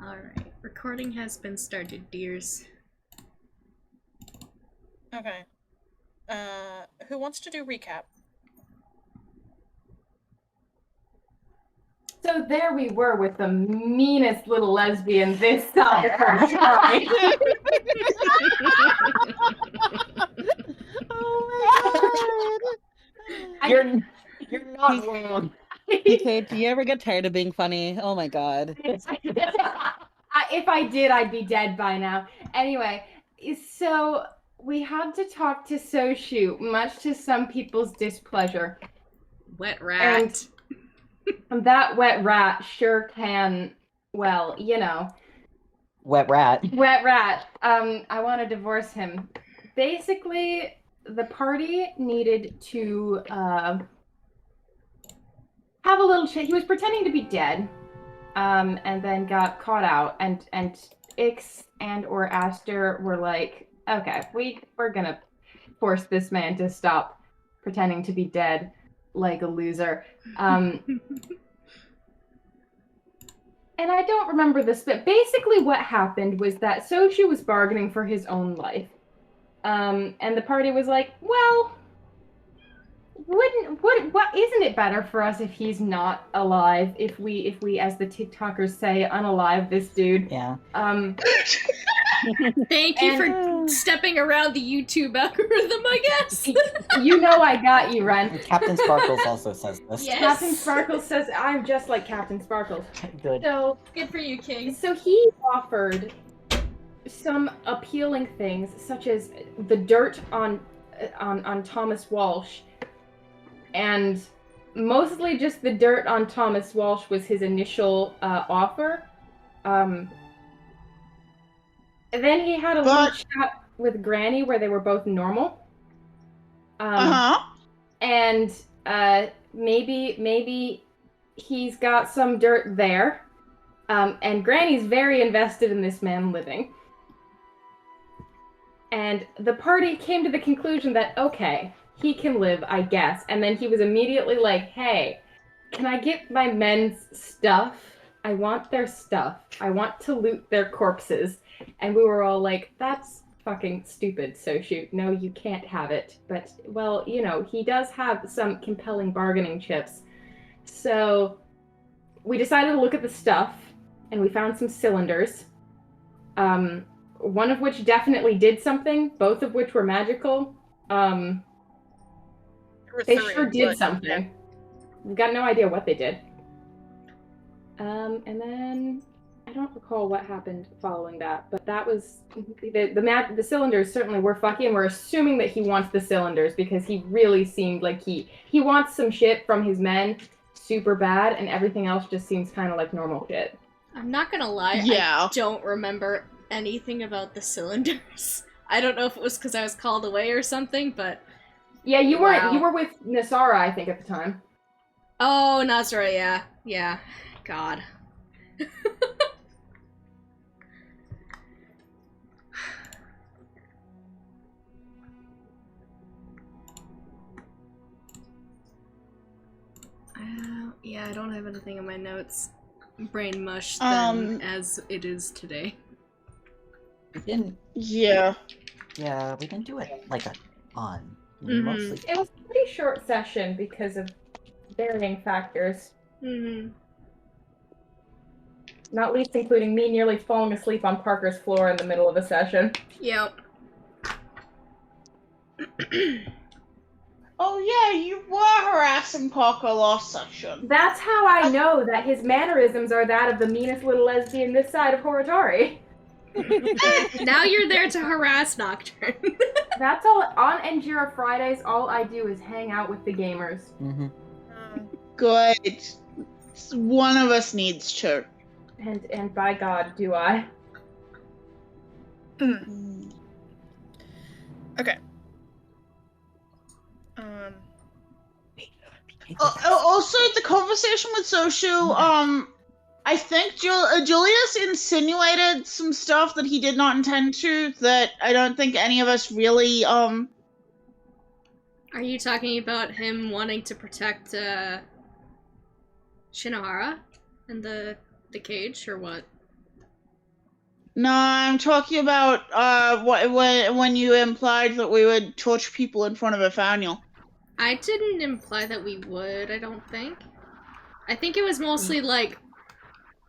Alright, recording has been started, dears. Okay. Who wants to do recap? So there we were with the meanest little lesbian this side of her time. Oh my god! You're not wrong. PK, do you ever get tired of being funny? Oh my god. If I did, I'd be dead by now. Anyway, so we had to talk to Soshu, much to some people's displeasure. Wet rat. And that wet rat sure can, well, you know. Wet rat. Wet rat. I want to divorce him. Basically, the party needed to have a little chat. He was pretending to be dead, and then got caught out. And Ix and or Aster were like, okay, we're gonna force this man to stop pretending to be dead like a loser. And I don't remember this, but basically what happened was that Soshu was bargaining for his own life. And the party was like, well, what isn't it better for us if he's not alive? If we as the TikTokers say, unalive this dude. Yeah. Thank you for stepping around the YouTube algorithm, I guess. You know I got you, Ren. Captain Sparkles also says this. Yes. Captain Sparkles says, I'm just like Captain Sparkles. Good. So Good for you, King. So he offered some appealing things, such as the dirt on Thomas Walsh, and mostly just the dirt on Thomas Walsh was his initial offer. And then he had a little chat with Granny where they were both normal. And maybe he's got some dirt there. And Granny's very invested in this man living. And the party came to the conclusion that, okay, he can live, I guess. And then he was immediately like, hey, can I get my men's stuff? I want their stuff. I want to loot their corpses. And we were all like, that's fucking stupid, Soshu. No, you can't have it. But, well, you know, he does have some compelling bargaining chips. So we decided to look at the stuff, and we found some cylinders. One of which definitely did something, both of which were magical. They sure did something. Yeah. We've got no idea what they did. And then I don't recall what happened following that, but that was the cylinders certainly were fucky, and we're assuming that he wants the cylinders because he really seemed like he wants some shit from his men super bad, and everything else just seems kind of like normal shit. I'm not gonna lie, I don't remember anything about the cylinders. I don't know if it was because I was called away or something, but yeah, you were with Nasara, I think, at the time. Oh, Nasara, yeah. God. Yeah, I don't have anything in my notes. Brain mush then as it is today. We didn't. Yeah. Yeah, we didn't do it like a ton. Mm-hmm. Mostly. It was a pretty short session because of varying factors. Mm-hmm. Not least including me nearly falling asleep on Parker's floor in the middle of a session. Yep. Oh yeah, you were harassing Parker last session. That's how I know that his mannerisms are that of the meanest little lesbian this side of Horitari. Now you're there to harass Nocturne. That's all. On Enjira Fridays, all I do is hang out with the gamers. Mm-hmm. Good. One of us needs to. And by God, do I. Okay. Also, the conversation with Soshu, I think Julius insinuated some stuff that he did not intend to, that I don't think any of us really, Are you talking about him wanting to protect, Shinohara and the cage, or what? No, I'm talking about when you implied that we would torture people in front of Nathaniel. I didn't imply that we would, I don't think. I think it was mostly like,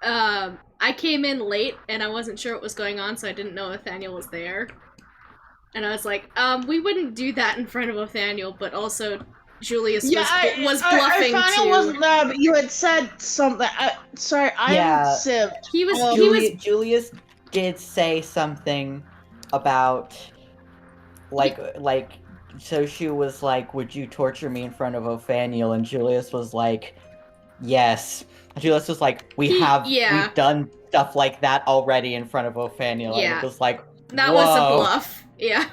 I came in late and I wasn't sure what was going on, so I didn't know Nathaniel was there. And I was like, we wouldn't do that in front of Nathaniel, but also Julius was bluffing Nathaniel too. wasn't there, but you had said something. Sorry, I am sieved. Julius did say something about Soshu was like, would you torture me in front of Othaniel? And Julius was like, yes. Julius was like, we've done stuff like that already in front of Othaniel. Yeah. And it was like, that was a bluff. Yeah.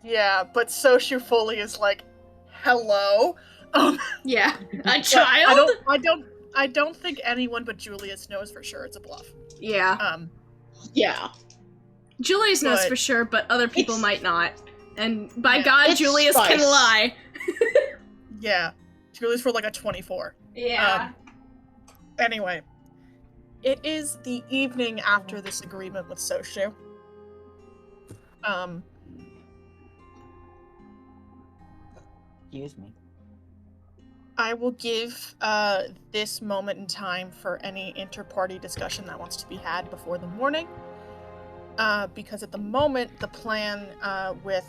Yeah, but Soshu fully is like, hello? Yeah, a child? I don't think anyone but Julius knows for sure it's a bluff. Yeah. Yeah. Julius knows for sure, but other people might not. And by God, Julius can lie. Yeah. Julius for like a 24. Yeah. Anyway. It is the evening after this agreement with Soshu. Excuse me. I will give this moment in time for any inter-party discussion that wants to be had before the morning. Because at the moment, the plan with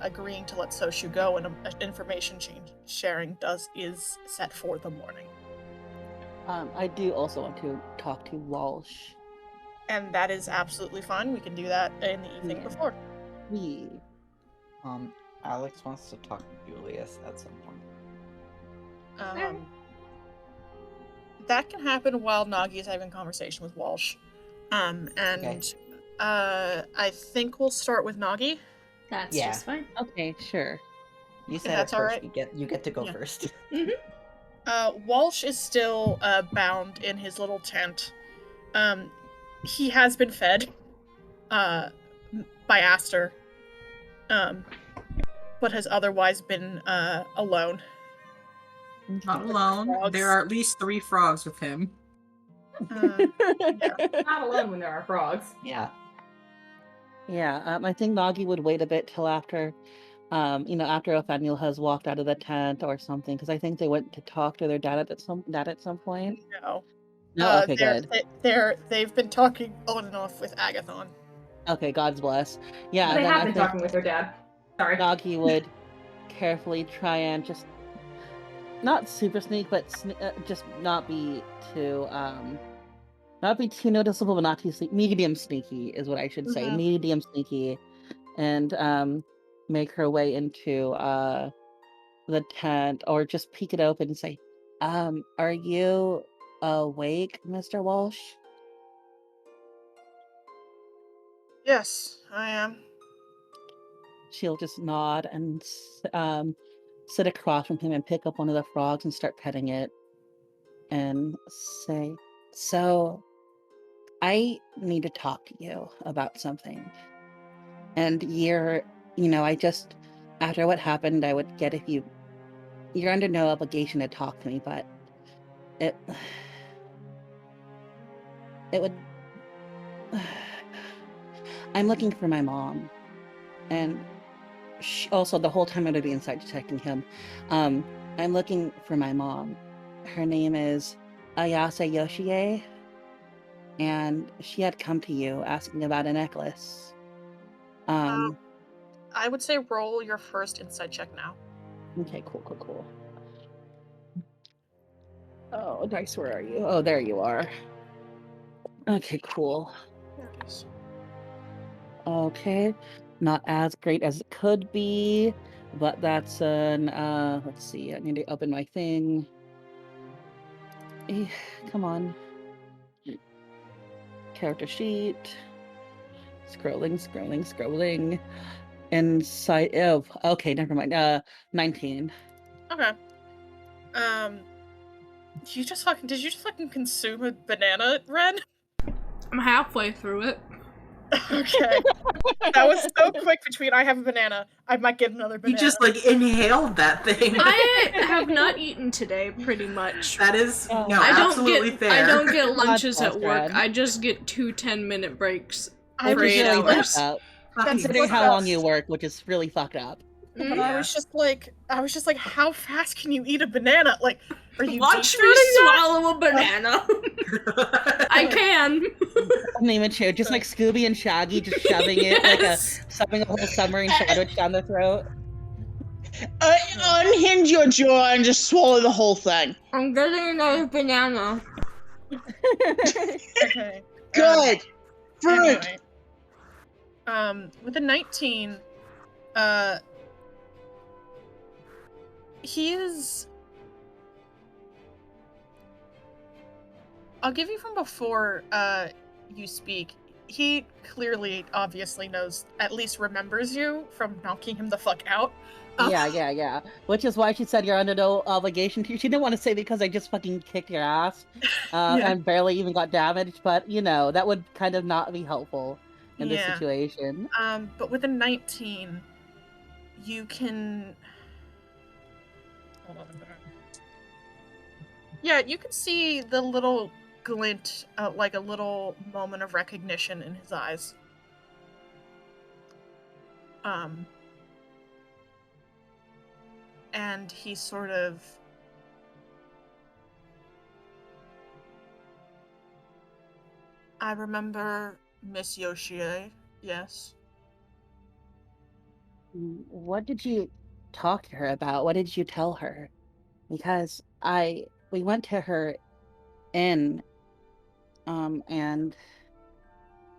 agreeing to let Soshu go and information sharing is set for the morning. I do also want to talk to Walsh. And that is absolutely fine. We can do that in the evening before. Yeah. Alex wants to talk to Julius at some point. That can happen while Nagi is having a conversation with Walsh. I think we'll start with Nagi. That's just fine. Okay, sure. You said that's it first. Right. You get to go first. Walsh is still bound in his little tent. He has been fed by Aster, but has otherwise been alone. Not alone. There are at least 3 frogs with him. Not alone when there are frogs. Yeah. Yeah, I think Nagi would wait a bit till after, after Nathaniel has walked out of the tent or something, because I think they went to talk to their dad at some point. No. No, okay, good. They've been talking on and off with Agathon. Okay, God's bless. Yeah, they have been talking with their dad. Sorry. Nagi would carefully try and just not super sneak, but just not be too noticeable, but not too medium sneaky is what I should say. Medium sneaky, and make her way into the tent, or just peek it open and say, "Are you awake, Mr. Walsh?" Yes, I am. She'll just nod and sit across from him and pick up one of the frogs and start petting it and say, "So, I need to talk to you about something. And after what happened, I would get if you're under no obligation to talk to me, but it would, I'm looking for my mom. And also the whole time I'm going to be inside detecting him. I'm looking for my mom. Her name is Ayase Yoshie. And she had come to you asking about a necklace. I would say roll your first insight check now. Okay, cool. Oh, dice, where are you? Oh, there you are. Okay, cool. There it is. Okay, not as great as it could be, but that's an, let's see, I need to open my thing. Come on. Character sheet. Scrolling. Inside of okay, never mind. 19. Okay. Did you just fucking consume a banana, Ren? I'm halfway through it. Okay. That was so quick between I have a banana, I might get another banana. You just like inhaled that thing. I have not eaten today, pretty much. That is absolutely fair. I don't get lunches That's at work. rad. I just get 2 10-minute breaks I for was 8 just like- hours. Up. That's Considering how long you work, which is really fucked up. But I was just like, how fast can you eat a banana? Like, are you Watch deep me throating that? swallow a banana. I can. Name it too, just like Scooby and Shaggy, just shoving it like shoving a whole submarine sandwich down the throat. Unhinge your jaw and just swallow the whole thing. I'm getting another banana. Okay. Good. Fruit. Anyway, with a 19, he is. I'll give you from before you speak. He clearly, obviously knows, at least remembers you from knocking him the fuck out. Yeah. Which is why she said you're under no obligation to. She didn't want to say because I just fucking kicked your ass and barely even got damaged, but you know, that would kind of not be helpful in this situation. But with a 19, you can. Hold on a minute. Yeah, you can see the little glint, like a little moment of recognition in his eyes. And he sort of I remember Miss Yoshie, yes. What did you talk to her about? What did you tell her? Because we went to her inn, and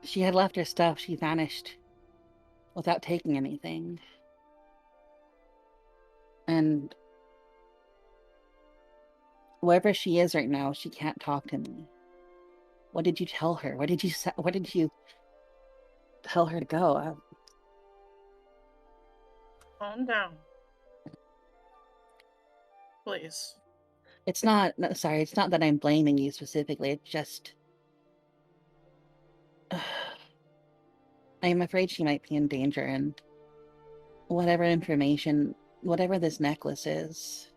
she had left her stuff. She vanished without taking anything. And wherever she is right now, she can't talk to me. What did you tell her? What did you tell her to go? Calm down. Please. It's not that I'm blaming you specifically. It's just I'm afraid she might be in danger, and whatever this necklace is,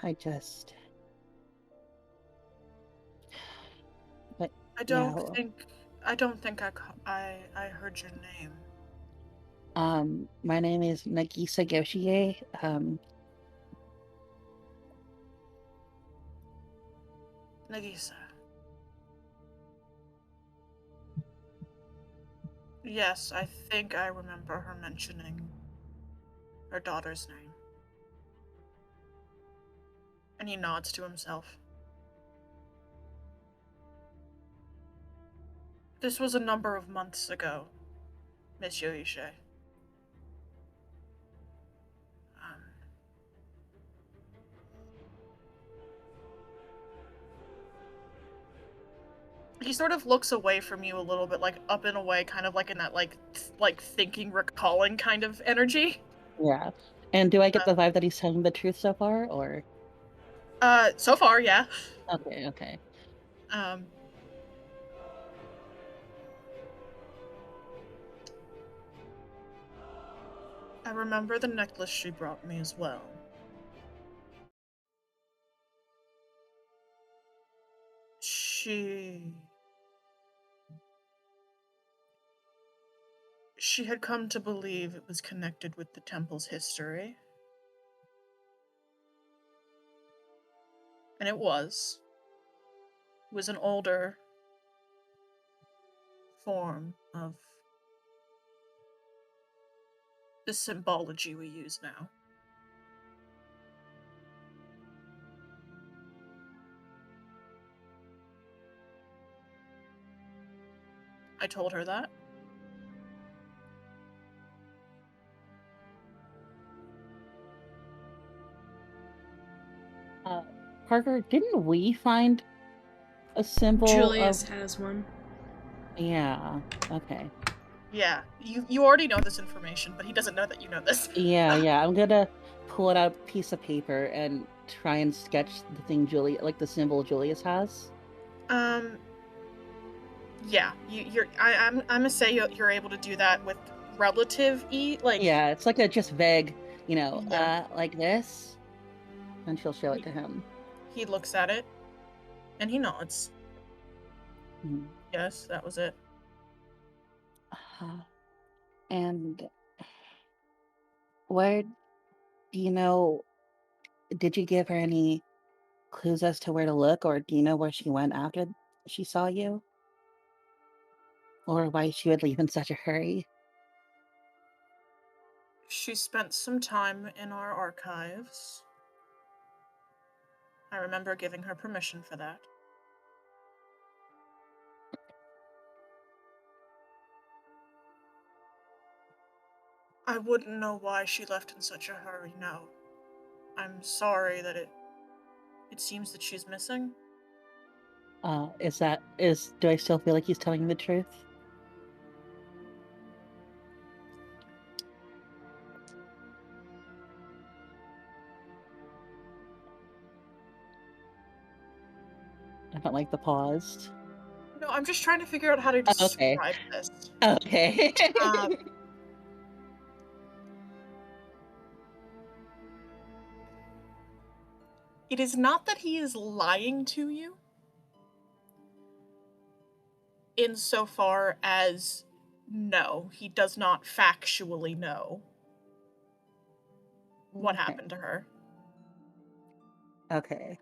I don't think I heard your name. My name is Nagisa Goshie. Nagisa. Yes, I think I remember her mentioning her daughter's name. And he nods to himself. This was a number of months ago, Miss Yoishe. He sort of looks away from you a little bit, like up and away, kind of like in that like thinking, recalling kind of energy. Yeah. And do I get the vibe that he's telling the truth so far, or? So far, yeah. Okay. I remember the necklace she brought me as well. She had come to believe it was connected with the temple's history. And it was. It was an older form of the symbology we use now. I told her that. Parker, didn't we find a symbol? Julius has one. Yeah. Okay. Yeah, you already know this information, but he doesn't know that you know this. Yeah. I'm gonna pull out a piece of paper and try and sketch the thing the symbol Julius has. Yeah, I'm gonna say you're able to do that with relative ease. Like, Yeah, it's like a just vague, Yeah. like this, and she'll show it to him. He looks at it, and he nods. Mhm. Yes, that was it. And where, do you know, did you give her any clues as to where to look, or do you know where she went after she saw you? Or why she would leave in such a hurry? She spent some time in our archives. I remember giving her permission for that. I wouldn't know why she left in such a hurry, no. I'm sorry that it seems that she's missing. Do I still feel like he's telling the truth? I don't like the pause. No, I'm just trying to figure out how to Okay. describe this. Okay. It is not that he is lying to you, insofar as no, he does not factually know what happened to her. Okay.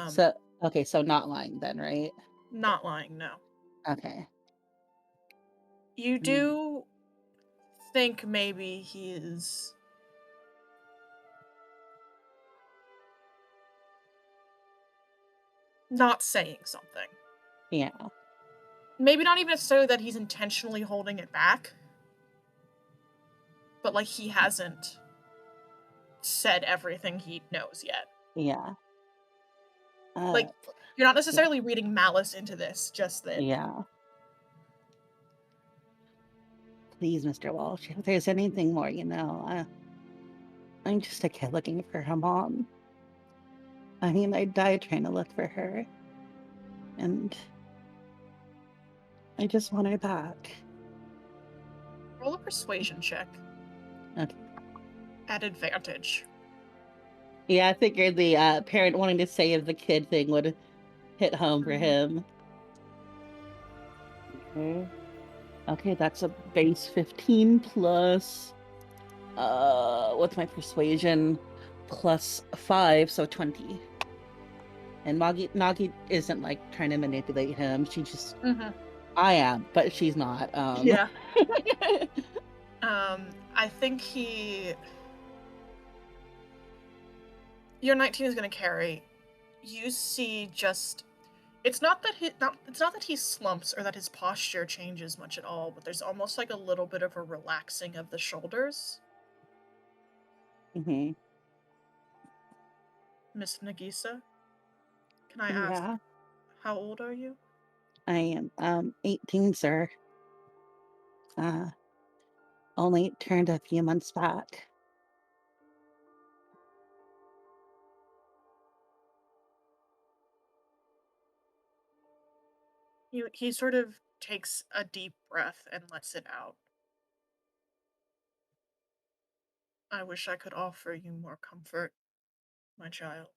So not lying then, right? Not lying, no. Okay. You do think maybe he is not saying something. Yeah. Maybe not even necessarily that he's intentionally holding it back, but like he hasn't said everything he knows yet. Yeah. Like, you're not necessarily reading malice into this, just that. Yeah. Please, Mr. Walsh, if there's anything more, I'm just a kid looking for her mom. I mean, I died trying to look for her. And I just want her back. Roll a persuasion check. Okay. At advantage. Yeah, I figured the parent wanting to save the kid thing would hit home for him. Okay, that's a base 15 plus what's my persuasion? Plus 5, so 20. And Nagi isn't like trying to manipulate him. She just I am, but she's not. Yeah. I think your 19 is going to carry. You see just it's not that he slumps or that his posture changes much at all, but there's almost like a little bit of a relaxing of the shoulders. Mm-hmm. Miss Nagisa, can I ask, how old are you? I am 18, sir. Only turned a few months back. He sort of takes a deep breath and lets it out. I wish I could offer you more comfort, my child.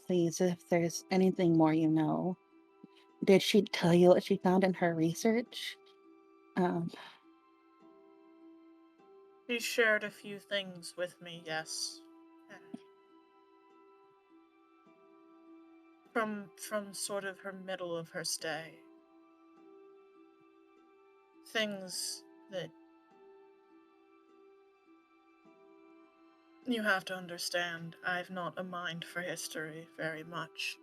Please, if there's anything more you know. Did she tell you what she found in her research? She shared a few things with me, yes. From sort of her middle of her stay. Things that you have to understand. I've not a mind for history very much.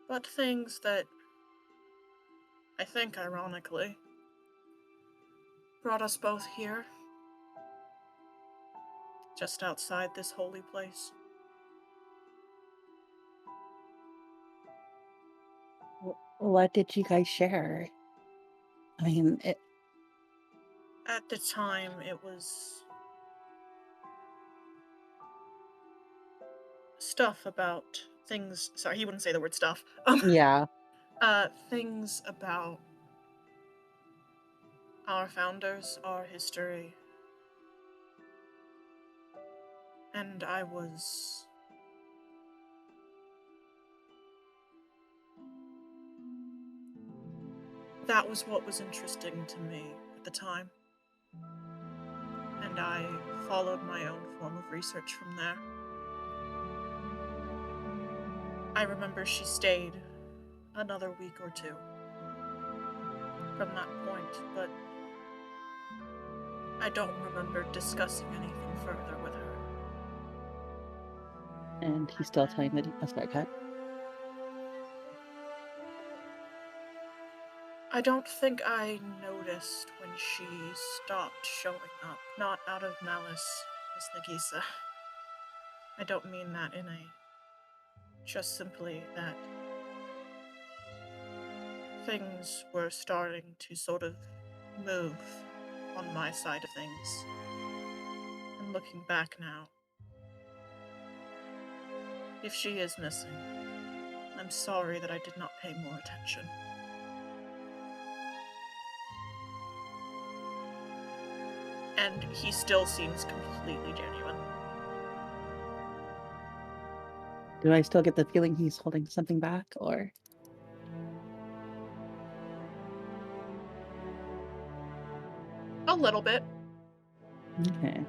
But things that, I think ironically, brought us both here. Just outside this holy place. What did you guys share? I mean, At the time, it was stuff about things. Sorry, he wouldn't say the word stuff. Yeah. Things about our founders, our history. And that was what was interesting to me at the time. And I followed my own form of research from there. I remember she stayed another week or two from that point, but I don't remember discussing anything further with her. And he's still telling that he must get cut. I don't think I noticed when she stopped showing up. Not out of malice, Miss Nagisa. I don't mean that in a... just simply that things were starting to sort of move on my side of things. And looking back now, if she is missing, I'm sorry that I did not pay more attention. And he still seems completely genuine. Do I still get the feeling he's holding something back, or? A little bit. Okay.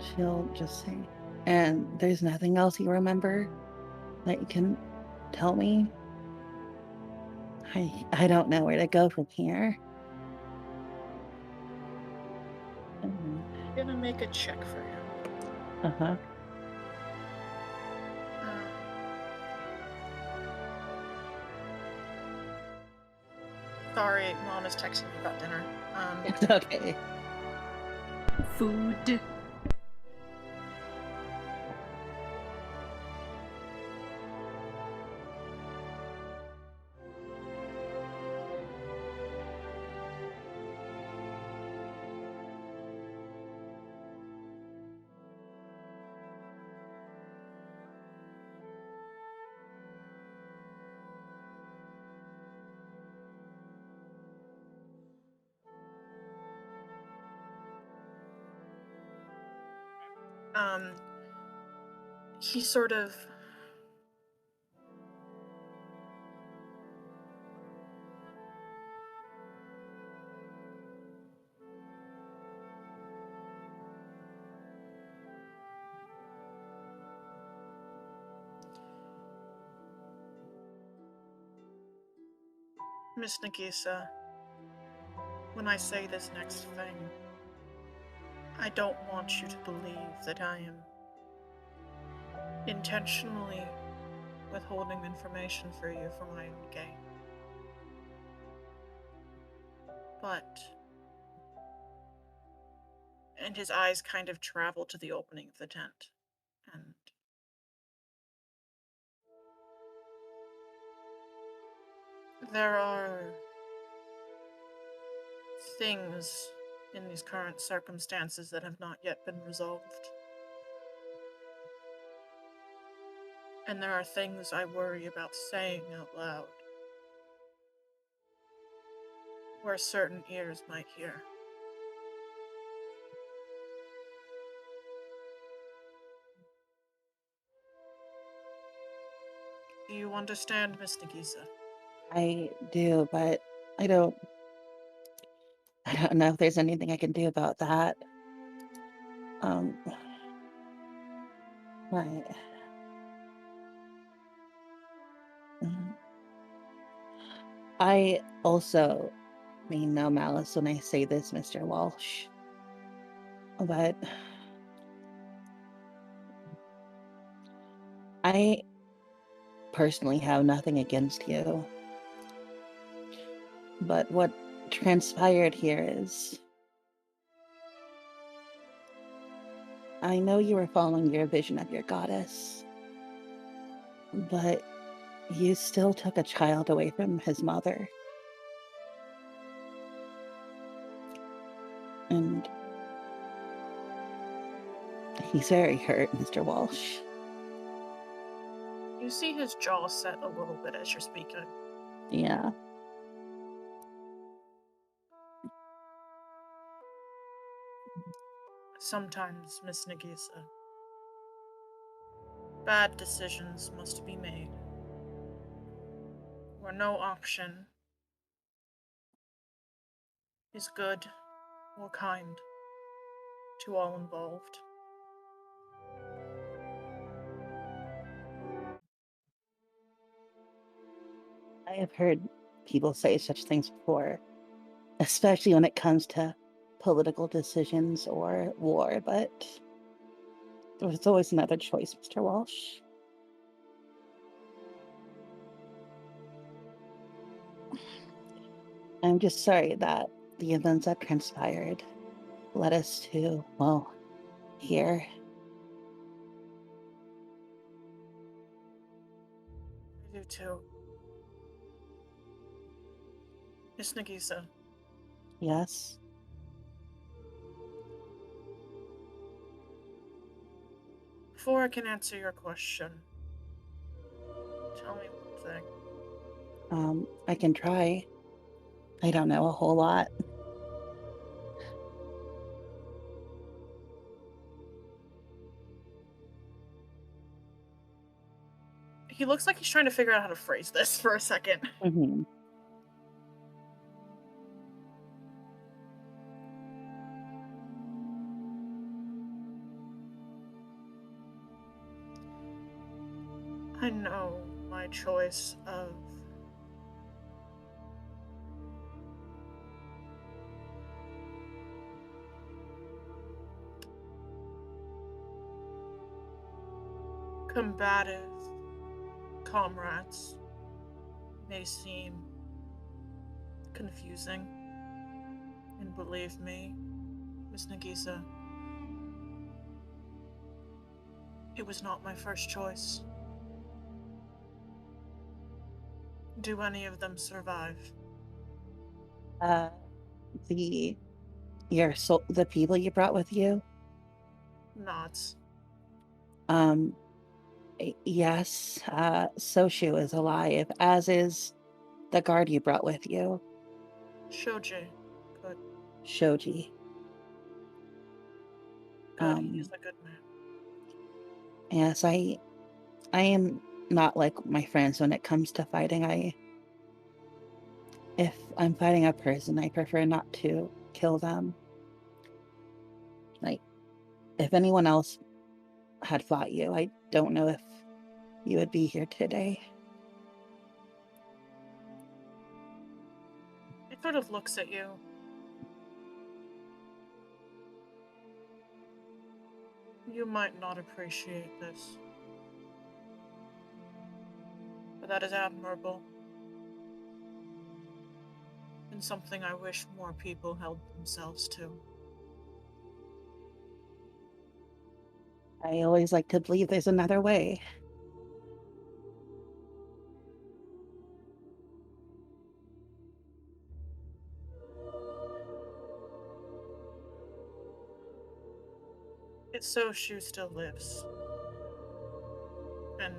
She'll just say, and there's nothing else you remember that you can tell me? I don't know where to go from here. I'm gonna make a check for him. Uh-huh. Sorry, Mom is texting me about dinner. It's okay. Food. He sort of... Miss Nagisa, when I say this next thing, I don't want you to believe that I am intentionally withholding information for you for my own gain. But... and his eyes kind of travel to the opening of the tent, and... there are things in these current circumstances that have not yet been resolved. And there are things I worry about saying out loud, where certain ears might hear. Do you understand, Miss Nagisa? I do, but I don't know if there's anything I can do about that. Right. I also mean no malice when I say this, Mr. Walsh. But I personally have nothing against you. But what transpired here is... I know you were following your vision of your goddess, but you still took a child away from his mother. And he's very hurt, Mr. Walsh. You see his jaw set a little bit as you're speaking. Yeah. Sometimes, Miss Nagisa, bad decisions must be made, where no option is good or kind to all involved. I have heard people say such things before, especially when it comes to political decisions or war, but there's always another choice, Mr. Walsh. I'm just sorry that the events that transpired led us to, well, here. I do too. Miss Nagisa, Yes? before I can answer your question, tell me one thing. I can try. I don't know a whole lot. He looks like he's trying to figure out how to phrase this for a second. Mm-hmm. I know my choice of combative comrades may seem confusing, and believe me, Miss Nagisa, it was not my first choice. Do any of them survive? The people you brought with you? Nods. Yes, Soshu is alive, as is the guard you brought with you. Shoji. Good. Shoji. Good, he is a good man. Yes, I am not like my friends when it comes to fighting. If I'm fighting a person, I prefer not to kill them. Like, if anyone else had fought you, I don't know if you would be here today. It sort of looks at you. You might not appreciate this, but that is admirable, and something I wish more people held themselves to. I always like to believe there's another way. It's so Shu still lives, and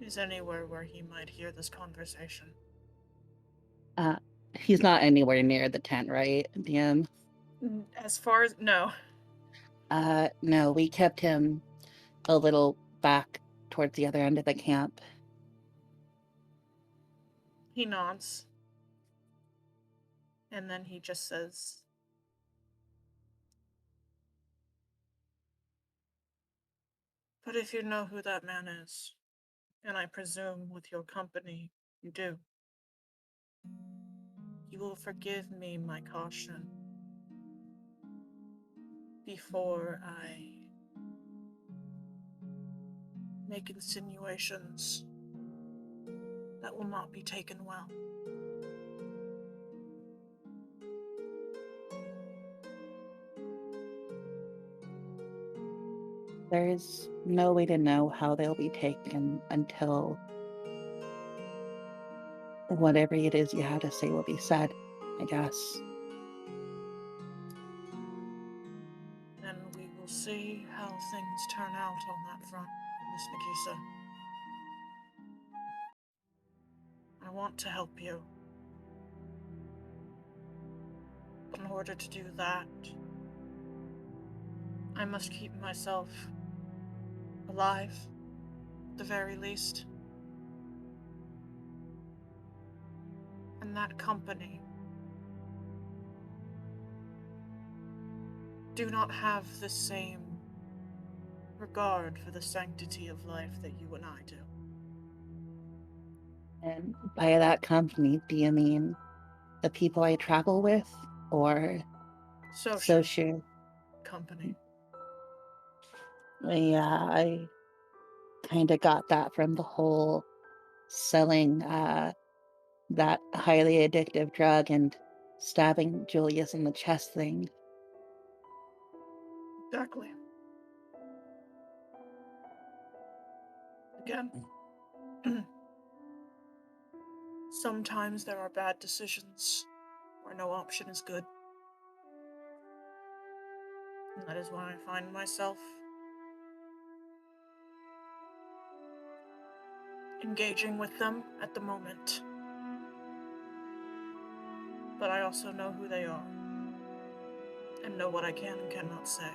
is anywhere where he might hear this conversation. He's not anywhere near the tent, right, DM? As far as no. No, we kept him a little back towards the other end of the camp. He nods. And then he just says, "But if you know who that man is, and I presume with your company you do, you will forgive me my caution before I make insinuations that will not be taken well." There's no way to know how they'll be taken until whatever it is you have to say will be said, I guess. see how things turn out on that front, Miss Nagisa. I want to help you. In order to do that, I must keep myself alive, at the very least. And that company do not have the same regard for the sanctity of life that you and I do. And by that company, do you mean the people I travel with, or social company? Yeah, I kind of got that from the whole selling that highly addictive drug and stabbing Julius in the chest thing. Exactly. Again, sometimes there are bad decisions where no option is good. And that is why I find myself engaging with them at the moment. But I also know who they are, and know what I can and cannot say,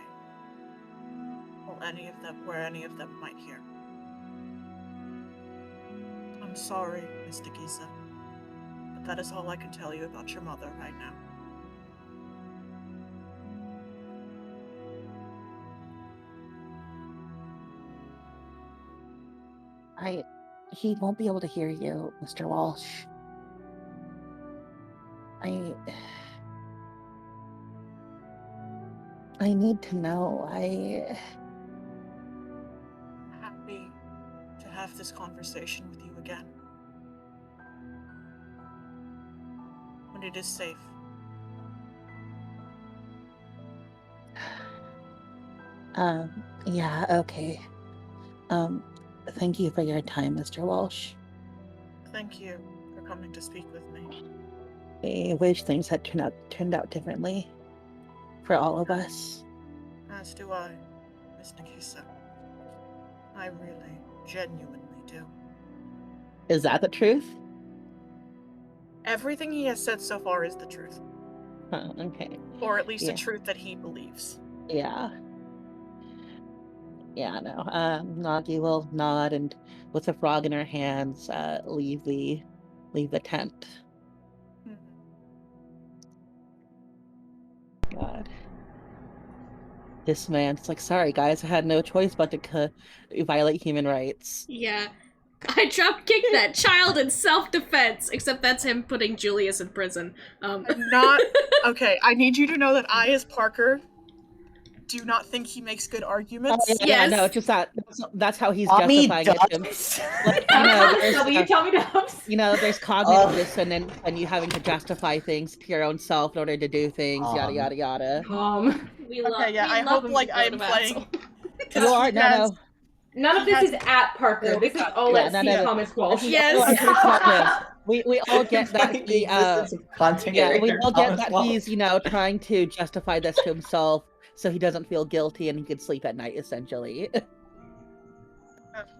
or where any of them might hear. I'm sorry, Miss Nagisa, but that is all I can tell you about your mother right now. He won't be able to hear you, Mr. Walsh. I need to know. Happy to have this conversation with you again. When it is safe. Yeah, okay. Thank you for your time, Mr. Walsh. Thank you for coming to speak with me. I wish things had turned out differently for all of us. As do I, Miss Nagisa. I really, genuinely do. Is that the truth? Everything he has said so far is the truth. Okay. Or at least a truth that he believes. Yeah. Yeah, no. Nagi will nod and, with a frog in her hands, leave the tent. God. This man's like, sorry guys, I had no choice but to violate human rights. Yeah. I drop kicked that child in self-defense, except that's him putting Julius in prison. I'm not... Okay, I need you to know that I, as Parker, do not think he makes good arguments. Oh, yeah, no, it's just that's how he's Mommy justifying does. it. There's cognitive dissonance and you having to justify things to your own self in order to do things, yada yada yada. I hope like I am playing. You are no. None of this is at Parker. This is all at C. Thomas Walsh. Yes. We all get that the existence of content. Yeah, we all get that he's trying to justify this to himself so he doesn't feel guilty and he can sleep at night, essentially.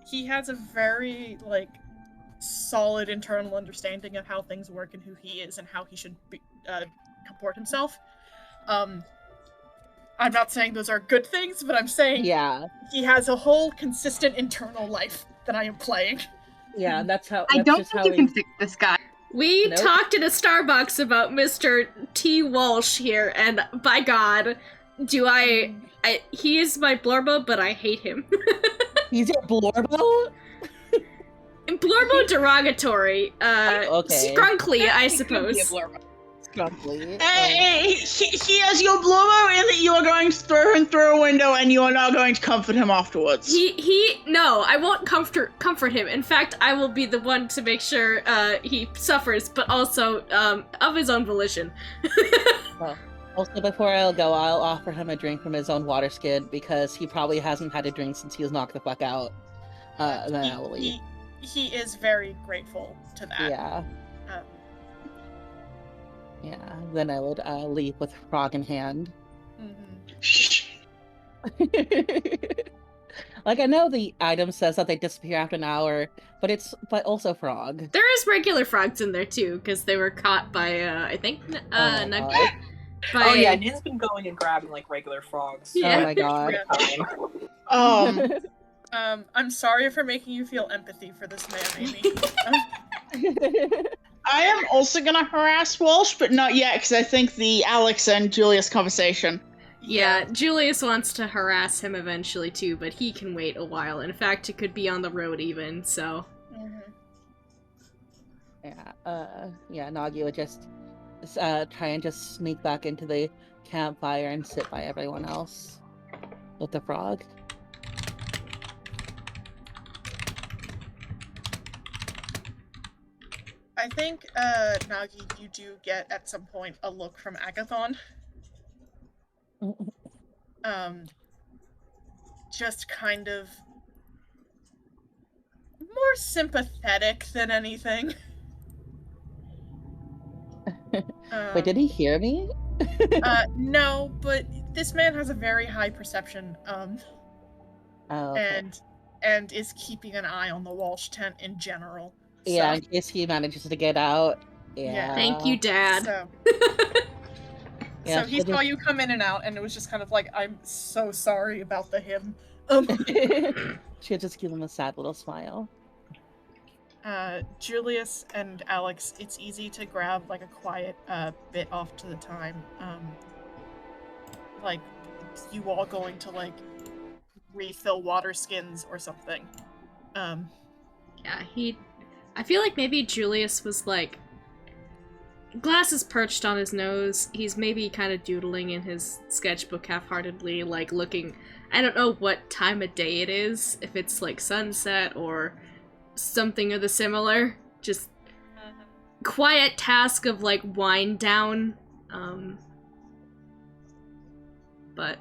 He has a very solid internal understanding of how things work and who he is and how he should comport himself. I'm not saying those are good things, but I'm saying he has a whole consistent internal life that I am playing. Yeah, that's how. I don't think you can fix this guy. We talked in a Starbucks about Mr. T. Walsh here, and by God, he is my Blorbo, but I hate him. He's your Blorbo? Blorbo derogatory. Okay. Scrunkly, I suppose. Scrunkly. He has your Blorbo in that you are going to throw him through a window and you are now going to comfort him afterwards. No, I won't comfort him. In fact, I will be the one to make sure he suffers, but also of his own volition. Also, before I'll go, I'll offer him a drink from his own water skin because he probably hasn't had a drink since he was knocked the fuck out. Then I will leave. He is very grateful to that. Yeah. Then I would leave with frog in hand. Mm-hmm. Like, I know the item says that they disappear after an hour, but also frog. There is regular frogs in there too, because they were caught by I think Nugget. Oh yeah, Nin's been going and grabbing like regular frogs. Yeah. Oh my god. I'm sorry for making you feel empathy for this man, Amy. I am also gonna harass Walsh, but not yet, because I think the Alex and Julius conversation. Yeah, Julius wants to harass him eventually too, but he can wait a while. In fact, it could be on the road even, so. Yeah, Nagi would just try and just sneak back into the campfire and sit by everyone else with the frog. I think, Nagi, you do get at some point a look from Agathon. Just kind of more sympathetic than anything. Wait, did he hear me? No, but this man has a very high perception, okay. and is keeping an eye on the Walsh tent in general. Yeah, in case he manages to get out. Yeah. Thank you, Dad. So he saw you come in and out, and it was just kind of like, I'm so sorry about the him. She'll just give him a sad little smile. Julius and Alex, it's easy to grab like a quiet bit off to the time. Like you all going to like refill water skins or something. Yeah, I feel like maybe Julius was like, glasses perched on his nose. He's maybe kind of doodling in his sketchbook half-heartedly, like looking, I don't know what time of day it is, if it's like sunset or something of the similar. Just quiet task of like wind down. But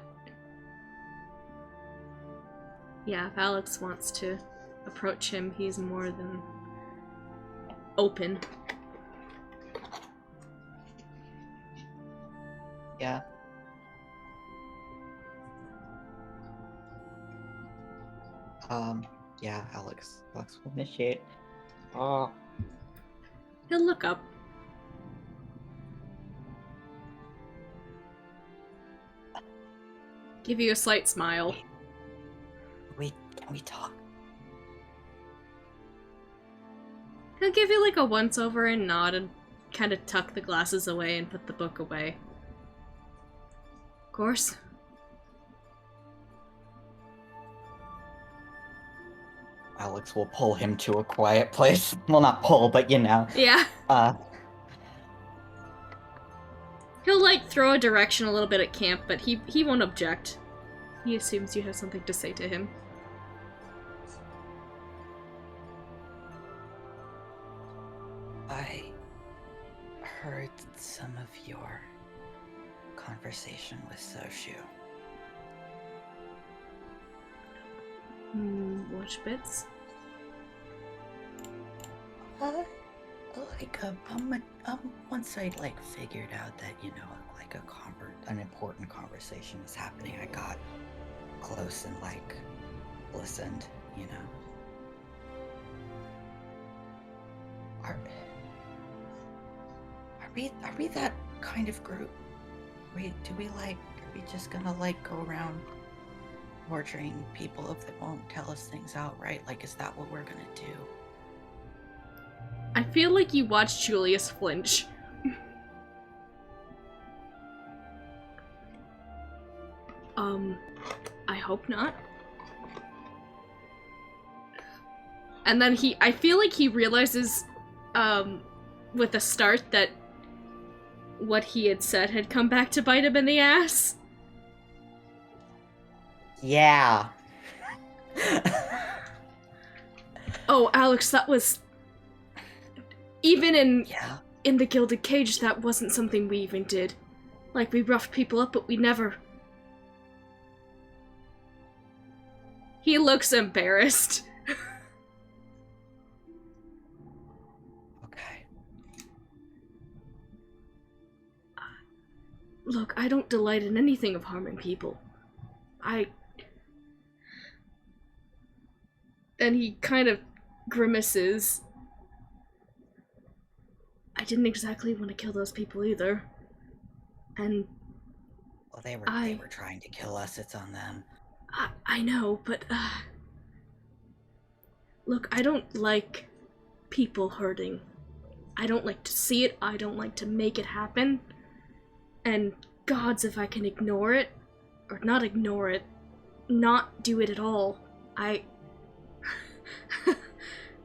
yeah, if Alex wants to approach him, he's more than open. Yeah. Yeah, Alex will initiate. He'll look up. Give you a slight smile. Can we talk? He'll give you like a once-over and nod and kind of tuck the glasses away and put the book away. Of course. Alex will pull him to a quiet place. Well, not pull, but you know. Yeah. He'll like throw a direction a little bit at camp, but he won't object. He assumes you have something to say to him. I heard some of your conversation with Soshu. Which bits? Once I figured out that an important conversation was happening, I got close and listened. Are we that kind of group? Are we just gonna go around torturing people if they won't tell us things outright? Is that what we're gonna do? I feel like you watched Julius flinch. I hope not. And then I feel like he realizes, with a start that what he had said had come back to bite him in the ass. Yeah. Oh, Alex, that was... Even in the Gilded Cage, that wasn't something we even did. We roughed people up, but we never... He looks embarrassed. Okay. Look, I don't delight in anything of harming people. And he kind of grimaces. I didn't exactly want to kill those people either. And Well, they were trying to kill us. It's on them. I know, but look, I don't like people hurting. I don't like to see it. I don't like to make it happen. And gods, if I can ignore it, or not ignore it, not do it at all,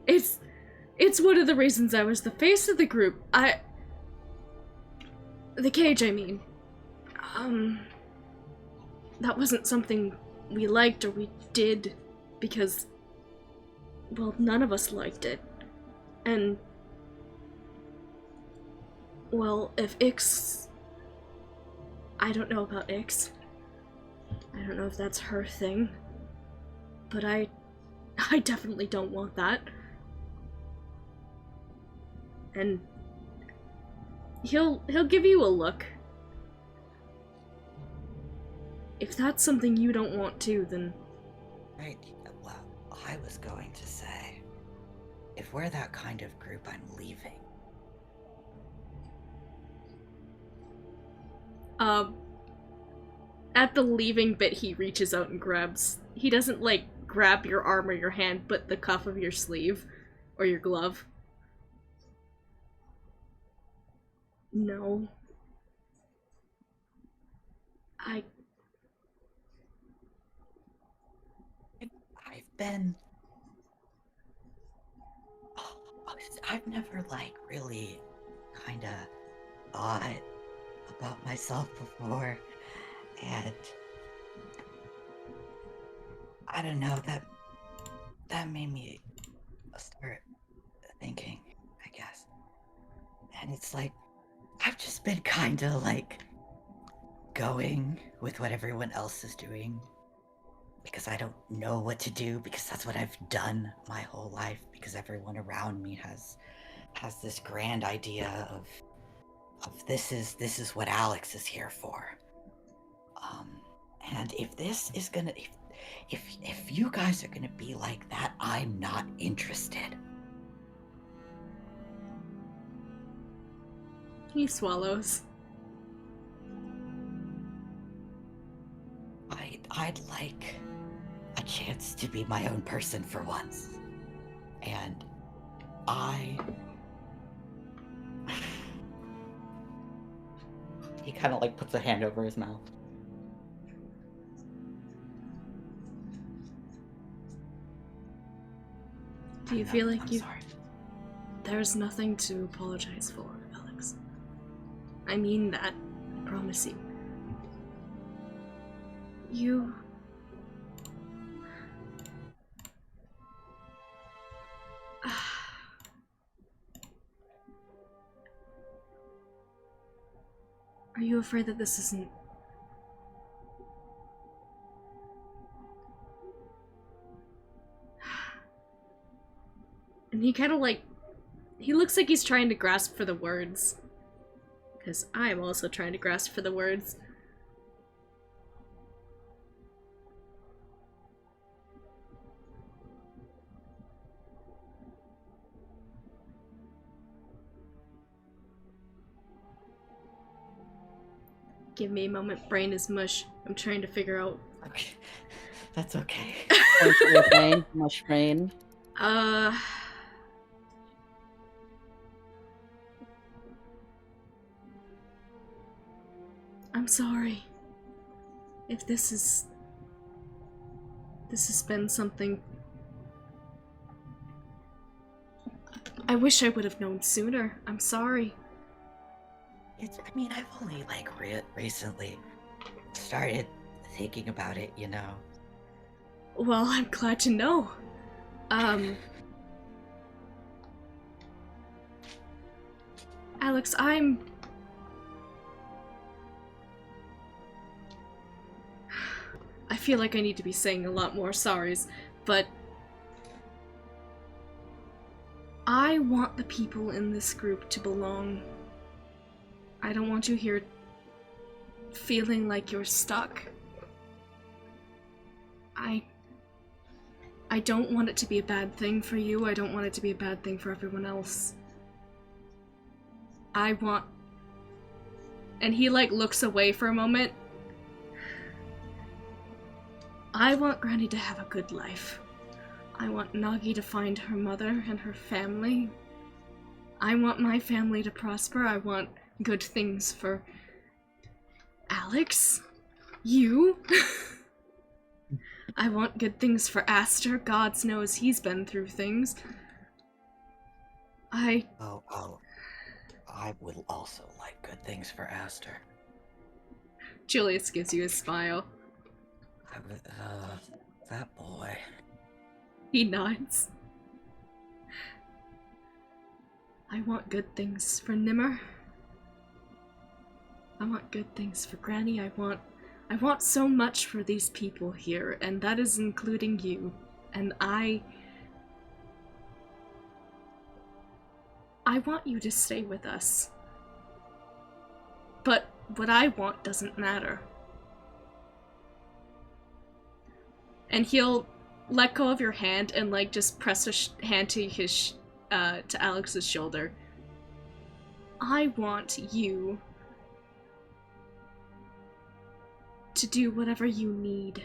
It's one of the reasons I was the face of the group. The cage, I mean. That wasn't something we liked or we did because, well, none of us liked it. And, well, if Ix... I don't know about Ix. I don't know if that's her thing. But I definitely don't want that. And he'll give you a look. If that's something you don't want to, then... Right, well, I was going to say, if we're that kind of group, I'm leaving. At the leaving bit, he reaches out and grabs... He doesn't, like, grab your arm or your hand, but the cuff of your sleeve. Or your glove. No. I've never, like, really kinda thought about myself before, and I don't know, that made me start thinking, I guess. And it's like, I've just been kinda, like, going with what everyone else is doing, because I don't know what to do, because that's what I've done my whole life, because everyone around me has this grand idea of this is what Alex is here for. And if this is gonna, if you guys are gonna be like that, I'm not interested. He swallows. I'd like a chance to be my own person for once. And he kind of like puts a hand over his mouth. Do you feel like I'm sorry. There's nothing to apologize for, Alex. I mean that. I promise you. You... Are you afraid that this isn't... And he kind of like... He looks like he's trying to grasp for the words. Because I'm also trying to grasp for the words. Give me a moment, brain is mush. I'm trying to figure out... Okay. That's okay. Your brain, mush brain. I'm sorry. If this has been something... I wish I would have known sooner. I'm sorry. I mean, I've only, like, recently started thinking about it, you know. Well, I'm glad to know. Alex, I feel like I need to be saying a lot more sorries, but I want the people in this group to belong. I don't want you here feeling like you're stuck. I don't want it to be a bad thing for you. I don't want it to be a bad thing for everyone else. I want... And he, like, looks away for a moment. I want Granny to have a good life. I want Nagi to find her mother and her family. I want my family to prosper. I want good things for Alex. You. I want good things for Aster. God knows he's been through things. I would also like good things for Aster. Julius gives you a smile. That boy. He nods. I want good things for Nimmer. I want good things for Granny. I want so much for these people here, and that is including you. And I want you to stay with us. But what I want doesn't matter. And he'll let go of your hand and, like, just press a hand to his to Alex's shoulder. I want you to do whatever you need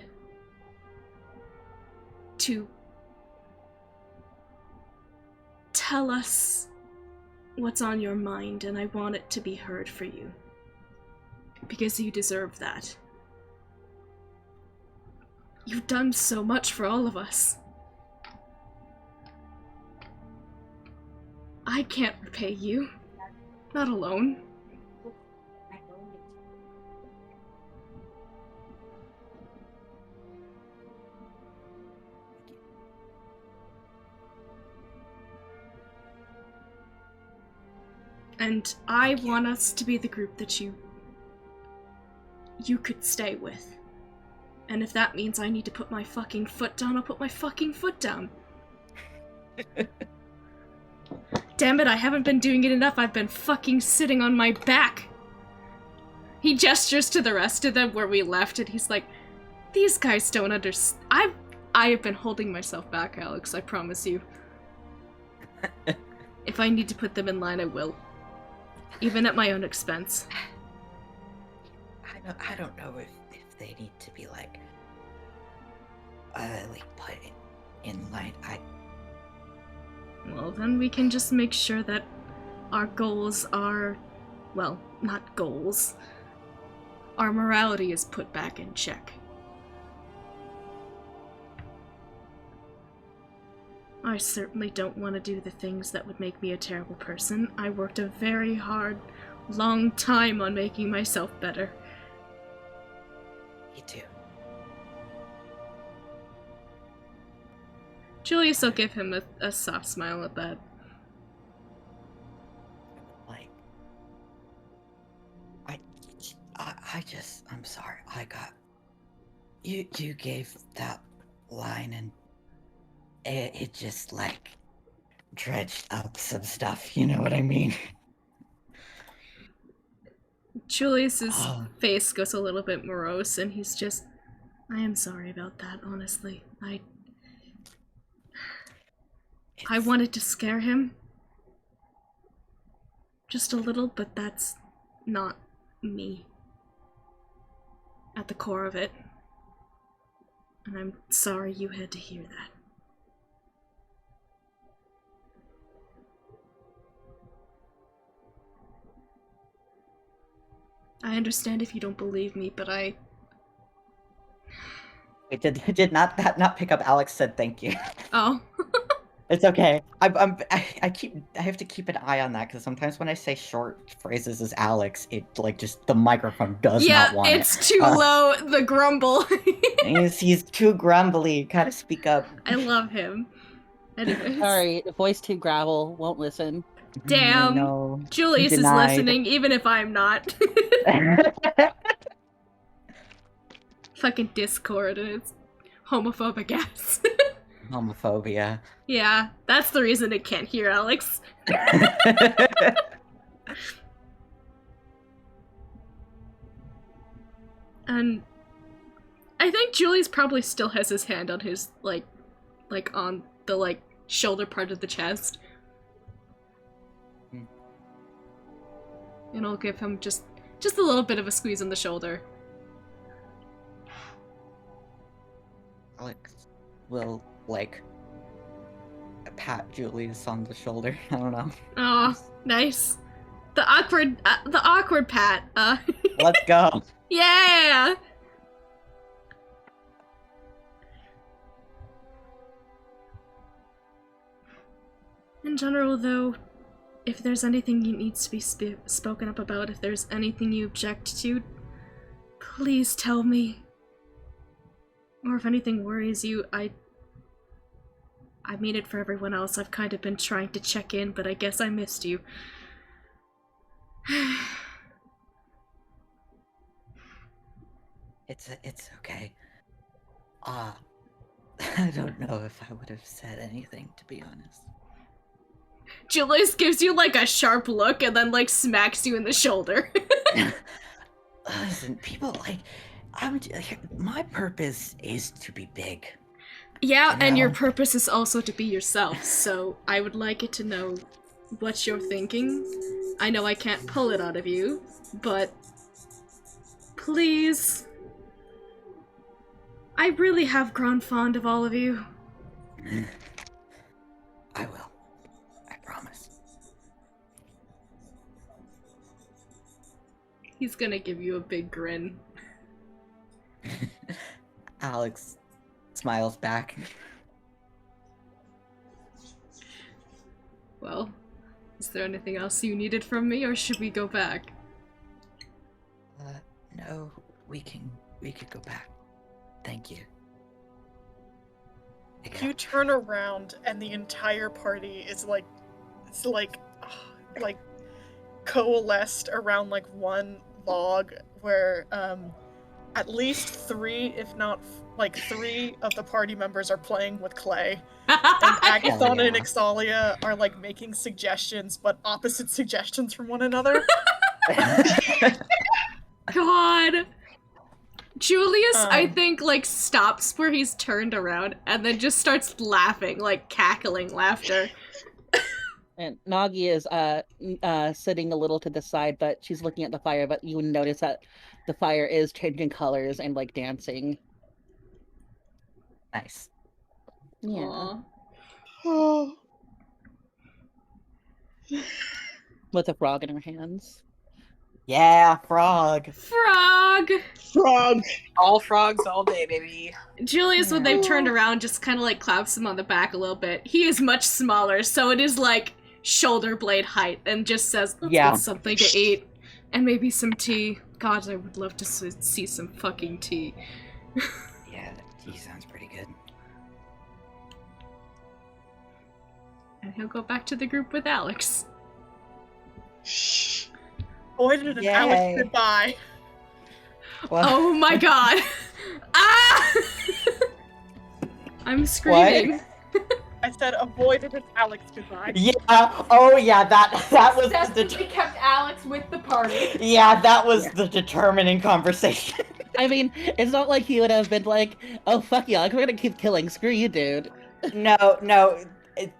to tell us what's on your mind, and I want it to be heard for you. Because you deserve that. You've done so much for all of us. I can't repay you. Not alone. And I want us to be the group that you could stay with. And if that means I need to put my fucking foot down, I'll put my fucking foot down. Damn it, I haven't been doing it enough. I've been fucking sitting on my back. He gestures to the rest of them where we left, and he's like, these guys don't understand. I have been holding myself back, Alex, I promise you. If I need to put them in line, I will. Even at my own expense. I don't know if they need to be like put in line. Well, then we can just make sure that our goals are, well, not goals. Our morality is put back in check. I certainly don't want to do the things that would make me a terrible person. I worked a very hard, long time on making myself better. Me too. Julius will give him a soft smile at that. Like, I'm sorry. You gave that line and it just, like, dredged up some stuff, you know what I mean? Julius's face goes a little bit morose, and he's just, I am sorry about that, honestly. I wanted to scare him. Just a little, but that's not me. At the core of it. And I'm sorry you had to hear that. I understand if you don't believe me, but I... Wait, did that not pick up? Alex said thank you. Oh. It's okay. I have to keep an eye on that, because sometimes when I say short phrases as Alex, it, like, just the microphone does not want it. Yeah, it's too low, the grumble. He's too grumbly. Gotta speak up. I love him. Anyways. Sorry, voice too gravel, won't listen. Damn. No, Julius is listening, even if I'm not. Fucking Discord and its homophobic ass. Homophobia. Yeah, that's the reason it can't hear Alex. And I think Julius probably still has his hand on his, like on the, like, shoulder part of the chest. And I'll give him just a little bit of a squeeze on the shoulder. Alex will, like, pat Julius on the shoulder. I don't know. Oh, nice. The awkward pat. Let's go. Yeah! In general, though, if there's anything you needs to be spoken up about, if there's anything you object to, please tell me. Or if anything worries you, I mean it for everyone else. I've kind of been trying to check in, but I guess I missed you. It's okay. I don't know if I would have said anything, to be honest. Julius gives you, like, a sharp look and then, like, smacks you in the shoulder. Listen, people, like, my purpose is to be big. Yeah, You know? and your purpose is also to be yourself, so I would like it to know what you're thinking. I know I can't pull it out of you, but please. I really have grown fond of all of you. I will. I promise. He's gonna give you a big grin. Alex smiles back. Well, is there anything else you needed from me, or should we go back? No, we could go back. Thank you. You turn around and the entire party is like, it's like coalesced around like one log where at least 3, if not like 3 of the party members are playing with clay. And Agathon and Ixalia are like making suggestions, but opposite suggestions from one another. God. Julius, I think, like, stops where he's turned around and then just starts laughing, like, cackling laughter. And Nagi is sitting a little to the side, but she's looking at the fire, but you notice that the fire is changing colors and, like, dancing. Nice. Yeah. Oh. With a frog in her hands. Yeah, frog. Frog! Frog. All frogs all day, baby. Julius, when they've turned around, just kind of, like, claps him on the back a little bit. He is much smaller, so it is, like, shoulder blade height, and just says, let's get something to eat. And maybe some tea. God, I would love to see some fucking tea. Yeah, that tea sounds pretty good. And he'll go back to the group with Alex. Shh. Boy, did an Alex goodbye. What? Oh my god! Ah! I'm screaming. I said avoided an Alex goodbye. Yeah. Oh yeah. That was Successfully kept Alex with the party. Yeah, that was the determining conversation. I mean, it's not like he would have been like, "Oh fuck you, Alex, we're gonna keep killing. Screw you, dude." No.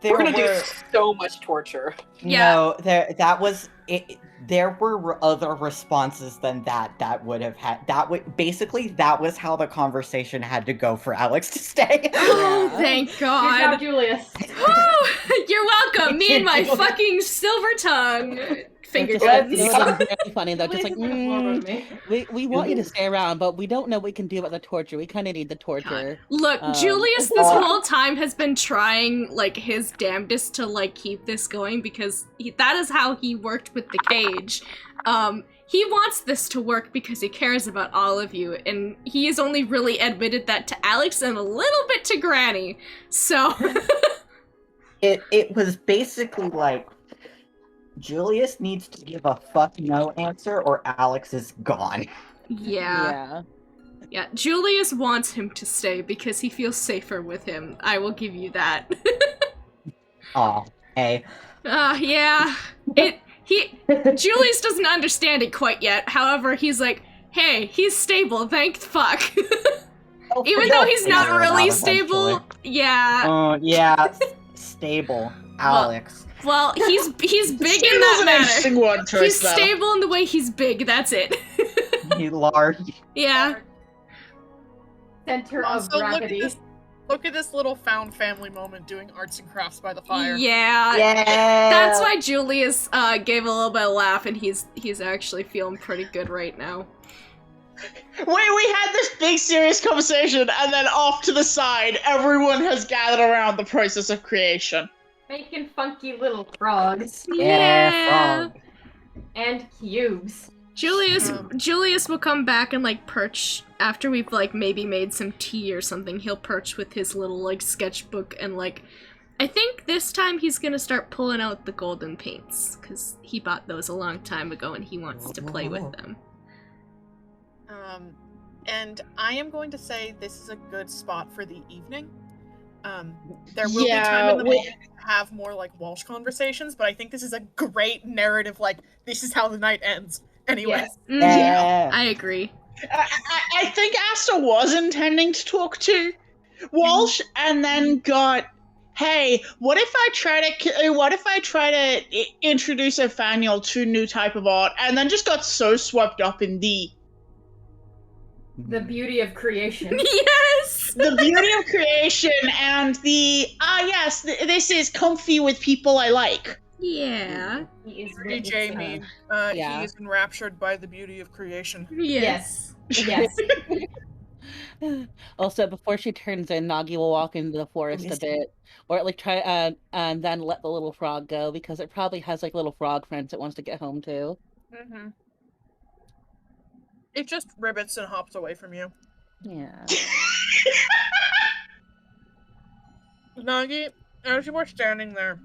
We're gonna do so much torture. Yeah. No, there were other responses than that would have had. That was how the conversation had to go for Alex to stay. Oh, thank God. Good job, Julius. You're welcome. Me and my fucking silver tongue. Finger Just guns. very funny though. Just like, me. we want you to stay around, but we don't know what we can do about the torture. We kind of need the torture. Look, Julius this whole time has been trying, like, his damnedest to, like, keep this going because that is how he worked with the cage. He wants this to work because he cares about all of you, and he has only really admitted that to Alex and a little bit to Granny, so... It was basically like, Julius needs to give a fuck no answer or Alex is gone. Yeah. Julius wants him to stay because he feels safer with him. I will give you that. Aw, hey. Yeah. Julius doesn't understand it quite yet. However, he's like, hey, he's stable, thank fuck. Even though he's not Figure it really out stable, eventually. yeah. Oh yeah, stable, Alex. Well, he's big in Stable's that an matter. interesting word choice, He's though. stable in the way he's big. That's it. He large. Yeah. Center of Also, gravity. look at this little found family moment doing arts and crafts by the fire. Yeah. Yeah. That's why Julius gave a little bit of laugh, and he's actually feeling pretty good right now. We had this big serious conversation, and then off to the side, everyone has gathered around the process of creation. Making funky little frogs. Yeah, frog. And cubes. Julius will come back and like perch after we've like maybe made some tea or something. He'll perch with his little like sketchbook and like I think this time he's gonna start pulling out the golden paints because he bought those a long time ago and he wants to play with them. And I am going to say this is a good spot for the evening. There will be time in the morning to have more like Walsh conversations, but I think this is a great narrative. Like this is how the night ends. Anyway, Yes. Yeah. I agree. I think Asta was intending to talk to Walsh, and then got, hey, what if I try to introduce Nathaniel to a new type of art, and then just got so swept up in the beauty of creation. Yes! the beauty of creation and the this is comfy with people I like. Yeah. He is Pretty Jamie. yeah. He is enraptured by the beauty of creation. Yes. Yes. Also, before she turns in, Nagi will walk into the forest a bit, or like try and then let the little frog go because it probably has like little frog friends it wants to get home to. Mm-hmm. It just ribbits and hops away from you. Yeah. Nagi, as you were standing there.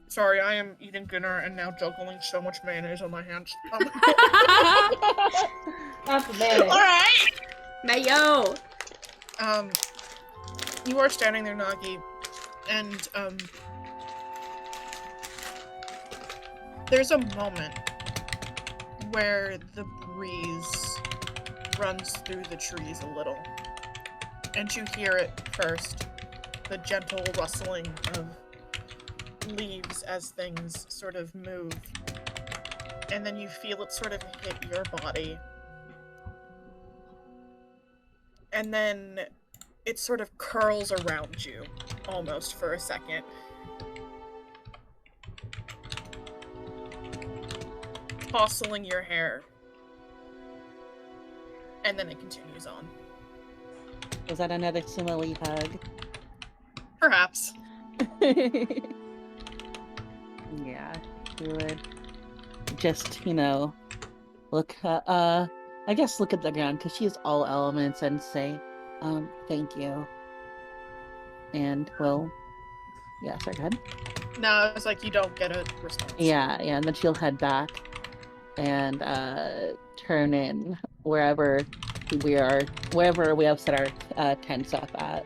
Sorry, I am eating dinner and now juggling so much mayonnaise on my hands. Not the mayonnaise. Alright. Mayo! You are standing there, Nagi, and, there's a moment where the breeze runs through the trees a little, and you hear it first, the gentle rustling of leaves as things sort of move, and then you feel it sort of hit your body, and then it sort of curls around you almost for a second. Tousling your hair, and then it continues on. Was that another simile hug? Perhaps. Yeah, we would just, look, I guess look at the ground because she's all elements and say, thank you. And, well, yeah, sorry, go ahead. No, it's like you don't get a response. Yeah, and then she'll head back and, turn in wherever we have set our tents up at.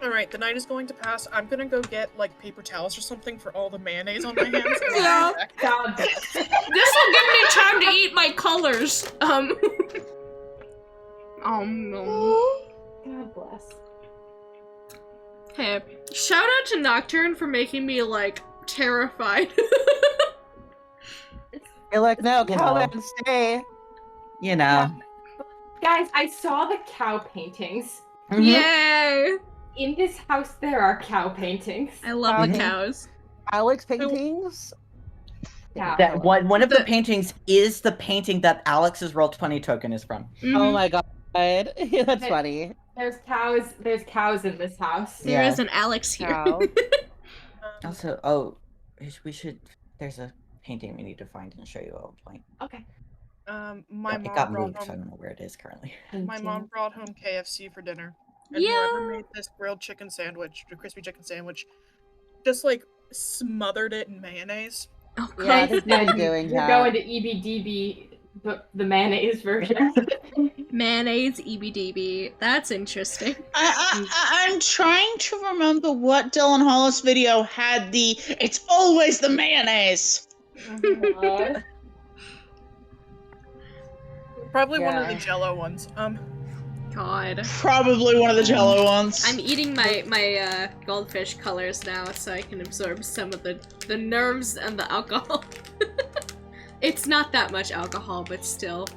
Alright, the night is going to pass. I'm gonna go get, like, paper towels or something for all the mayonnaise on my hands. Yeah. God. This will give me time to eat my colors. No. God bless. Hey, shout out to Nocturne for making me, like, terrified. You're like, no, come and stay. Guys, I saw the cow paintings. Mhm. Yay! In this house, there are cow paintings. I love the cows. Alex paintings? Yeah. That one of the paintings is the painting that Alex's Roll20 token is from. Oh my god. That's funny. There's cows in this house. There is an Alex here. Cow. Also, we should. There's a painting we need to find and show you at one point. Okay. My It mom got brought moved, so I home. don't know where it is currently. My mom brought home KFC for dinner. And Yeah. whoever made this grilled chicken sandwich, the crispy chicken sandwich, just like smothered it in mayonnaise. Oh, Yeah, God. that's what I'm doing. You're going to EBDB, the mayonnaise version. Mayonnaise, EBDB. That's interesting. I'm trying to remember what Dylan Hollis video had the "it's always the mayonnaise." Probably one of Yeah. the Jello ones. God. Probably one of the Jello ones. I'm eating my goldfish colors now, so I can absorb some of the nerves and the alcohol. It's not that much alcohol, but still.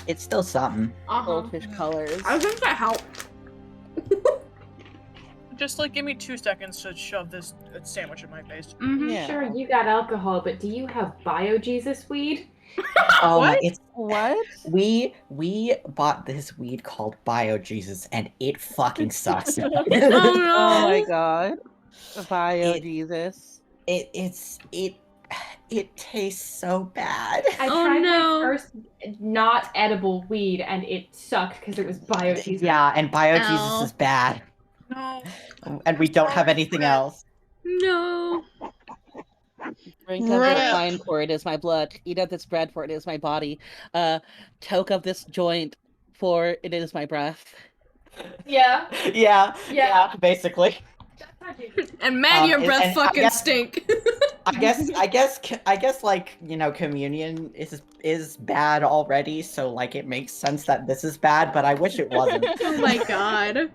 It's still something. Goldfish colors. I think that helped. Just give me 2 seconds to shove this sandwich in my face. Mm-hmm. Yeah. Sure, you got alcohol, but do you have Bio-Jesus weed? Oh my! What? It's What? we bought this weed called Bio-Jesus, and it fucking sucks. Oh Oh no! my god. Bio-Jesus. It tastes so bad. I Oh, tried no. my first not edible weed, and it sucked because it was Bio-Jesus. Yeah, and Bio-Jesus Ow. is bad, No. and we don't have anything else. No. Drink of Right. this wine, for it is my blood. Eat of this bread, for it is my body. Toke of this joint, for it is my breath. Yeah. Yeah, basically. And man, your breath and I fucking guess- stink. I guess like, communion is bad already, so like it makes sense that this is bad, but I wish it wasn't. Oh my god.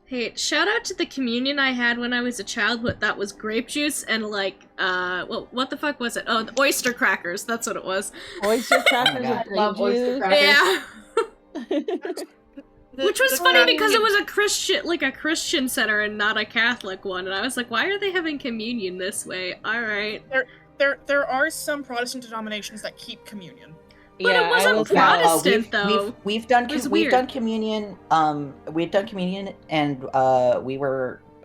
Hey, shout out to the communion I had when I was a child, but that was grape juice and what the fuck was it? Oh, the oyster crackers, that's what it was. Oyster crackers God. with Love grape oyster juice. crackers. Yeah. Which was funny because it was a Christian center and not a Catholic one, and I was like, why are they having communion this way? Alright. There are some Protestant denominations that keep communion. But it wasn't Protestant, though. We've done It was we've weird. done communion. We've done communion, and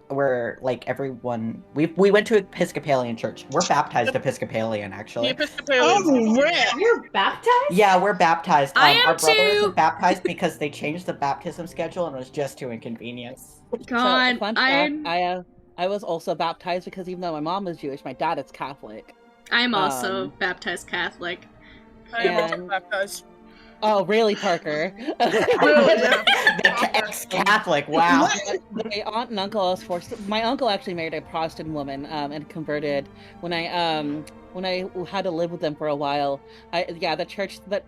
we're like everyone. We went to Episcopalian church. We're baptized Episcopalian, The actually. Episcopalians. Oh, rip! You're baptized? Yeah, we're baptized. I am our brother too. isn't baptized because they changed the baptism schedule, and it was just too inconvenient. God, So, fun I'm fact, I was also baptized because even though my mom is Jewish, my dad is Catholic. also baptized Catholic. I am also And- baptized. Oh, really, Parker? Really, yeah. The ex-Catholic. Wow. My aunt and uncle, I was forced. My uncle actually married a Protestant woman and converted when I had to live with them for a while. The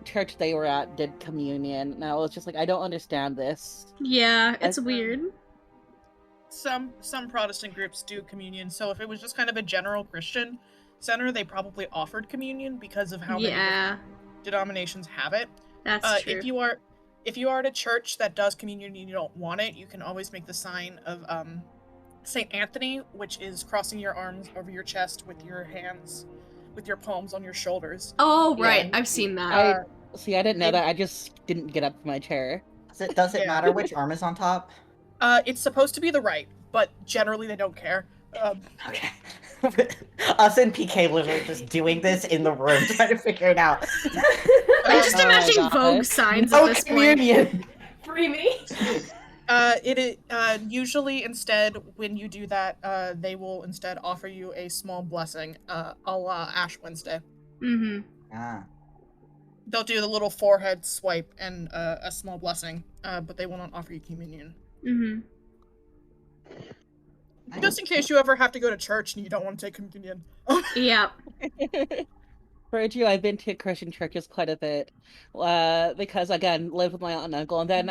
church they were at did communion, and I was just like, I don't understand this. Yeah, it's I- weird. Some Protestant groups do communion, so if it was just kind of a general Christian center, they probably offered communion because of how many Yeah, denominations have it. that's true. If you are at a church that does communion and you don't want it, you can always make the sign of Saint Anthony, which is crossing your arms over your chest with your hands, with your palms on your shoulders. Oh, right, Yeah. I've seen that. Uh, See, I didn't know that. I just didn't get up from my chair. Does it Yeah. matter which arm is on top? It's supposed to be the right, but generally they don't care. Okay. Us and PK literally just doing this in the room, trying to figure it out. I'm just Oh my imagining God. Vogue signs No at this point. communion. Free me. It is usually instead when you do that, they will instead offer you a small blessing, a la Ash Wednesday. Mm-hmm. Ah. They'll do the little forehead swipe and a small blessing, but they will not offer you communion. Mm-hmm. Just in case you ever have to go to church and you don't want to take communion. Yep. For you, I've been to Christian churches quite a bit, because again, lived with my aunt and uncle, and then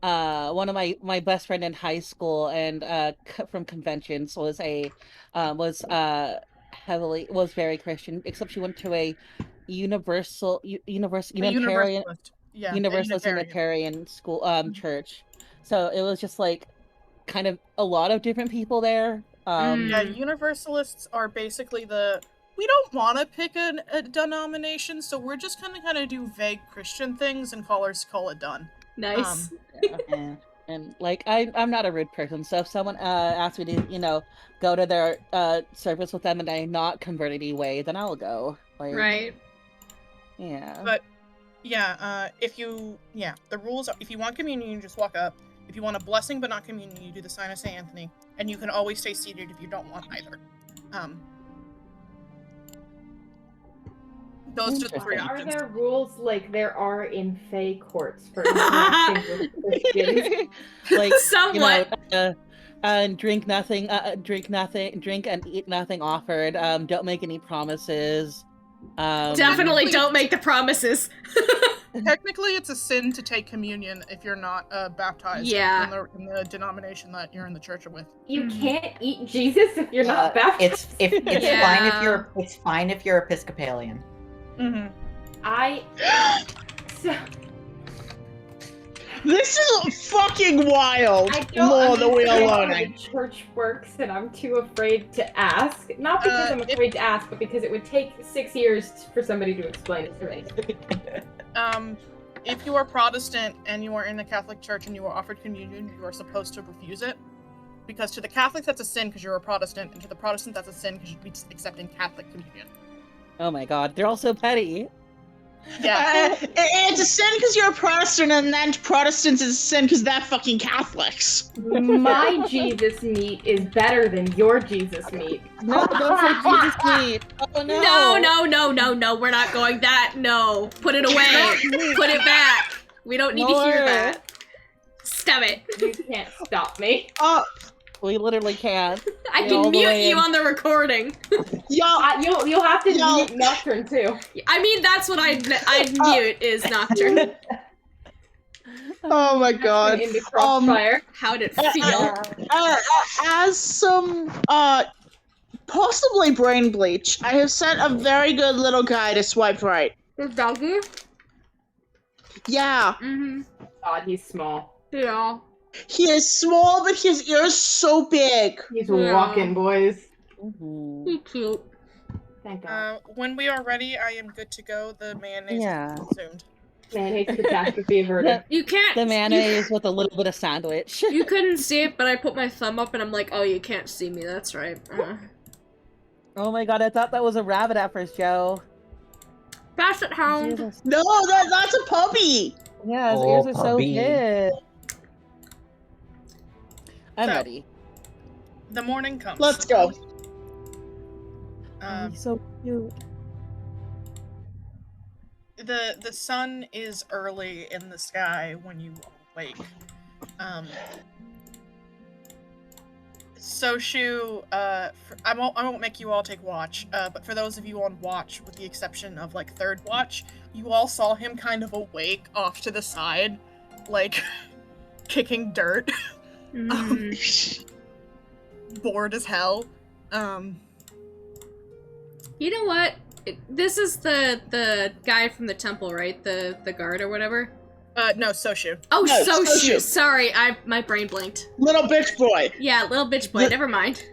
one of my best friend in high school and from conventions was very Christian, except she went to a Unitarian Universalist. Yeah, Universalist Unitarian school church. So it was just like kind of a lot of different people there. Yeah, Universalists are basically we don't want to pick a denomination, so we're just gonna kind of do vague Christian things and call it done. Nice. Yeah. And like I'm not a rude person, so if someone asks me to go to their service with them and I'm not converted anyway, then I'll go. Like, Right. Yeah. But yeah, the rules are, if you want communion, you just walk up. If you want a blessing but not communion, you do the sign of Saint Anthony, and you can always stay seated if you don't want either. Those are the three Are options. there rules like there are in Fey courts for interacting with Christians? Like Somewhat. drink nothing, drink and eat nothing offered. Don't make any promises. Definitely don't make the promises. Technically, it's a sin to take communion if you're not baptized in the denomination that you're in the church with. You can't eat Jesus if you're not baptized. It's fine if you're Episcopalian. Mm-hmm. This is fucking wild. I don't More than we are understand how learning. the church works, and I'm too afraid to ask. Not because I'm afraid to ask, but because it would take 6 years for somebody to explain it to me. If you are Protestant and you are in the Catholic Church and you are offered communion, you are supposed to refuse it. Because to the Catholics, that's a sin because you're a Protestant, and to the Protestant, that's a sin because you'd be accepting Catholic communion. Oh my god, they're all so petty. Yeah. It's a sin because you're a Protestant, and then Protestants is a sin because they're fucking Catholics. My Jesus meat is better than your Jesus meat. No, don't say Jesus meat. Oh no. No, we're not going that. No. Put it away. Put it back. We don't need to hear that. Stop it. You can't stop me. We literally can. I can mute you on the recording. You'll have to mute Nocturne too. I mean, that's what I'd mute is Nocturne. Oh my god. Into crossfire. How'd it feel? As some possibly brain bleach, I have sent a very good little guy to swipe right. The doggy? Yeah. Mm-hmm. God, he's small. Yeah. He is small, but his ears so big. He's walking, boys. Mm-hmm. He's cute. Thank God. When we are ready, I am good to go. The mayonnaise is consumed. Mayonnaise catastrophe averted. You can't. The mayonnaise with a little bit of sandwich. You couldn't see it, but I put my thumb up and I'm like, oh, you can't see me. That's right. Oh my god, I thought that was a rabbit at first, Joe. Pass it, hound. Jesus. No, that's a puppy. Yeah, his ears are so big. I'm ready. The morning comes. Let's go. He's so cute. The sun is early in the sky when you awake. Soshu, I won't make you all take watch, but for those of you on watch, with the exception of like third watch, you all saw him kind of awake off to the side, like kicking dirt. Bored as hell. You know what? This is the guy from the temple, right? The guard or whatever? No, Soshu. Oh, No, Soshu. Soshu. Sorry, my brain blanked. Little bitch boy. Yeah, little bitch boy. Never mind.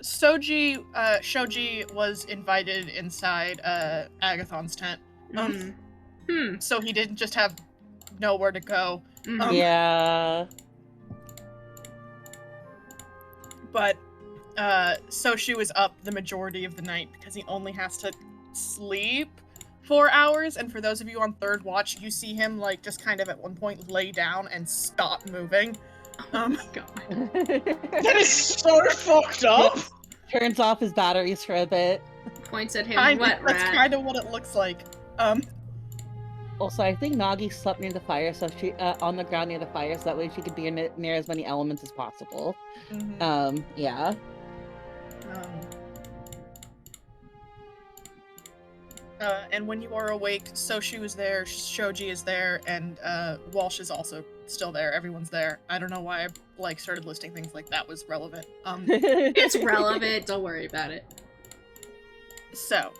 Shoji was invited inside Agathon's tent. So he didn't just have nowhere to go. Yeah. But Soshu is up the majority of the night because he only has to sleep 4 hours, and for those of you on third watch, you see him like just kind of at one point lay down and stop moving. Oh my god. That is so fucked up. Turns off his batteries for a bit. Points at him. That's kind of what it looks like. Also, I think Nagi slept near the fire, so she on the ground near the fire, so that way she could be near as many elements as possible. Yeah. And when you are awake, Soshu is there, Shoji is there, and Walsh is also still there. Everyone's there. I don't know why I started listing things like that was relevant. It's relevant. Don't worry about it. So,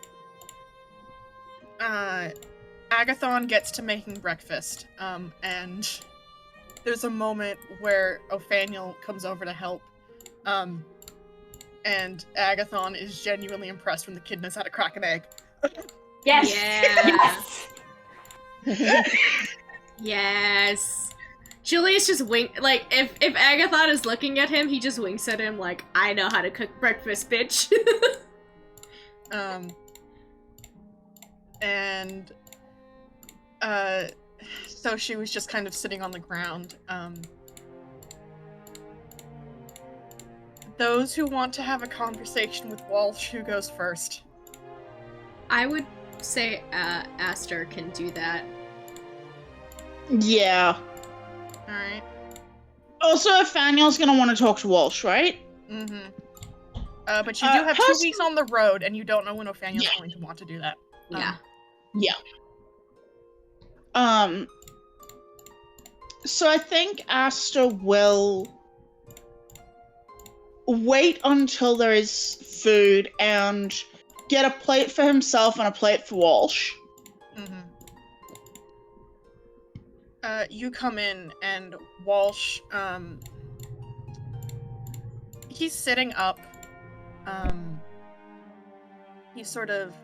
Agathon gets to making breakfast, and there's a moment where Ophaniel comes over to help, and Agathon is genuinely impressed when the kid knows how to crack an egg. Yes! Yes! Yes! Julius just if Agathon is looking at him, he just winks at him like, I know how to cook breakfast, bitch. And so she was just kind of sitting on the ground. Those who want to have a conversation with Walsh, who goes first? I would say Aster can do that. Yeah. Alright. Also, Nathaniel's gonna want to talk to Walsh, right? But you do have 2 weeks on the road, and you don't know when Nathaniel's going to want to do that. Yeah. Yeah. So I think Asta will wait until there is food and get a plate for himself and a plate for Walsh. Mm-hmm. You come in and Walsh, he's sitting up. He sort of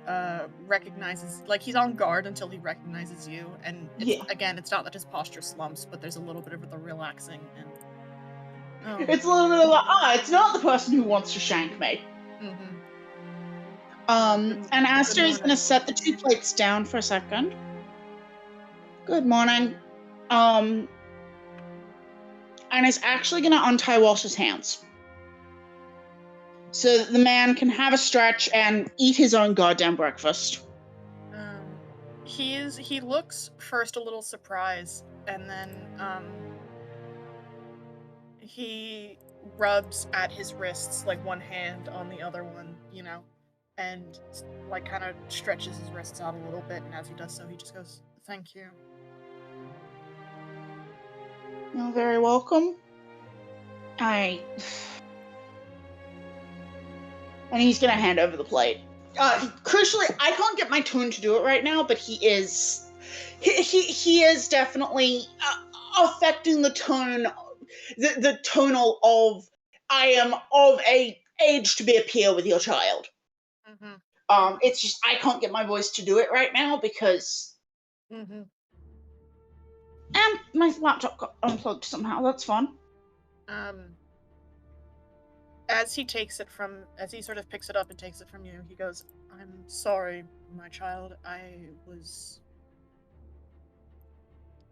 recognizes, like, he's on guard until he recognizes you, and again, it's not that his posture slumps, but there's a little bit of the relaxing and it's a little bit of like, it's not the person who wants to shank me. Mm-hmm. And Asta is gonna set the 2 plates down for a second. Good morning. And is actually gonna untie Walsh's hands, so that the man can have a stretch and eat his own goddamn breakfast. He looks first a little surprised, and then he rubs at his wrists, like one hand on the other one, you know, and like kind of stretches his wrists out a little bit, and as he does so, he just goes, "Thank you." You're very welcome. And he's gonna hand over the plate. Crucially, I can't get my tune to do it right now, but he is definitely affecting the tone, the tonal of I am of a age to be a peer with your child. Mm-hmm. It's just I can't get my voice to do it right now because. Mm-hmm. And my laptop got unplugged somehow. That's fun. As he sort of picks it up and takes it from you, he goes, "I'm sorry, my child. I was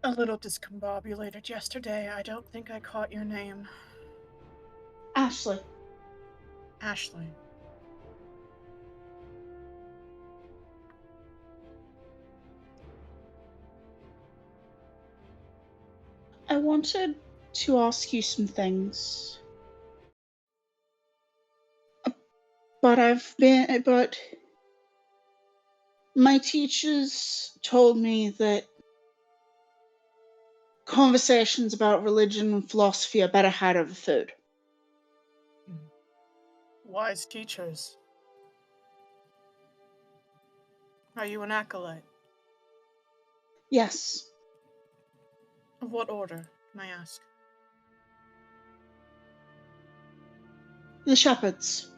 a little discombobulated yesterday. I don't think I caught your name." Ashley. Ashley. I wanted to ask you some things. But my teachers told me that conversations about religion and philosophy are better had over food. Wise teachers. Are you an acolyte? Yes. Of what order, can I ask? The shepherds.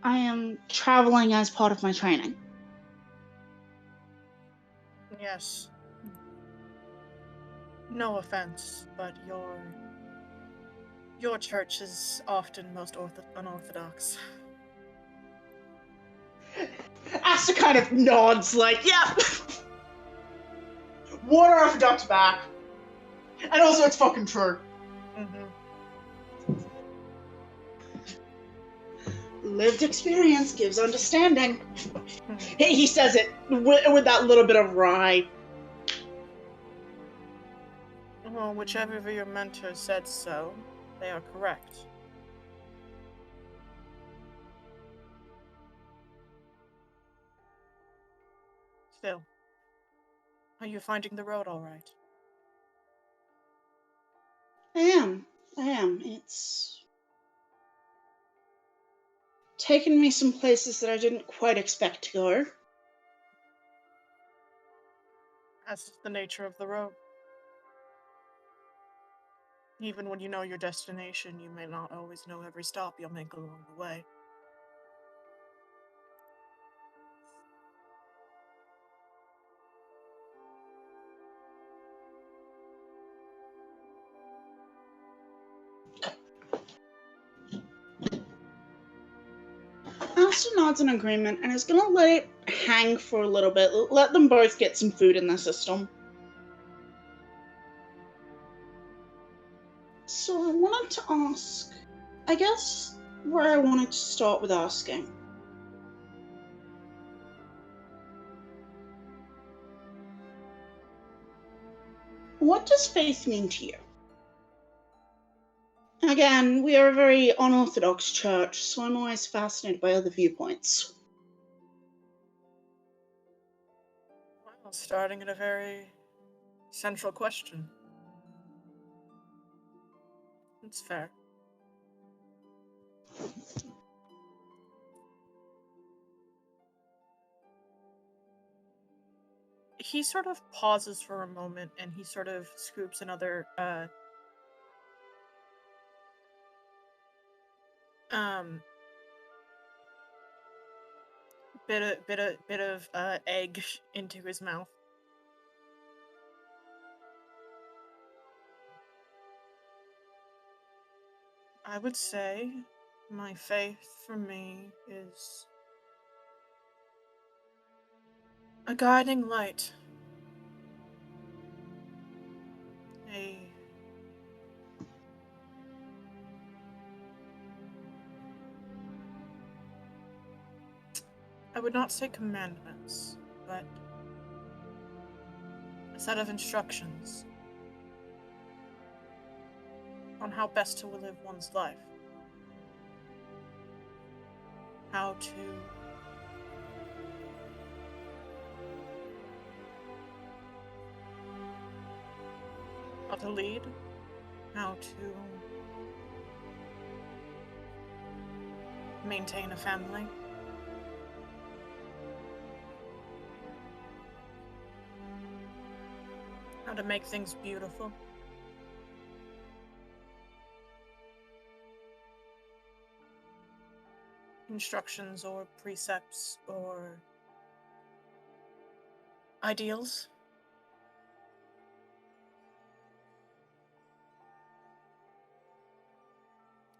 I am traveling as part of my training. Yes. No offense, but your church is often most unorthodox. Asta kind of nods like, yeah. More orthodox back. And also it's fucking true. Mm-hmm. Lived experience gives understanding. He says it with that little bit of wry. Well, whichever of your mentors said so, they are correct. Still, are you finding the road all right? I am. It's taken me some places that I didn't quite expect to go. That's the nature of the road. Even when you know your destination, you may not always know every stop you'll make along the way. Asta nods in agreement and is gonna let it hang for a little bit. Let them both get some food in their system. So I wanted to ask, I guess where I wanted to start with asking. What does faith mean to you? Again, we are a very unorthodox church, so I'm always fascinated by other viewpoints. Well, starting at a very central question. It's fair. He sort of pauses for a moment and he sort of scoops another bit of egg into his mouth. I would say my faith for me is a guiding light. I would not say commandments, but a set of instructions on how best to live one's life. How to lead, how to maintain a family. How to make things beautiful. Instructions or precepts or ideals.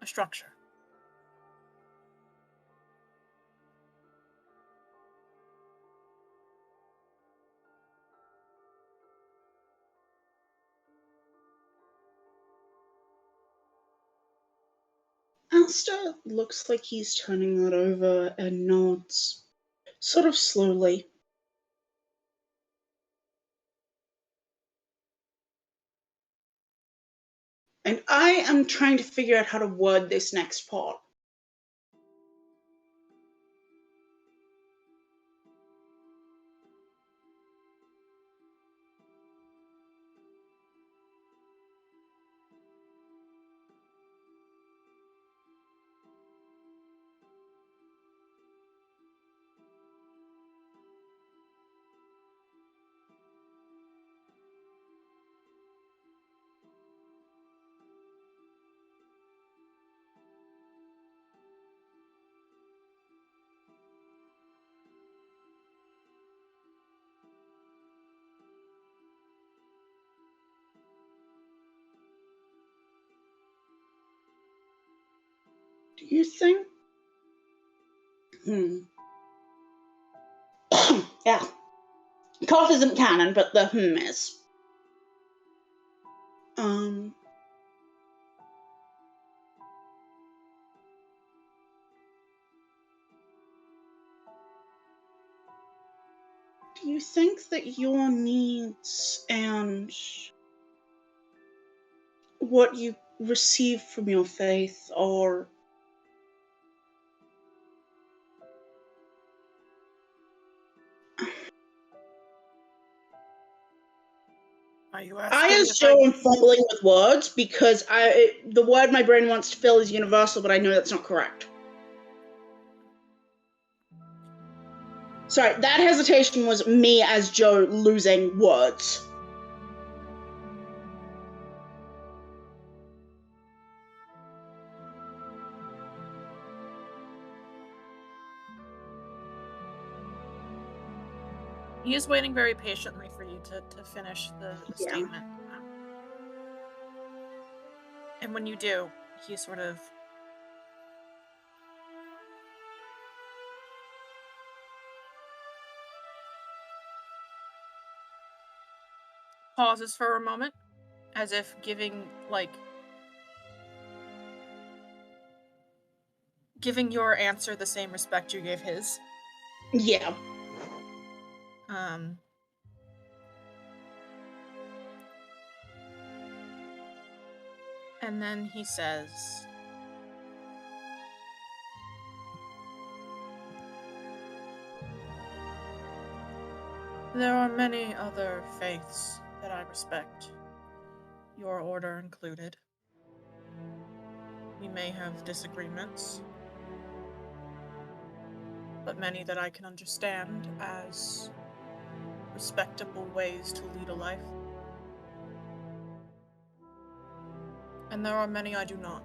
A structure. Asta looks like he's turning that over and nods, sort of slowly. And I am trying to figure out how to word this next part. Do you think? Yeah. Cough isn't canon, but the is. Do you think that your needs and what you receive from your faith are Are you asking? I assume I'm fumbling with words because the word my brain wants to fill is universal, but I know that's not correct. Sorry, that hesitation was me as Joe losing words. He is waiting very patiently for you to finish the statement. And when you do, he sort of pauses for a moment, as if giving your answer the same respect you gave his. Yeah. And then he says, there are many other faiths that I respect, your order included. We may have disagreements, but many that I can understand as respectable ways to lead a life. And there are many I do not.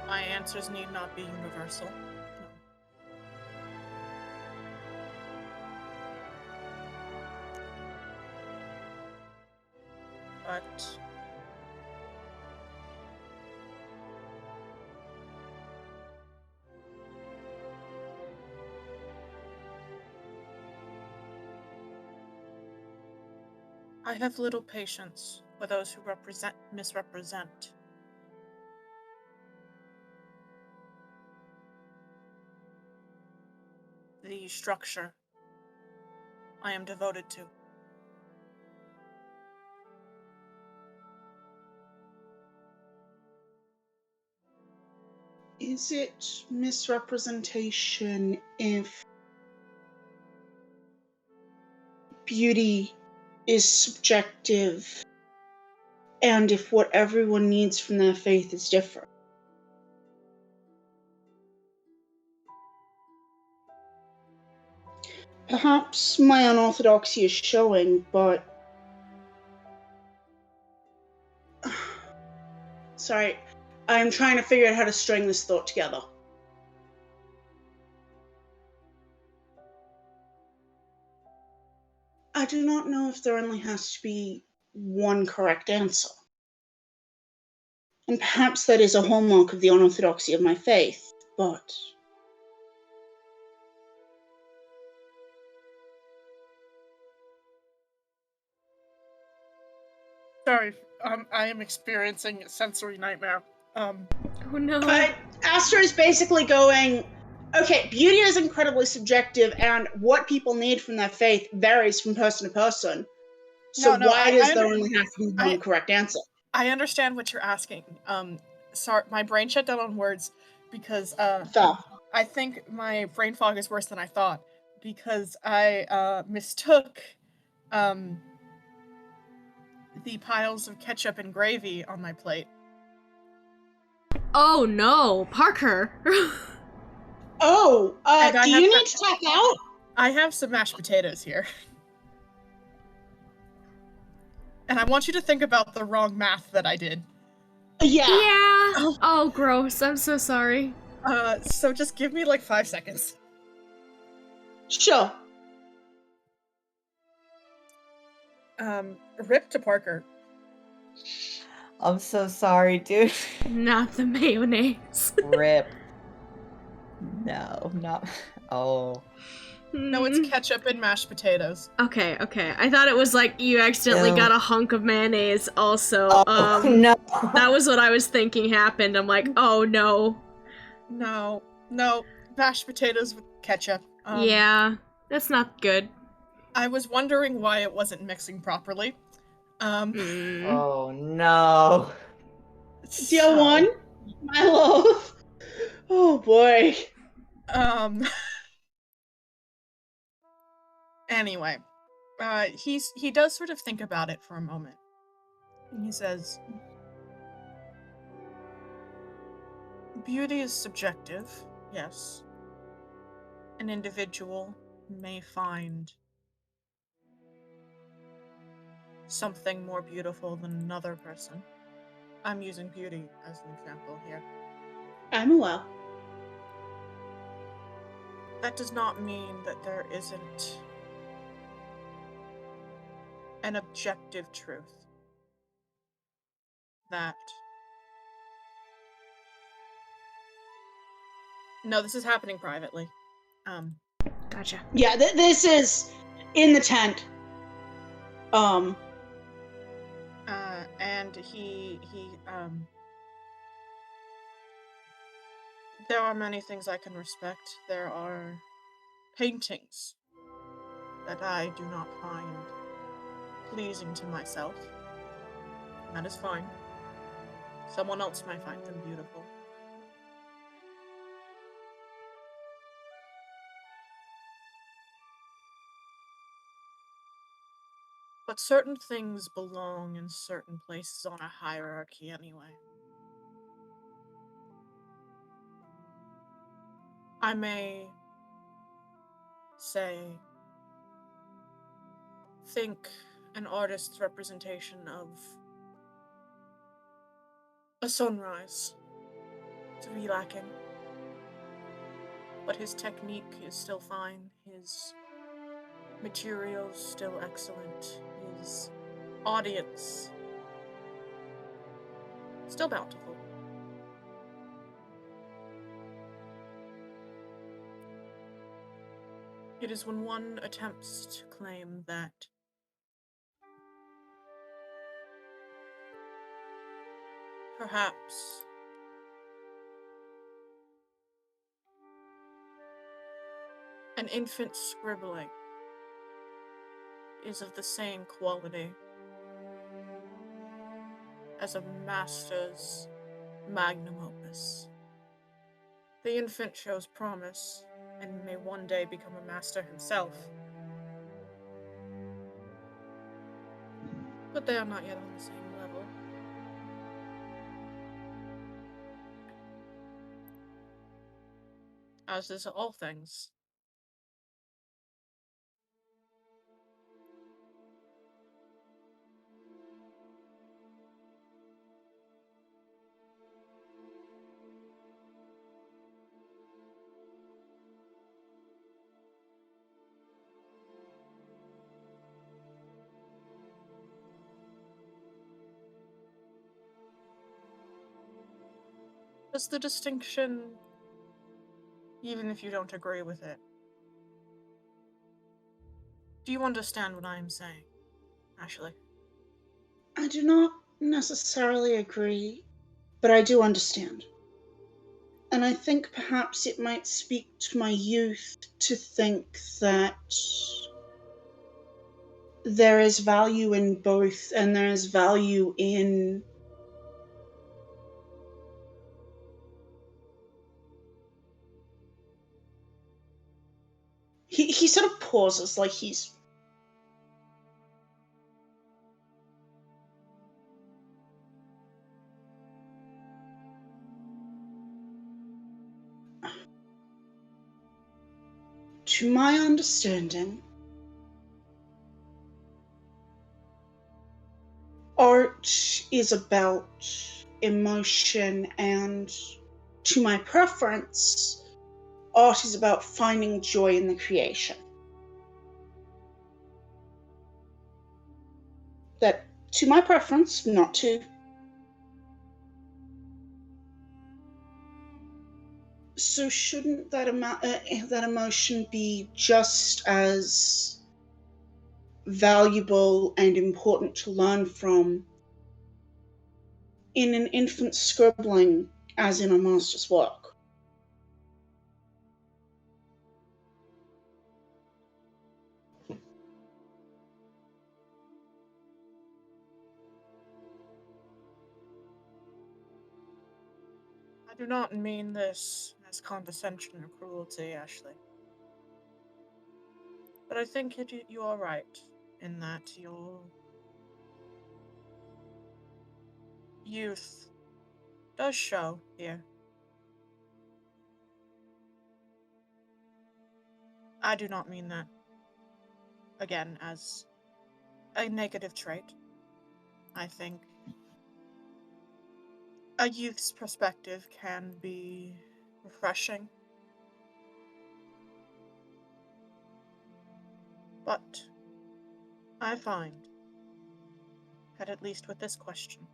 My answers need not be universal. But I have little patience with those who misrepresent. The structure I am devoted to. Is it misrepresentation if beauty is subjective and if what everyone needs from their faith is different? Perhaps my unorthodoxy is showing, but... Sorry, I'm trying to figure out how to string this thought together. I do not know if there only has to be one correct answer. And perhaps that is a hallmark of the unorthodoxy of my faith, but... Sorry, I am experiencing a sensory nightmare. Oh no. Astra is basically going, okay, beauty is incredibly subjective, and what people need from their faith varies from person to person. So why does there only have to be one correct answer? I understand what you're asking. Sorry, my brain shut down on words because I think my brain fog is worse than I thought because I mistook the piles of ketchup and gravy on my plate. Oh no, Parker. Do you need to tap out? I have some mashed potatoes here. And I want you to think about the wrong math that I did. Yeah. Oh, gross. I'm so sorry. So just give me like 5 seconds. Sure. Rip to Parker. I'm so sorry, dude. Not the mayonnaise. Rip. No, not... Oh. No, it's ketchup and mashed potatoes. Okay. I thought it was like you accidentally got a hunk of mayonnaise also. No. That was what I was thinking happened. I'm like, oh no. No. Mashed potatoes with ketchup. Yeah, that's not good. I was wondering why it wasn't mixing properly. Oh no. Dear one, my love. Oh boy. Anyway, he does sort of think about it for a moment. And he says, beauty is subjective, yes. An individual may find something more beautiful than another person. I'm using beauty as an example here. I'm aware. That does not mean that there isn't an objective truth that... No, this is happening privately. Gotcha. Yeah, this is in the tent. And he There are many things I can respect. There are paintings that I do not find pleasing to myself. That is fine. Someone else might find them beautiful. But certain things belong in certain places on a hierarchy anyway. I may say, think an artist's representation of a sunrise to be lacking. But his technique is still fine, his materials still excellent, his audience still bountiful. It is when one attempts to claim that perhaps an infant's scribbling is of the same quality as a master's magnum opus. The infant shows promise and may one day become a master himself. But they are not yet on the same level. As is all things. Does the distinction, even if you don't agree with it, do you understand what I am saying, Ashley? I do not necessarily agree, but I do understand. And I think perhaps it might speak to my youth to think that there is value in both, and there is value in he sort of pauses like he's to my understanding, art is about emotion, and to my preference, art is about finding joy in the creation. That, to my preference, not to. So shouldn't that that emotion be just as valuable and important to learn from in an infant's scribbling as in a master's work? I do not mean this as condescension or cruelty, Ashley. But I think you are right in that your youth does show here. I do not mean that, again, as a negative trait. I think a youth's perspective can be refreshing. But I find that at least with this question,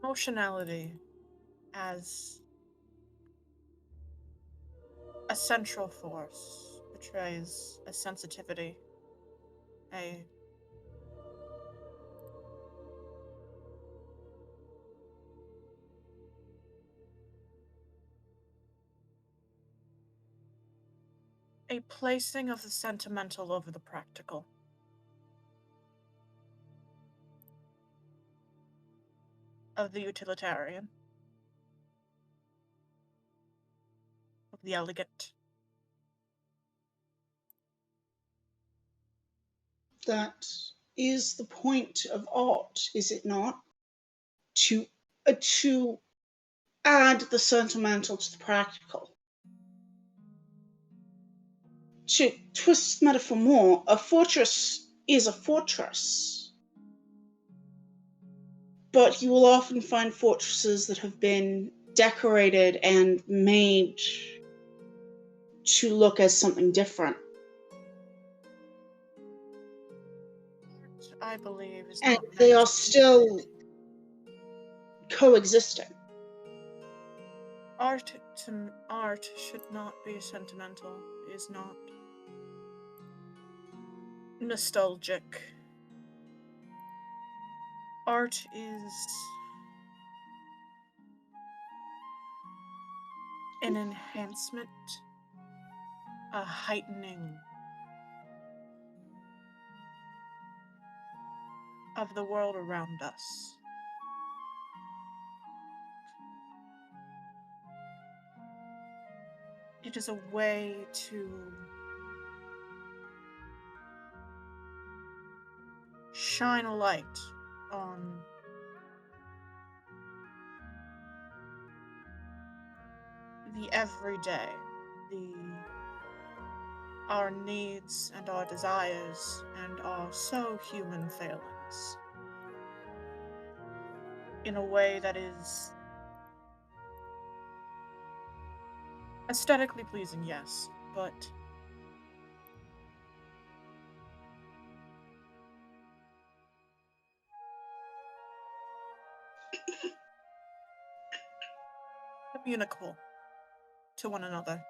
emotionality as a central force betrays a sensitivity a placing of the sentimental over the practical. Of the utilitarian. Of the elegant. That is the point of art, is it not? To add the sentimental to the practical. To twist metaphor more, a fortress is a fortress. But you will often find fortresses that have been decorated and made to look as something different. I believe is and not they are still coexisting. Art should not be sentimental, is not nostalgic. Art is an enhancement, a heightening of the world around us. It is a way to shine a light on the everyday, our needs and our desires and our so human failings in a way that is aesthetically pleasing, yes, but communicable to one another.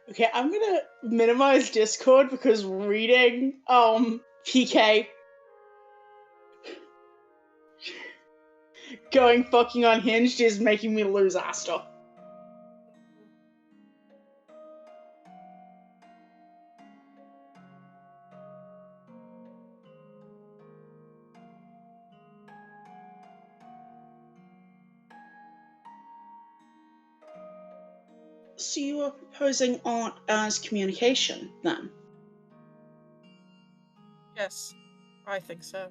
Okay, I'm gonna minimize Discord because reading PK going fucking unhinged is making me lose Asta. So you are proposing art as communication, then? Yes, I think so.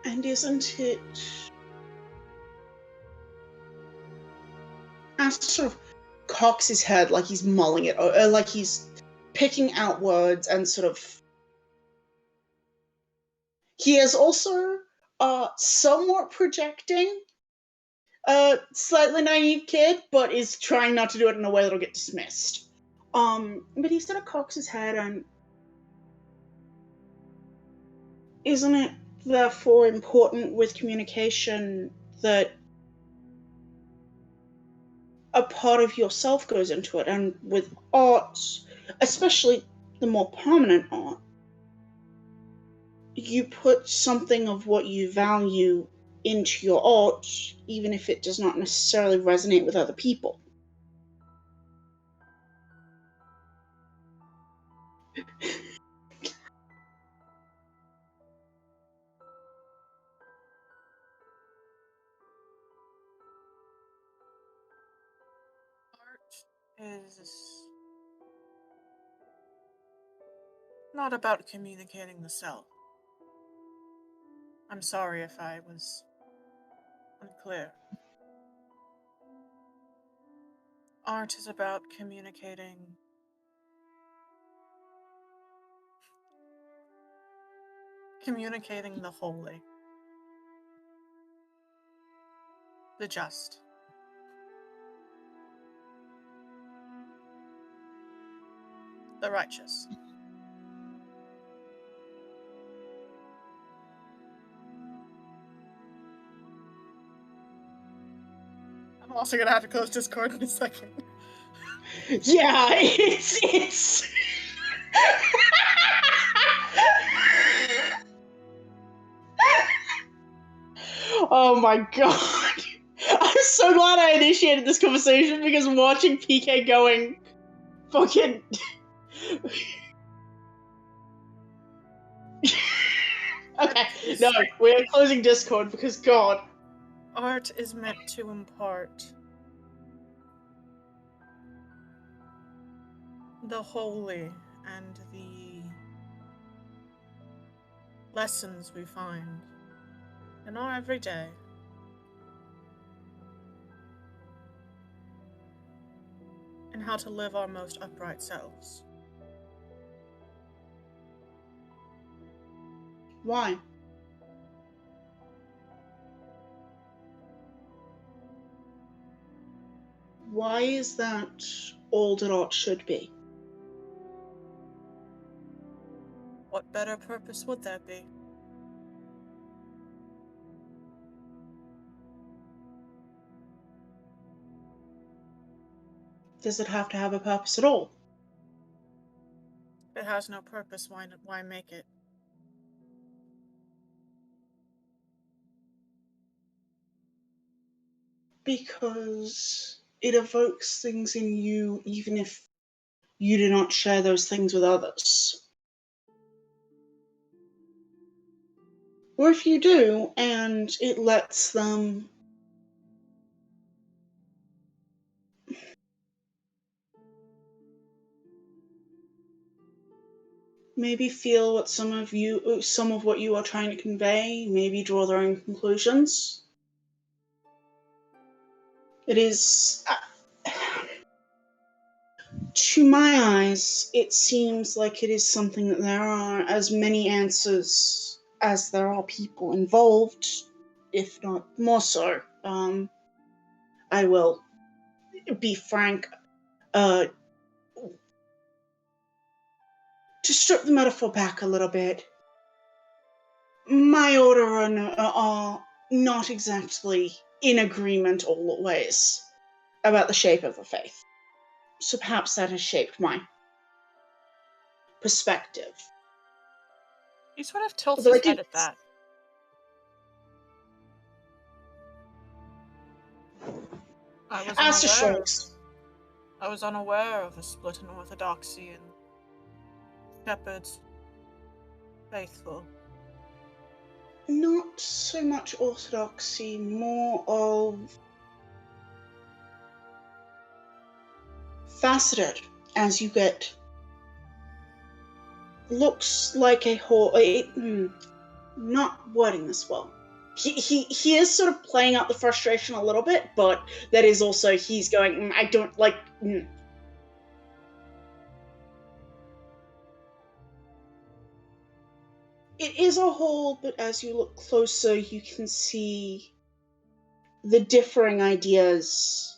And isn't it... Asta sort of cocks his head like he's mulling it, or like he's picking out words and sort of... He is also somewhat projecting a slightly naive kid, but is trying not to do it in a way that'll get dismissed. But he sort of cocks his head and... Isn't it therefore important with communication that a part of yourself goes into it? And with art, especially the more prominent art, you put something of what you value into your art, even if it does not necessarily resonate with other people. Art is not about communicating the self. I'm sorry if I was unclear. Art is about communicating the holy. the just. The righteous. I'm also gonna have to close Discord in a second. Yeah, it's oh my god. I'm so glad I initiated this conversation because watching PK going fucking okay, no, we're closing Discord because god. Art is meant to impart the holy and the lessons we find in our everyday. And how to live our most upright selves. Why? Why is that all that art should be? What better purpose would there be? Does it have to have a purpose at all? If it has no purpose, why make it? Because it evokes things in you even if you do not share those things with others. Or if you do, and it lets them maybe feel what some of what you are trying to convey, maybe draw their own conclusions. It is, to my eyes, it seems like it is something that there are as many answers as there are people involved, if not more so. I will be frank. To strip the metaphor back a little bit, my order are not exactly in agreement always about the shape of the faith. So perhaps that has shaped my perspective. He sort of tilts his head at that. I was unaware of a split in orthodoxy and shepherds faithful. Not so much orthodoxy, more of faceted as you get. Looks like a whole. Not wording this well. He is sort of playing up the frustration a little bit, but that is also he's going. I don't like. It is a whole, but as you look closer, you can see the differing ideas.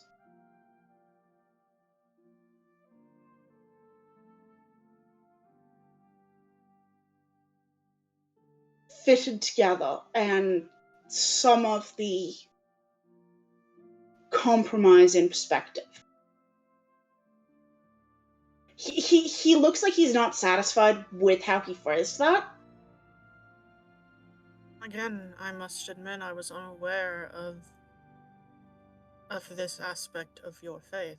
Fitted together, and some of the compromise in perspective. He looks like he's not satisfied with how he phrased that. Again, I must admit I was unaware of this aspect of your faith.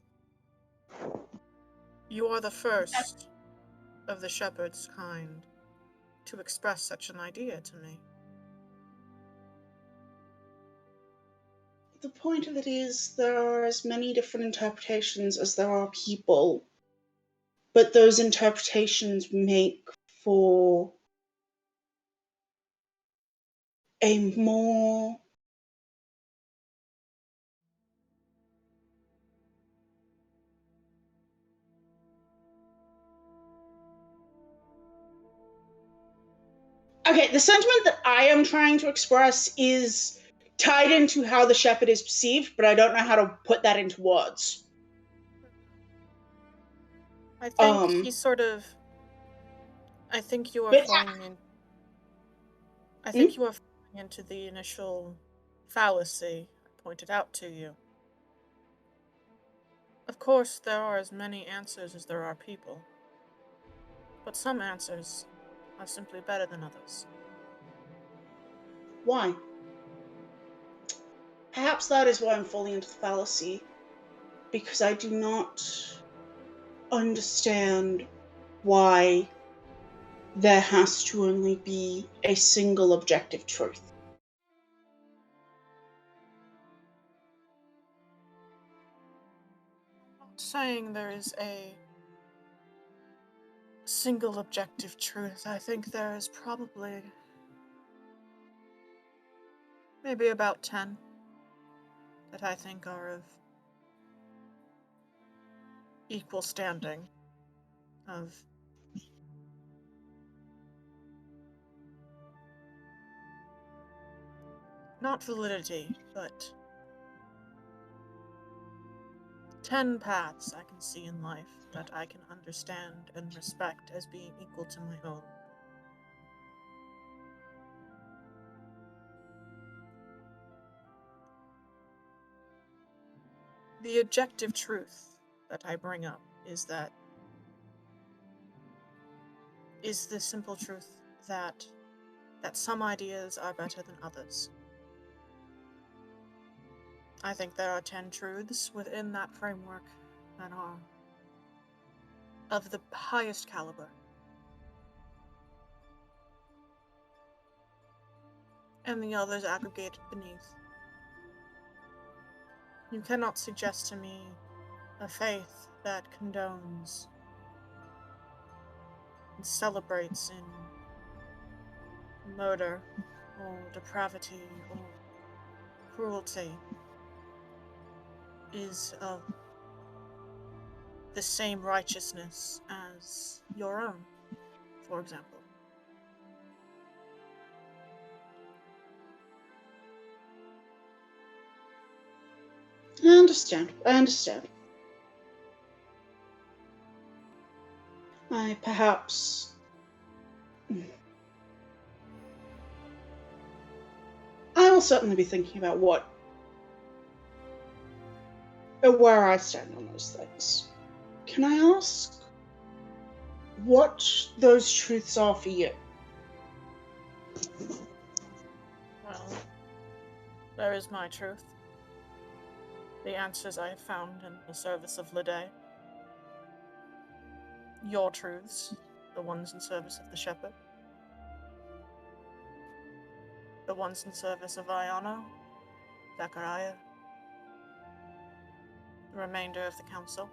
You are the first of the shepherd's kind to express such an idea to me. The point of it is there are as many different interpretations as there are people, but those interpretations make for a more okay, the sentiment that I am trying to express is tied into how the shepherd is perceived, but I don't know how to put that into words. I think he's sort of. I think you are falling in. I think you are falling into the initial fallacy I pointed out to you. Of course, there are as many answers as there are people, but some answers are simply better than others. Why? Perhaps that is why I'm falling into the fallacy, because I do not understand why there has to only be a single objective truth. I'm not saying there is a single objective truth. I think there is probably maybe about 10 that I think are of equal standing, of not validity, but 10 paths I can see in life that I can understand and respect as being equal to my own. The objective truth that I bring up is the simple truth that some ideas are better than others. I think there are 10 truths within that framework that are of the highest caliber. And the others aggregated beneath. You cannot suggest to me a faith that condones and celebrates in murder or depravity or cruelty is of the same righteousness as your own, for example. I understand. I perhaps... I will certainly be thinking about where I stand on those things. Can I ask what those truths are for you? Well, there is my truth. The answers I have found in the service of Lede. Your truths, the ones in service of the shepherd. The ones in service of Ayano, Zachariah, the remainder of the council.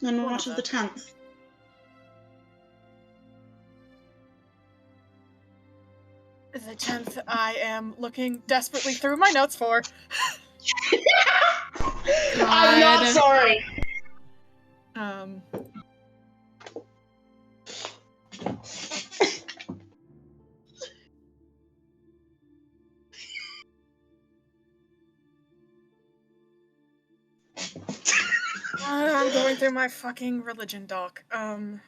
And what of the 10th? The 10th I am looking desperately through my notes for. I'm not sorry. I'm going through my fucking religion doc. I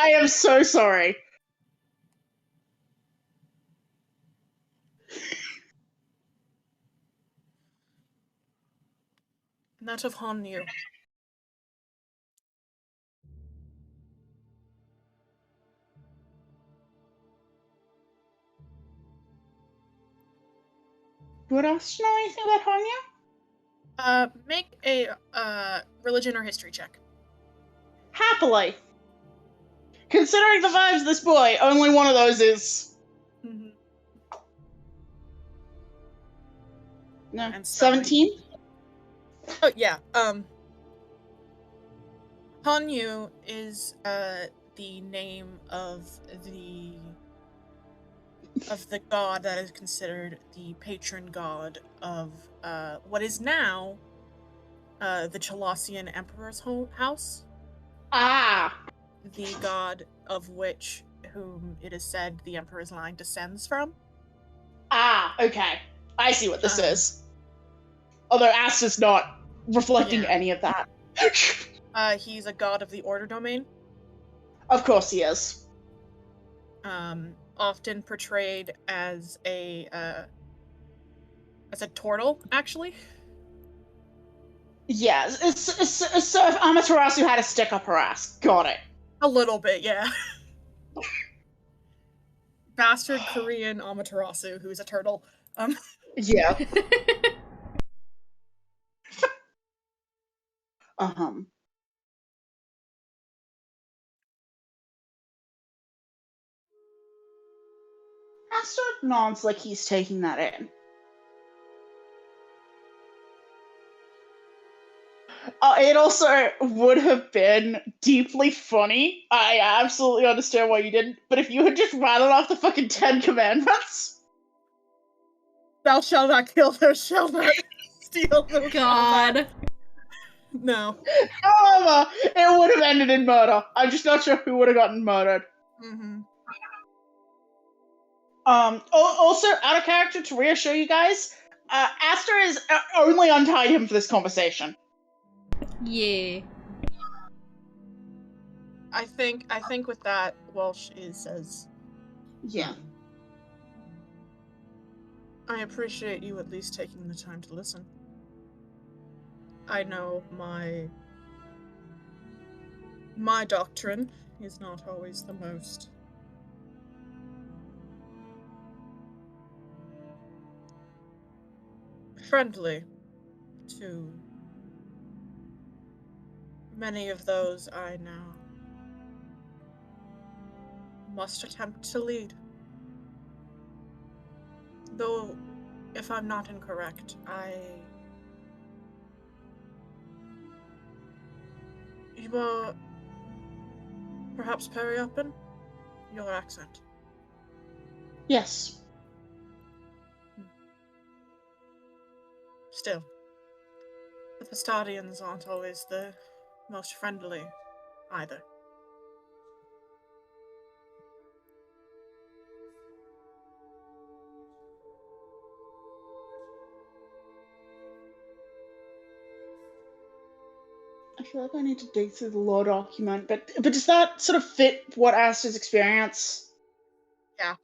am so sorry. That of Hanyu. Would else know anything about Hanya? Make a religion or history check. Happily. Considering the vibes of this boy, only one of those is... Mm-hmm. No, 17? Oh, yeah, Hanyu is, the name of the god that is considered the patron god of, what is now, the Chalassian Emperor's house. Ah! the god of which whom it is said the Emperor's line descends from. Ah, okay. I see what this is. Although Asta's not reflecting any of that. He's a god of the Order domain. Of course he is. Often portrayed as a turtle, actually. Yes, it's sort of Amaterasu had a stick up her ass. Got it. A little bit, yeah. Bastard Korean Amaterasu, who's a turtle. Yeah. Asta nods like he's taking that in. It also would have been deeply funny. I absolutely understand why you didn't, but if you had just rattled off the fucking 10 commandments. Thou shalt not kill, thou shalt not steal, thou God. No. However, it would have ended in murder. I'm just not sure who would have gotten murdered. Mm-hmm. Also, out of character to reassure you guys, Asta is only untied him for this conversation. Yeah. I think with that, Welsh says, yeah. I appreciate you at least taking the time to listen. I know my doctrine is not always the most friendly to many of those I now must attempt to lead. Though, if I'm not incorrect, you are perhaps Periopin? Your accent. Yes. Still, the Festadians aren't always the most friendly, either. I feel like I need to dig through the law document, but does that sort of fit what Asta's experience? Yeah.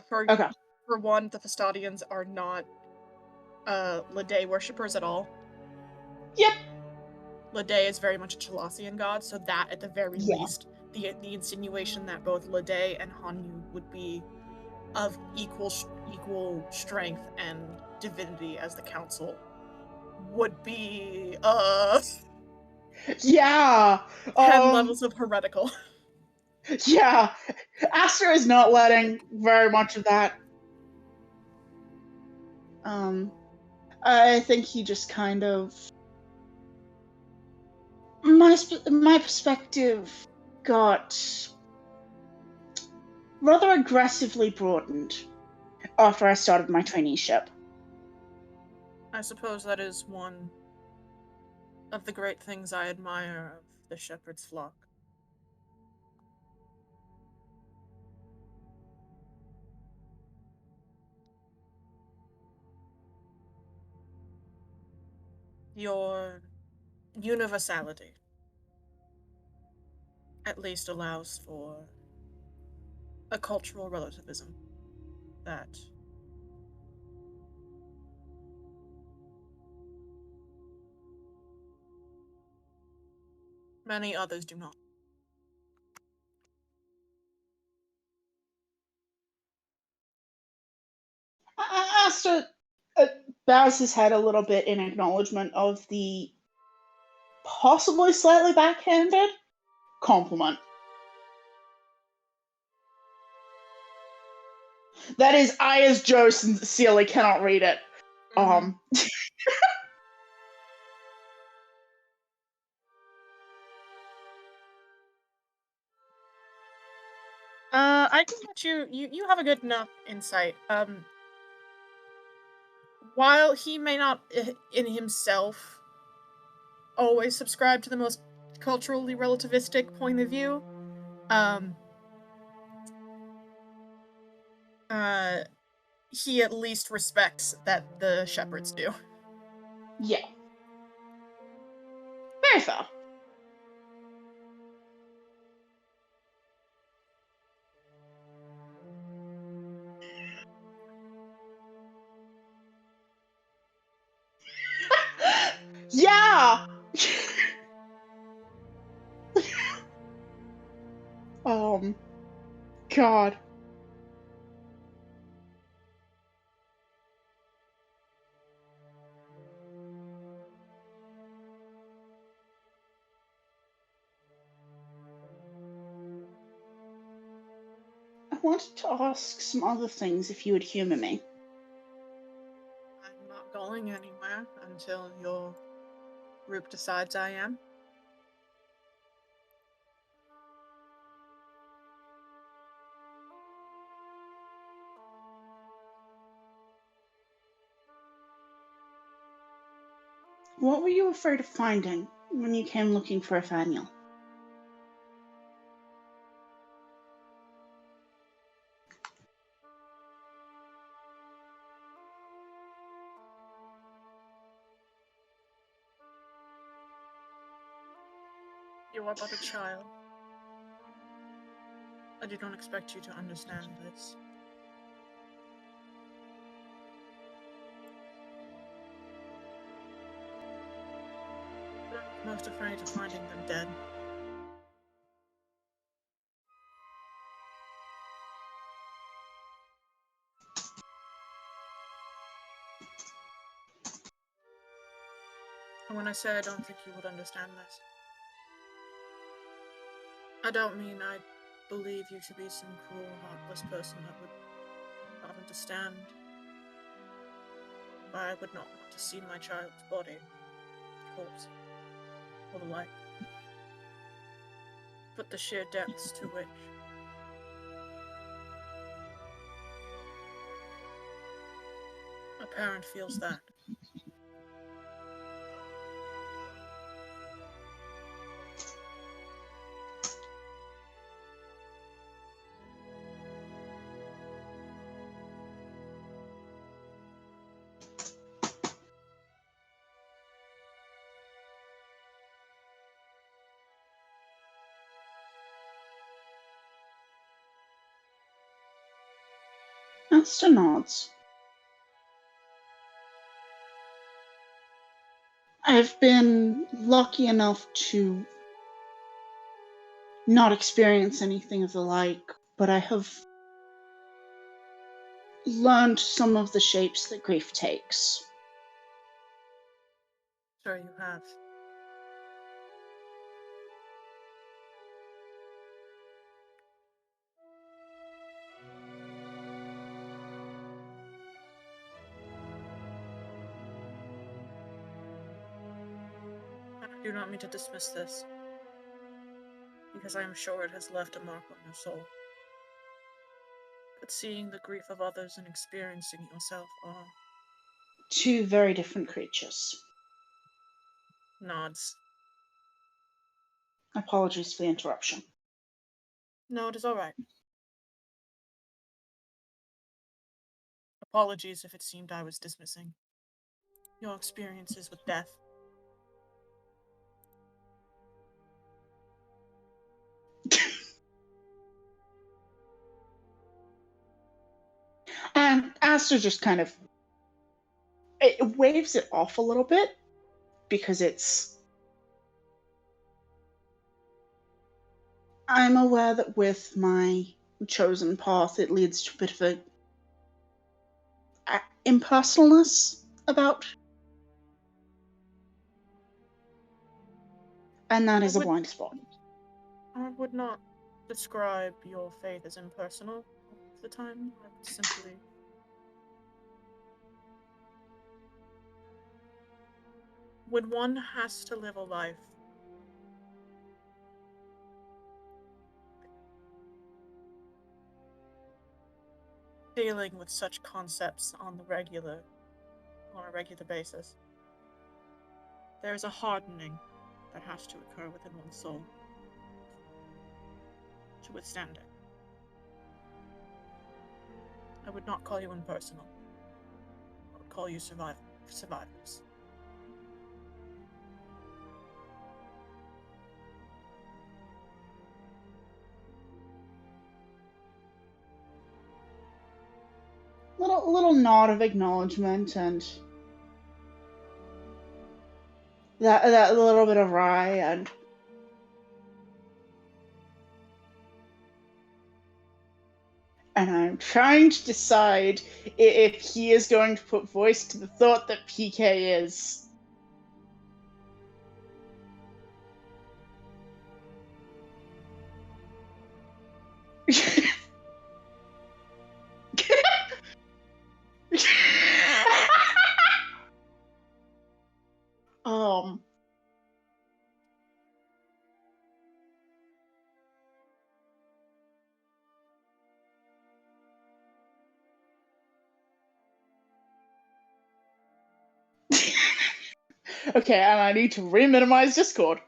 For one, the Festadians are not Lede worshippers at all. Yep. Lede is very much a Chalassian god, so that at the very least, the insinuation that both Lede and Hanyu would be of equal strength and divinity as the council would be 10 levels of heretical. Yeah, Asta is not letting very much of that. I think he just kind of my perspective got rather aggressively broadened after I started my traineeship. I suppose that is one of the great things I admire of the shepherd's flock. Your universality at least allows for a cultural relativism that many others do not. Asta bows his head a little bit in acknowledgement of the possibly slightly backhanded compliment. That is, I as Joe sincerely cannot read it. Mm-hmm. I think that you have a good enough insight. While he may not in himself always subscribe to the most culturally relativistic point of view, um, he at least respects that the shepherds do. Yeah. Very fair. Yeah! God. I wanted to ask some other things if you would humor me. I'm not going anywhere until your group decides I am. What were you afraid of finding when you came looking for Nathaniel? You are but a child. I do not expect you to understand this. But I'm most afraid of finding them dead. And when I say I don't think you would understand this, I don't mean I believe you to be some cruel, heartless person that would not understand. I would not want to see my child's body, corpse, or the like. But the sheer depths to which a parent feels that. Asta nods. I've been lucky enough to not experience anything of the like, but I have learned some of the shapes that grief takes. Sure you have. I do not mean to dismiss this, because I am sure it has left a mark on your soul. But seeing the grief of others and experiencing it yourself are Two very different creatures. nods. Apologies for the interruption. No, it is all right. Apologies if it seemed I was dismissing your experiences with death. And Asta just kind of waves it off a little bit because I'm aware that with my chosen path, it leads to a bit of a impersonalness about, and that is a blind spot. I would not describe your faith as impersonal all of the time. I would simply when one has to live a life dealing with such concepts on a regular basis, there is a hardening that has to occur within one's soul to to withstand it. I would not call you impersonal. I would call you survivors. Little nod of acknowledgement and that little bit of rye and I'm trying to decide if he is going to put voice to the thought that PK is. Okay, and I need to re-minimize Discord.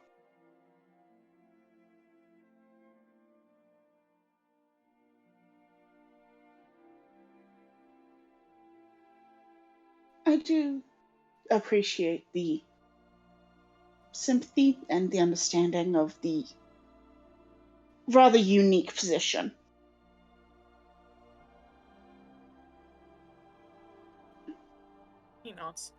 I do appreciate the sympathy and the understanding of the rather unique position. He nods.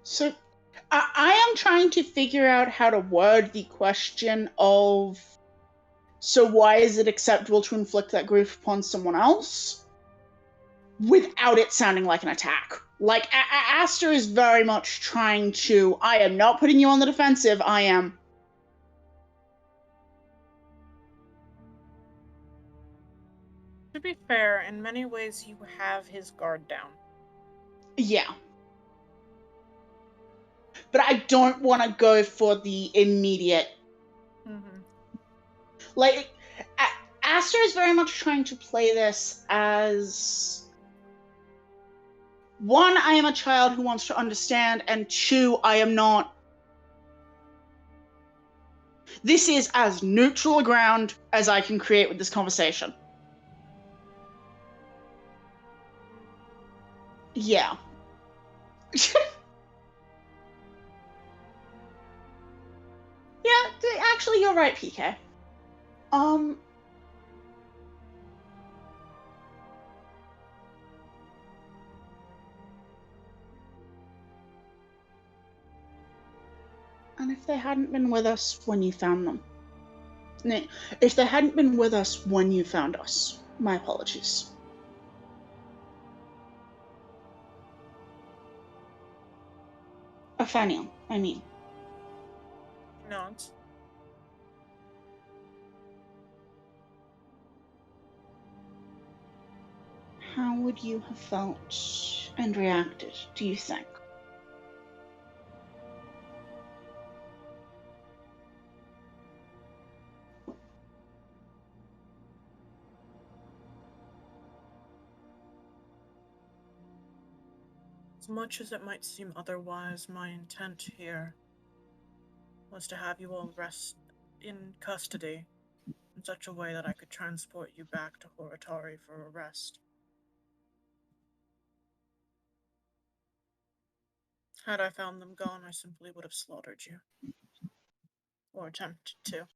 So, I am trying to figure out how to word the question of, so why is it acceptable to inflict that grief upon someone else without it sounding like an attack? Like, Aster is very much trying to, I am not putting you on the defensive, I am... To be fair, in many ways you have his guard down. Yeah. But I don't want to go for the immediate... Mm-hmm. Like, Aster is very much trying to play this as... One, I am a child who wants to understand, and two, I am not... This is as neutral a ground as I can create with this conversation. Yeah. Yeah, actually, you're right, PK. And if they hadn't been with us when you found them? If they hadn't been with us when you found us, my apologies. Aphaniel, I mean. Nods. How would you have felt and reacted, do you think? As much as it might seem otherwise, my intent here was to have you all rest in custody in such a way that I could transport you back to Horitari for a rest. Had I found them gone, I simply would have slaughtered you. Or attempted to.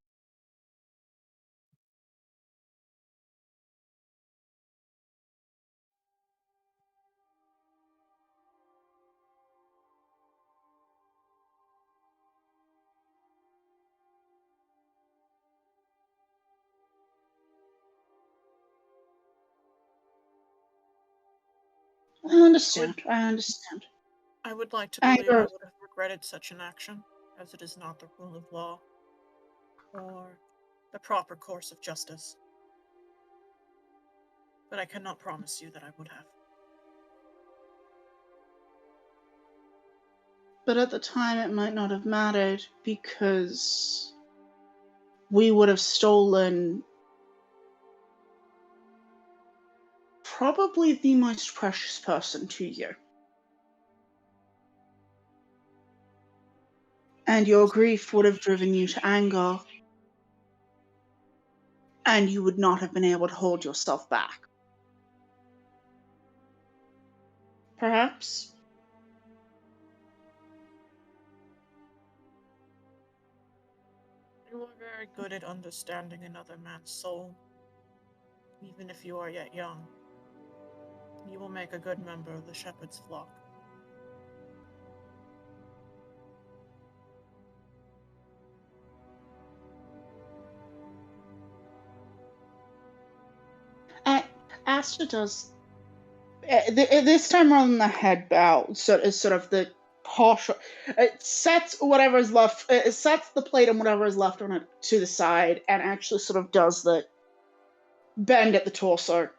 I understand. I would like to believe I would have regretted such an action, as it is not the rule of law, or the proper course of justice. But I cannot promise you that I would have. But at the time, it might not have mattered because we would have stolen probably the most precious person to you. And your grief would have driven you to anger, and you would not have been able to hold yourself back. Perhaps? You are very good at understanding another man's soul, even if you are yet young. You will make a good member of the shepherd's flock. Asta does. This time around, the head bow so is sort of the partial. It sets whatever is left. It sets the plate and whatever is left on it to the side, and actually sort of does the bend at the torso.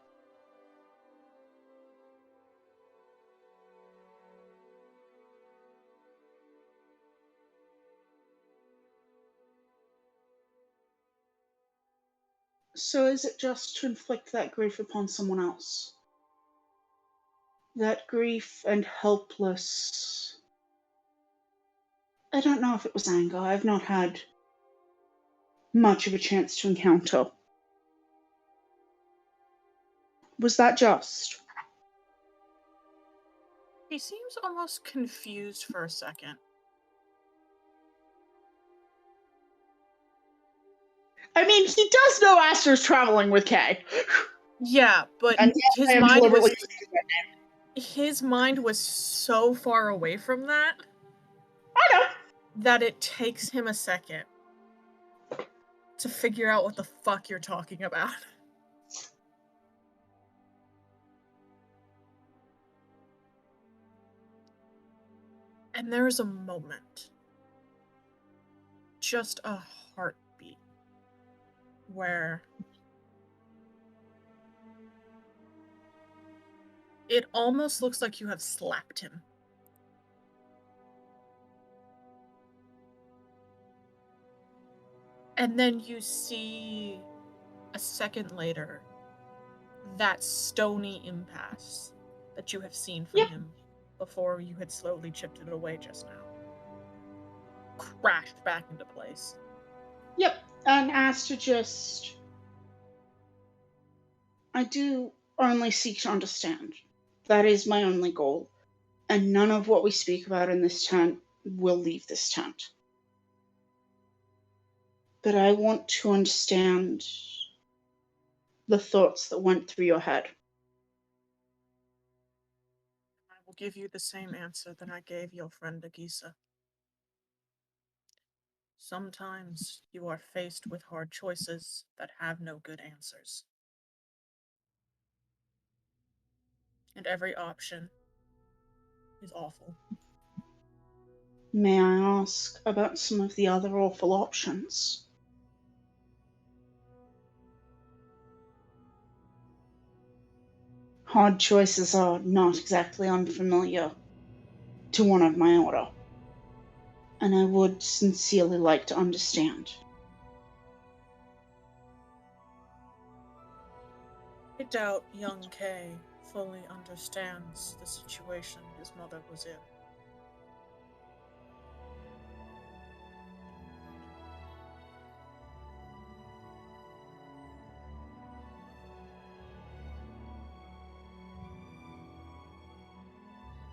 So is it just to inflict that grief upon someone else? That grief and helpless. I don't know if it was anger. I've not had much of a chance to encounter. Was that just? He seems almost confused for a second. I mean, he does know Aster's traveling with Kay. Yeah, but and his mind was so far away from that. I know. That it takes him a second to figure out what the fuck you're talking about. And there is a moment, just a heartbeat, where it almost looks like you have slapped him. And then you see, a second later, that stony impasse that you have seen from him before you had slowly chipped it away just now. Crashed back into place. Yep, and asked to just... I do only seek to understand. That is my only goal. And none of what we speak about in this tent will leave this tent. But I want to understand the thoughts that went through your head. I will give you the same answer that I gave your friend Agisa. Sometimes you are faced with hard choices that have no good answers. And every option is awful. May I ask about some of the other awful options? Hard choices are not exactly unfamiliar to one of my order, and I would sincerely like to understand. I doubt young Kay fully understands the situation his mother was in.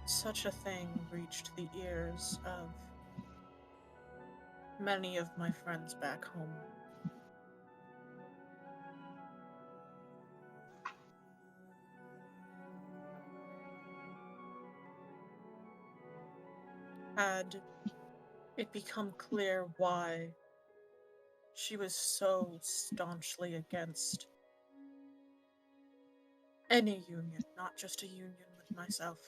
Such a thing reached the ears of many of my friends back home. Had it become clear why she was so staunchly against any union, not just a union with myself,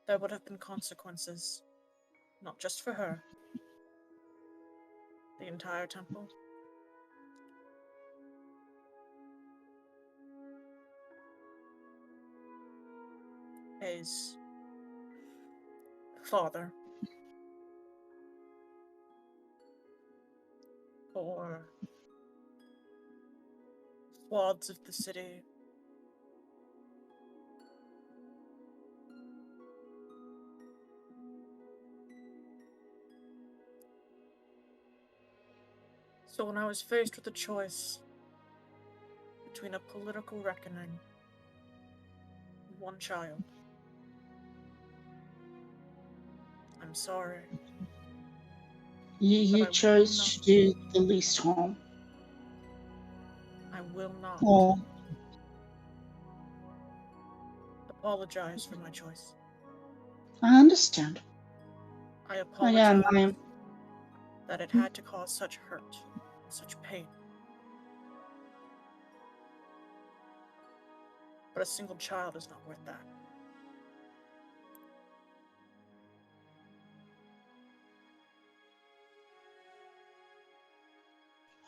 there would have been consequences, not just for her, the entire temple. Kay's Father, for swaths of the city, so when I was faced with a choice between a political reckoning and one child, I'm sorry. You chose to do the least harm. I will not Oh, apologize for my choice. I understand. I apologize Again, that it had to cause such hurt, such pain. But a single child is not worth that.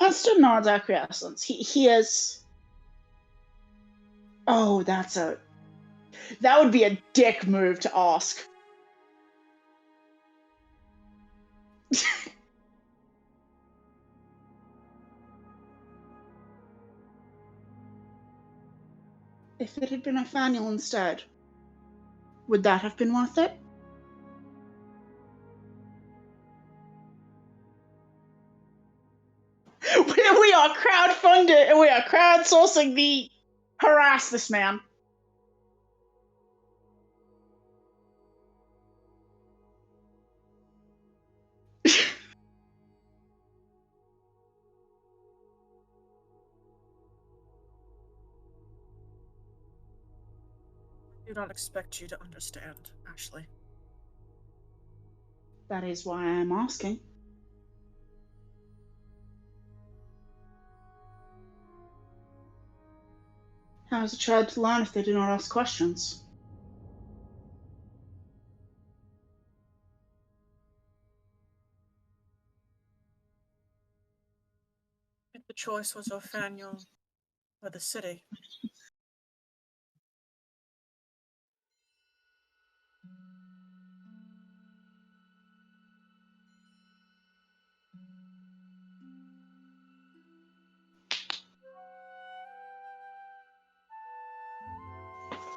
Aston nods acquiescence. He is. Oh, that would be a dick move to ask. If it had been Nathaniel instead, would that have been worth it? We are crowdfunded and we are crowdsourcing the harass this man. I do not expect you to understand, Ashley. That is why I am asking. How is a child to learn if they do not ask questions? If the choice was Nathaniel or the city,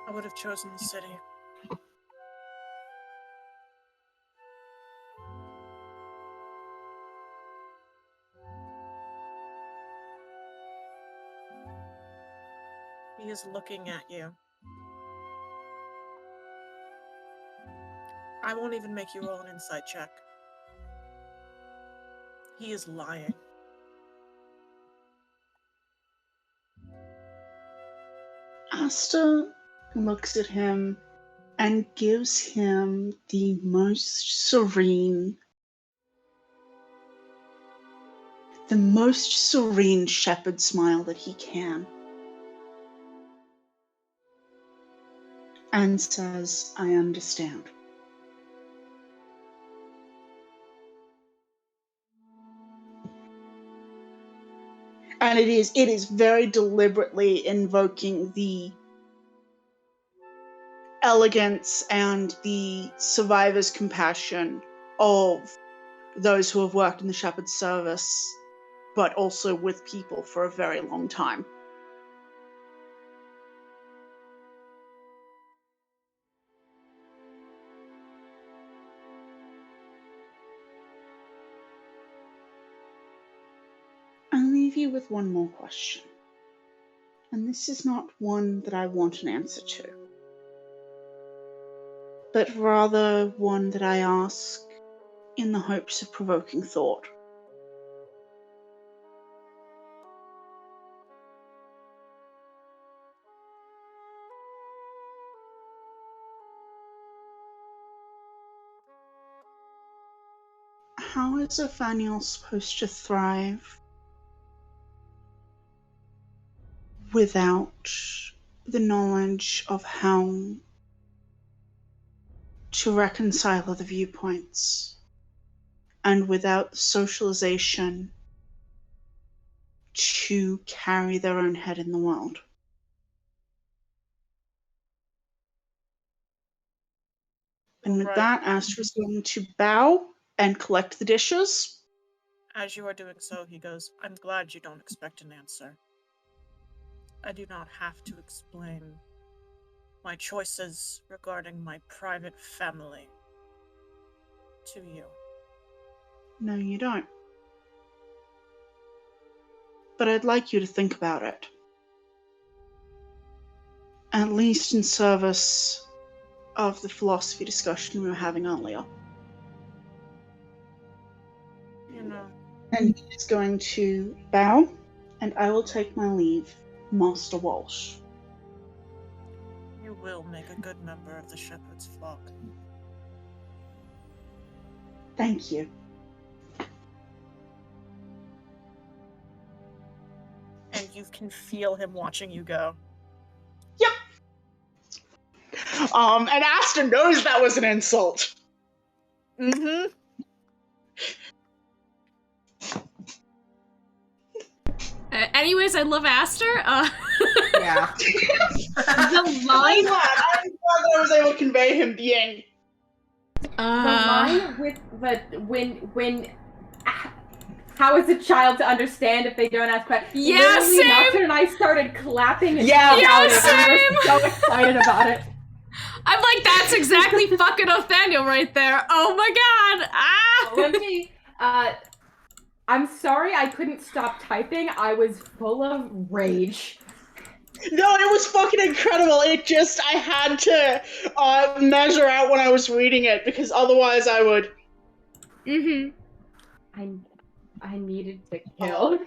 I would have chosen the city. He is looking at you. I won't even make you roll an insight check. He is lying. Asta looks at him and gives him the most serene shepherd smile that he can. And says, I understand. And it is very deliberately invoking the elegance and the survivor's compassion of those who have worked in the shepherd's service, but also with people for a very long time. I'll leave you with one more question. And this is not one that I want an answer to, but rather one that I ask in the hopes of provoking thought. How is Nathaniel supposed to thrive without the knowledge of how to reconcile other viewpoints, and without the socialization to carry their own head in the world? And with Right. that, Astra's going to bow and collect the dishes. As you are doing so, he goes, I'm glad you don't expect an answer. I do not have to explain my choices regarding my private family to you. No, you don't. But I'd like you to think about it. At least in service of the philosophy discussion we were having earlier. You know, And he's going to bow, and I will take my leave, Master Walsh. you will make a good member of the shepherd's flock. Thank you. And you can feel him watching you go. Yep. And Asta knows that was an insult. Mm-hmm. Anyways, I love Aster. Yeah. The I'm line. glad I was able to convey him being. The line with the when how is a child to understand if they don't ask questions? Yeah, Literally, same. Nocturne and I started clapping and Yeah, shouting. same. We were so excited about it. I'm like, that's exactly fucking Nathaniel right there. Oh my god. Ah. OMG. I'm sorry I couldn't stop typing. I was full of rage. No, it was fucking incredible. It just, I had to measure out when I was reading it, because otherwise I would. Mm-hmm. I needed to kill.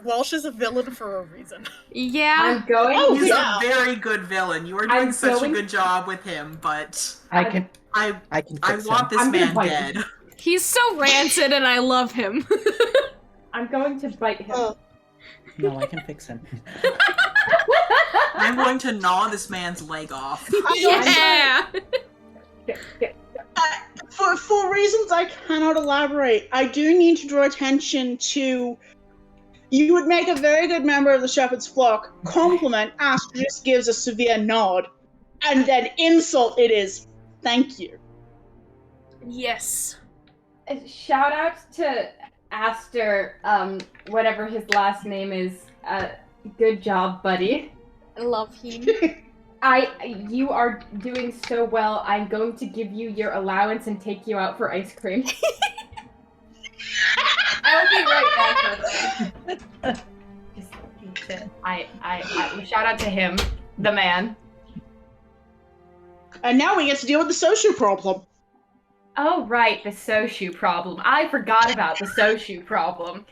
Walsh is a villain for a reason. Yeah. I'm going. Oh, He's yeah. a very good villain. You are doing I'm such a going- good job with him, but I can I fix want him. this I'm gonna man bite dead. him. He's so rancid and I love him. I'm going to bite him. Oh. No, I can fix him. I'm going to gnaw this man's leg off. Yeah. For reasons I cannot elaborate, I do need to draw attention to. You would make a very good member of the shepherd's flock. Compliment, Aster just gives a severe nod, and then insult it is. Thank you. Yes. Shout out to Aster, whatever his last name is. Good job, buddy. I love him. You are doing so well. I'm going to give you your allowance and take you out for ice cream. I'll be right back. I shout out to him, the man. And now we get to deal with the social problem. Oh right, the Soshu problem. I forgot about the Soshu problem.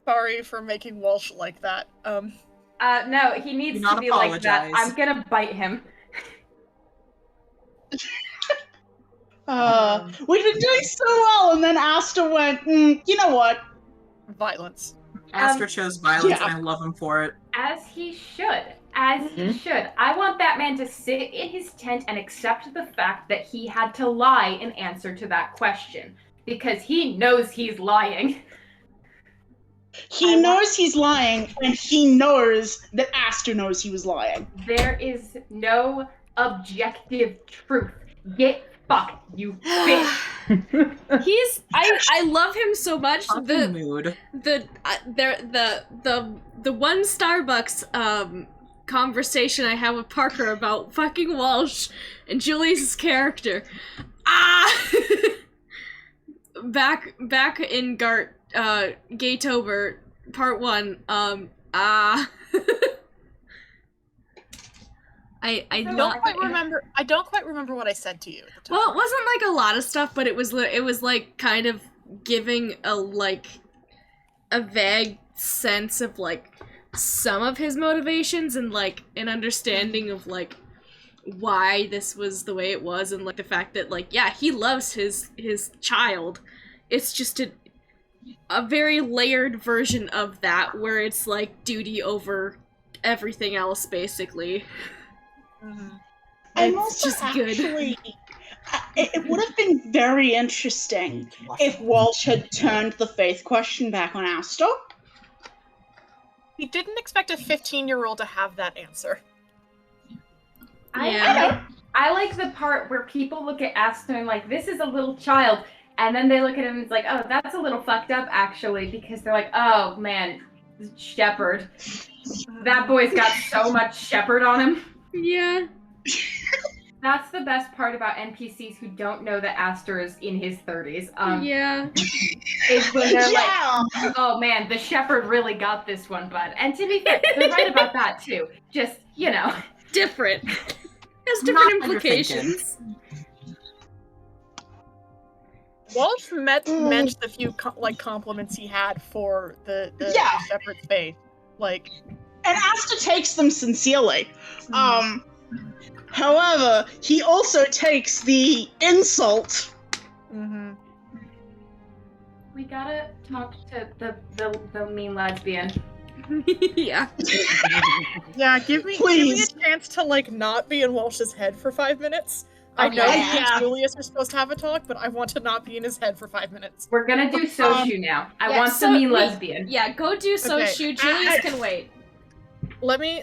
Sorry for making Walsh like that. No, he needs Do to not be like that. apologize. I'm gonna bite him. We've been doing so well, and then Asta went, you know what? Violence. Aster chose violence, yeah. and I love him for it. As he should. As he should. I want that man to sit in his tent and accept the fact that he had to lie in answer to that question. Because he knows he's lying. He knows he's lying, and he knows that Asta knows he was lying. There is no objective truth. Get fucked, you bitch. I love him so much. Fucking mood. The one Starbucks conversation I have with Parker about fucking Walsh and Julius's character. Back in Gatober Part 1. I don't quite remember what I said to you at the time. Well, it wasn't like a lot of stuff, but it was like kind of giving a vague sense of like some of his motivations and like an understanding of like why this was the way it was, and like the fact that like yeah, he loves his child. It's just a very layered version of that where it's like duty over everything else basically. And It's also, just good. actually, it would have been very interesting if Walsh had turned the faith question back on Asta. He didn't expect a 15-year-old to have that answer. I like the part where people look at Asta and like, this is a little child, and then they look at him and it's like, oh, that's a little fucked up actually, because they're like, oh man, Shepherd. That boy's got so much Shepherd on him. Yeah. That's the best part about NPCs who don't know that Aster is in his 30s. Yeah. Is when they're like, oh man, the Shepherd really got this one, bud. And to be fair, they're right about that too. Just, you know. Different. Has different implications. Walsh mentioned a few compliments he had for the Shepherd's faith. Like, and Asta takes them sincerely. However, he also takes the insult. Mm-hmm. We gotta talk to the mean lesbian. Yeah. Yeah, give me a chance to like not be in Walsh's head for 5 minutes. I know he and Julius are supposed to have a talk, but I want to not be in his head for 5 minutes. We're gonna do Soshu now. I want the mean lesbian. Yeah, go do Soshu. Okay. Julius can wait. Let me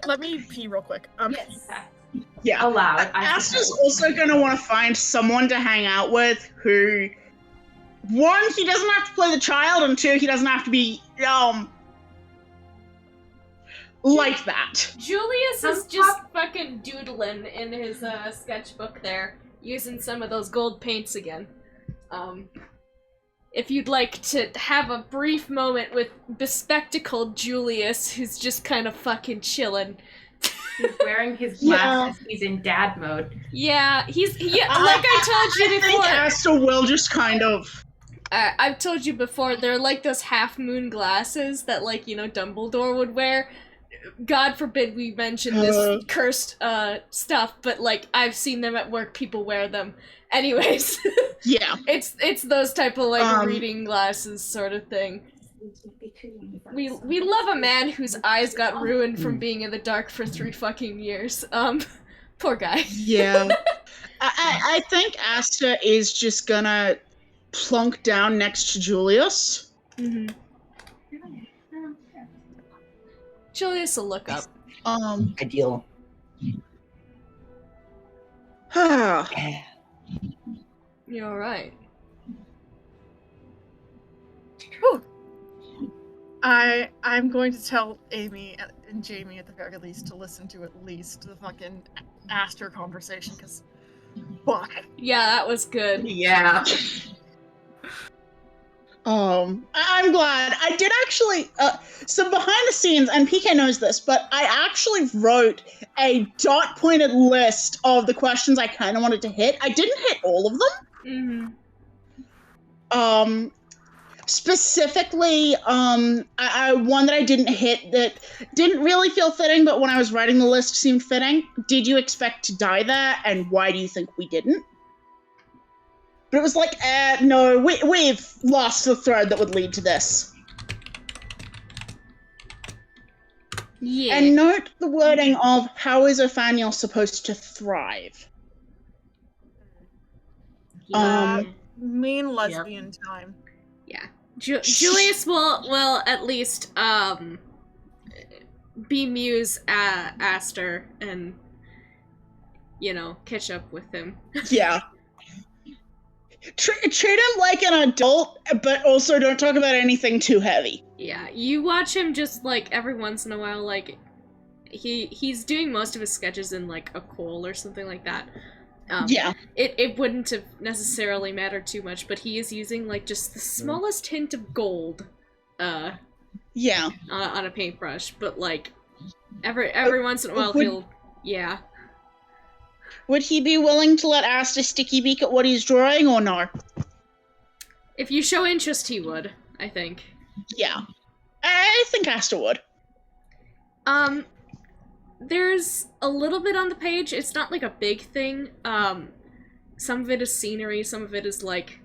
pee real quick. Yes. Yeah. Allowed. Asta's also gonna want to find someone to hang out with who, one, he doesn't have to play the child, and two, he doesn't have to be like that. Julius is just fucking doodling in his sketchbook there, using some of those gold paints again. If you'd like to have a brief moment with bespectacled Julius, who's just kind of fucking chilling. He's wearing his glasses. He's in dad mode. Yeah, like I told you before. I think Asta will just kind of. I've told you before, they're like those half-moon glasses that, like, you know, Dumbledore would wear. God forbid we mention this cursed stuff, but like I've seen them at work. People wear them. Anyways, yeah, it's those type of like reading glasses sort of thing. We love a man whose eyes got ruined from being in the dark for 3 fucking years. Poor guy. Yeah, I think Asta is just gonna plunk down next to Julius. Mm-hmm. Julius will look up. Ideal. You're alright. I'm going to tell Amy and Jamie at the very least to listen to at least the fucking Aster conversation, because fuck. Yeah, that was good. Yeah. I'm glad. I did actually, so behind the scenes, and PK knows this, but I actually wrote a dot-pointed list of the questions I kind of wanted to hit. I didn't hit all of them. Mm-hmm. Specifically, I one that I didn't hit that didn't really feel fitting, but when I was writing the list seemed fitting. Did you expect to die there, and why do you think we didn't? But it was like, no, we've lost the thread that would lead to this. Yeah. And note the wording of how is Othaniel supposed to thrive? Mean lesbian time. Yeah. Julius will at least bemuse Aster and, you know, catch up with him. Yeah. Treat him like an adult, but also don't talk about anything too heavy. Yeah, you watch him just, like, every once in a while, like, he's doing most of his sketches in, like, a coal or something like that. Yeah. It wouldn't have necessarily mattered too much, but he is using, like, just the smallest hint of gold, yeah. On a paintbrush, but, like, every once in a while he'll, yeah. Would he be willing to let Asta sticky beak at what he's drawing, or no? If you show interest, he would, I think. Yeah. I think Asta would. There's a little bit on the page. It's not, like, a big thing. Some of it is scenery, some of it is, like,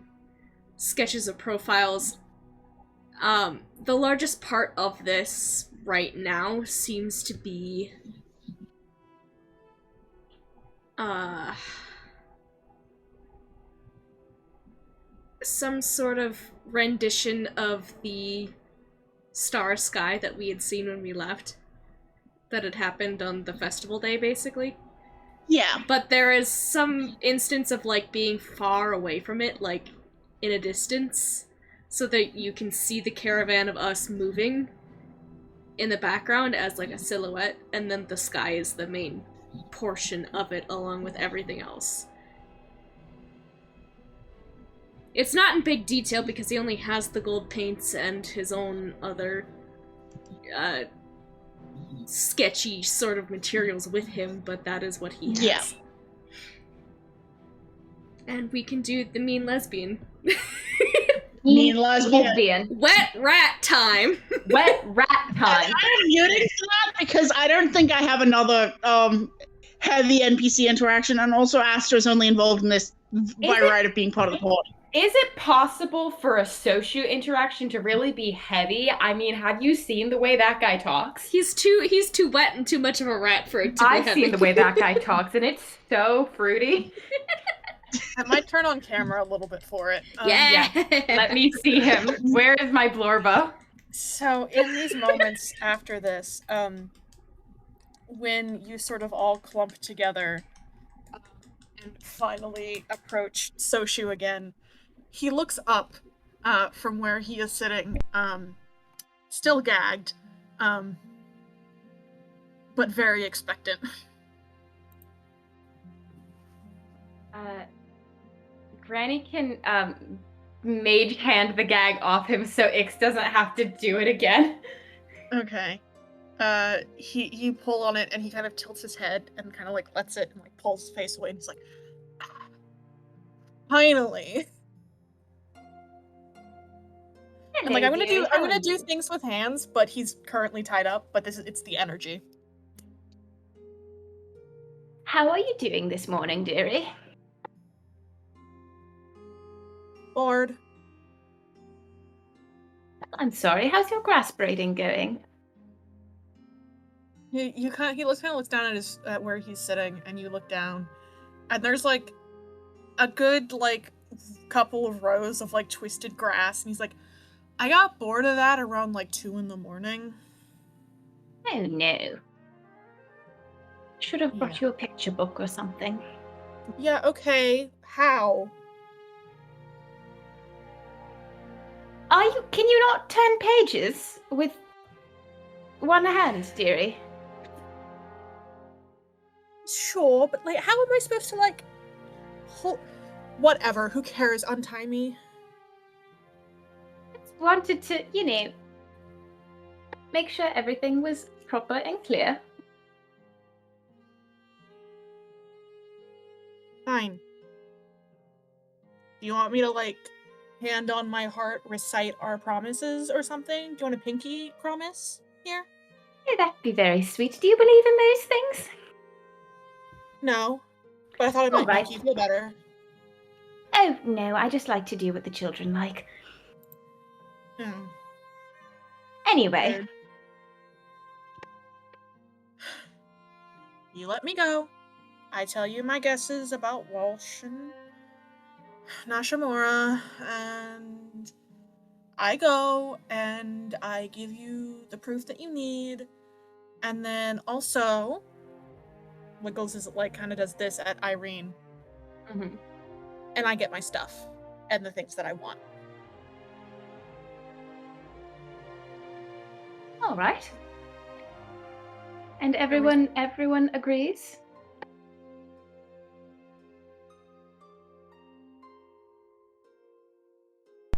sketches of profiles. The largest part of this right now seems to be some sort of rendition of the star sky that we had seen when we left. That had happened on the festival day, basically. Yeah. But there is some instance of, like, being far away from it, like, in a distance, so that you can see the caravan of us moving in the background as, like, a silhouette, and then the sky is the main portion of it, along with everything else. It's not in big detail, because he only has the gold paints and his own other, sketchy sort of materials with him, but that is what he has. Yeah. And we can do the mean lesbian. Mean lesbian. Wet rat time. Wet rat time. I'm muting for that because I don't think I have another heavy NPC interaction, and also Astra's only involved in this by right of being part of the party. Is it possible for a socio interaction to really be heavy? I mean, have you seen the way that guy talks? He's too wet and too much of a rat for it to be I've heavy. seen the way that guy talks, and it's so fruity. I might turn on camera a little bit for it. Yeah. Let me see him. Where is my Blorba? So in these moments after this, when you sort of all clump together and finally approach Soshu again, he looks up from where he is sitting, still gagged, but very expectant. Granny can mage hand the gag off him so Ix doesn't have to do it again. Okay. You pull on it and he kind of tilts his head and kind of like lets it and like pulls his face away and he's like, finally. And like I'm gonna do things with hands, but he's currently tied up, but it's the energy. How are you doing this morning, dearie? Bored. I'm sorry, how's your grass braiding going? He looks down at where he's sitting, and you look down, and there's like a good like couple of rows of like twisted grass, and he's like, I got bored of that around like 2 a.m. Oh no. Should have brought you a picture book or something. Yeah, okay. How? Can you not turn pages with one hand, dearie? Sure, but like, how am I supposed to like whatever, who cares, untie me? Just wanted to, make sure everything was proper and clear. Fine. Do you want me to like hand on my heart recite our promises or something? Do you want a pinky promise here? Yeah, that'd be very sweet. Do you believe in those things? No, but I thought it might make you feel better. Oh, no, I just like to do what the children like. Hmm. Anyway. Weird. You let me go. I tell you my guesses about Walsh and Nashimura, and I go and I give you the proof that you need, and then also Wiggles is like kind of does this at Irene, and I get my stuff and the things that I want. All right. And everyone agrees?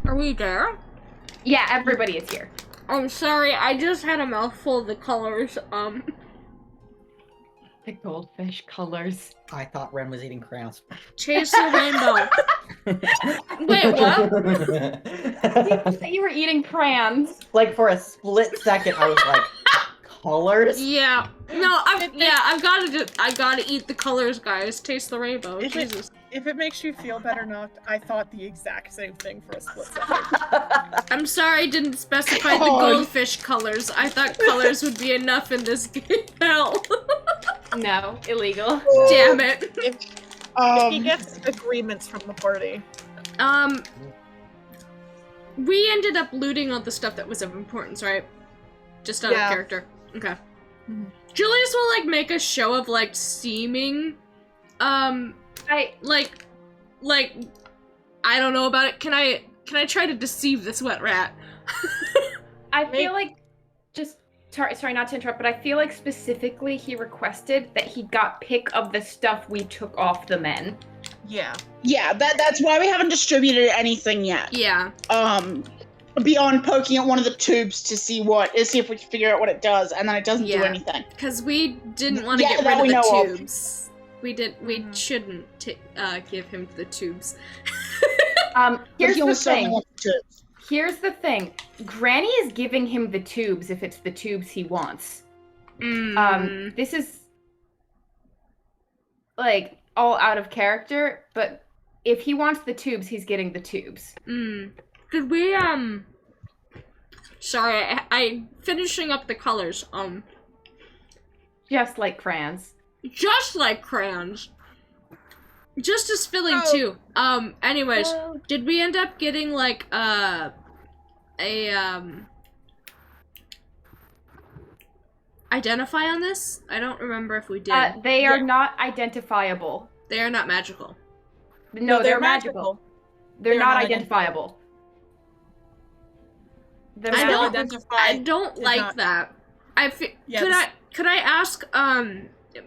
Are we there? Yeah, everybody is here. I'm sorry, I just had a mouthful of the colors. The goldfish colors. I thought Ren was eating crayons. Chase the rainbow. Wait, what? You were eating crayons. Like for a split second, I was like, colors? Yeah. No, I gotta eat the colors, guys. Taste the rainbow. Jesus. If it makes you feel better, Noct, I thought the exact same thing for a split second. I'm sorry I didn't specify the goldfish colors. I thought colors would be enough in this game. Hell. No, illegal. Damn it. If he gets agreements from the party. We ended up looting all the stuff that was of importance, right? Just out of character. Okay. Julius will, like, make a show of, like, seeming like, I don't know about it. Can I try to deceive this wet rat? I feel like, sorry not to interrupt, but I feel like specifically he requested that he got pick of the stuff we took off the men. Yeah. Yeah, that's why we haven't distributed anything yet. Yeah. Beyond poking at one of the tubes to see if we can figure out what it does, and then it doesn't do anything. Because we didn't want to get rid of the tubes. We shouldn't give him the tubes. Here's the thing. Here's the thing. Granny is giving him the tubes if it's the tubes he wants. This is like all out of character, but if he wants the tubes, he's getting the tubes. Could we sorry, I finishing up the colors. Just like crayons. Just like crayons. Just as filling too. Anyways, did we end up getting like identify on this? I don't remember if we did. They are not identifiable. They are not magical. No, they're magical. They're not identifiable. I don't like that. Could I ask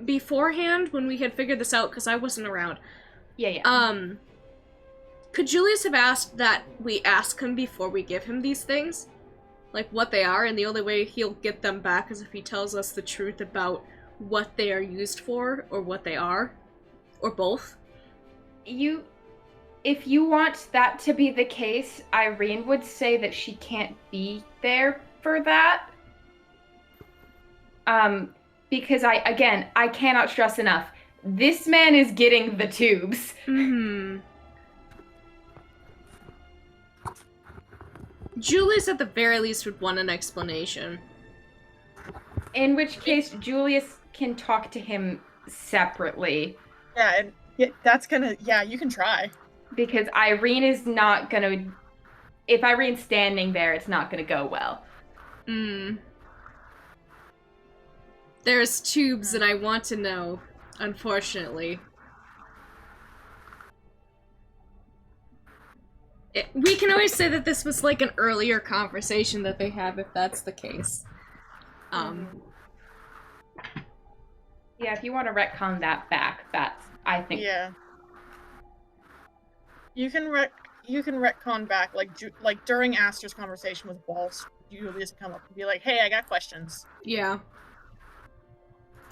beforehand when we had figured this out, because I wasn't around. Yeah. Could Julius have asked that we ask him before we give him these things? Like what they are, and the only way he'll get them back is if he tells us the truth about what they are used for, or what they are, or both? If you want that to be the case, Irene would say that she can't be there for that. Because I cannot stress enough. This man is getting the tubes. Julius at the very least would want an explanation. In which case, Julius can talk to him separately. Yeah, and you can try. Because Irene is not gonna... If Irene's standing there, it's not gonna go well. There's tubes and I want to know, unfortunately. We can always say that this was like an earlier conversation that they have if that's the case. Yeah, if you want to retcon that back, that's, I think... Yeah. You can retcon back, like during Aster's conversation with Walsh, Julius come up and be like, hey, I got questions. Yeah.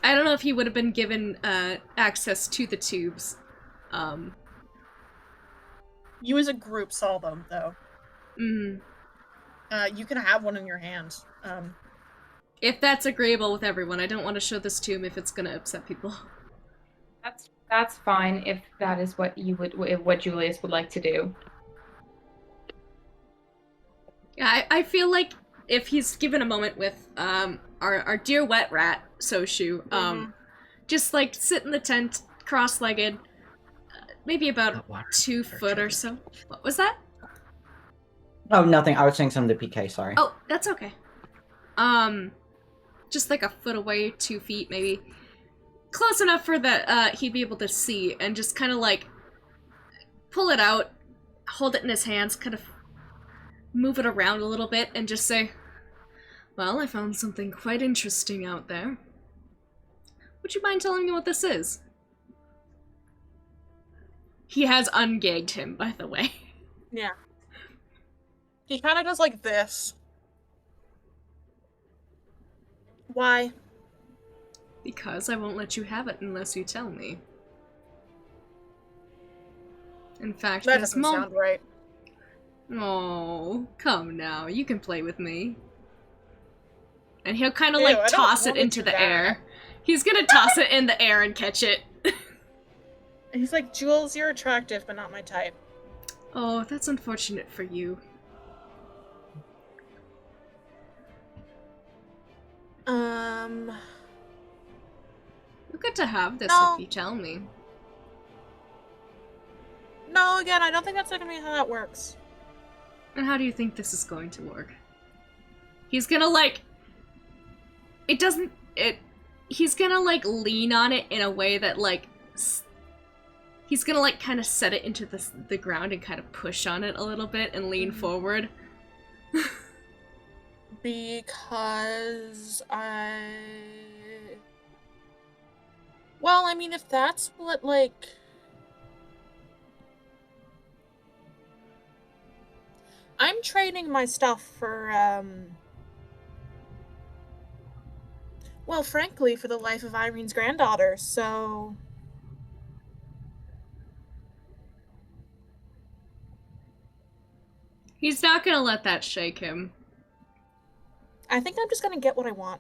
I don't know if he would have been given access to the tubes. You as a group saw them, though. You can have one in your hand. If that's agreeable with everyone, I don't want to show this to him if it's gonna upset people. That's fine if that is what what Julius would like to do. Yeah, I feel like if he's given a moment with our dear wet rat Soshu, just like sit in the tent, cross-legged, maybe about 2 foot or so. What was that? Oh, nothing. I was saying something to PK. Sorry. Oh, that's okay. Just like a foot away, 2 feet maybe. Close enough for that he'd be able to see, and just kind of like pull it out, hold it in his hands, kind of move it around a little bit, and just say, well, I found something quite interesting out there. Would you mind telling me what this is? He has ungagged him, by the way. Yeah. He kind of does like this. Why? Because I won't let you have it unless you tell me. In fact, that doesn't sound right. Oh, come now. You can play with me. And he'll kind of like toss it into the air. He's gonna toss it in the air and catch it. He's like, Jules, you're attractive, but not my type. Oh, that's unfortunate for you. You're good to have this if you tell me. No, again, I don't think that's gonna be how that works. And how do you think this is going to work? He's gonna like... He's gonna like lean on it in a way that like He's gonna, like, kind of set it into the ground and kind of push on it a little bit and lean forward. Because well, I mean, if that's what, like... I'm trading my stuff for, well, frankly, for the life of Irene's granddaughter, so... He's not gonna let that shake him. I think I'm just gonna get what I want.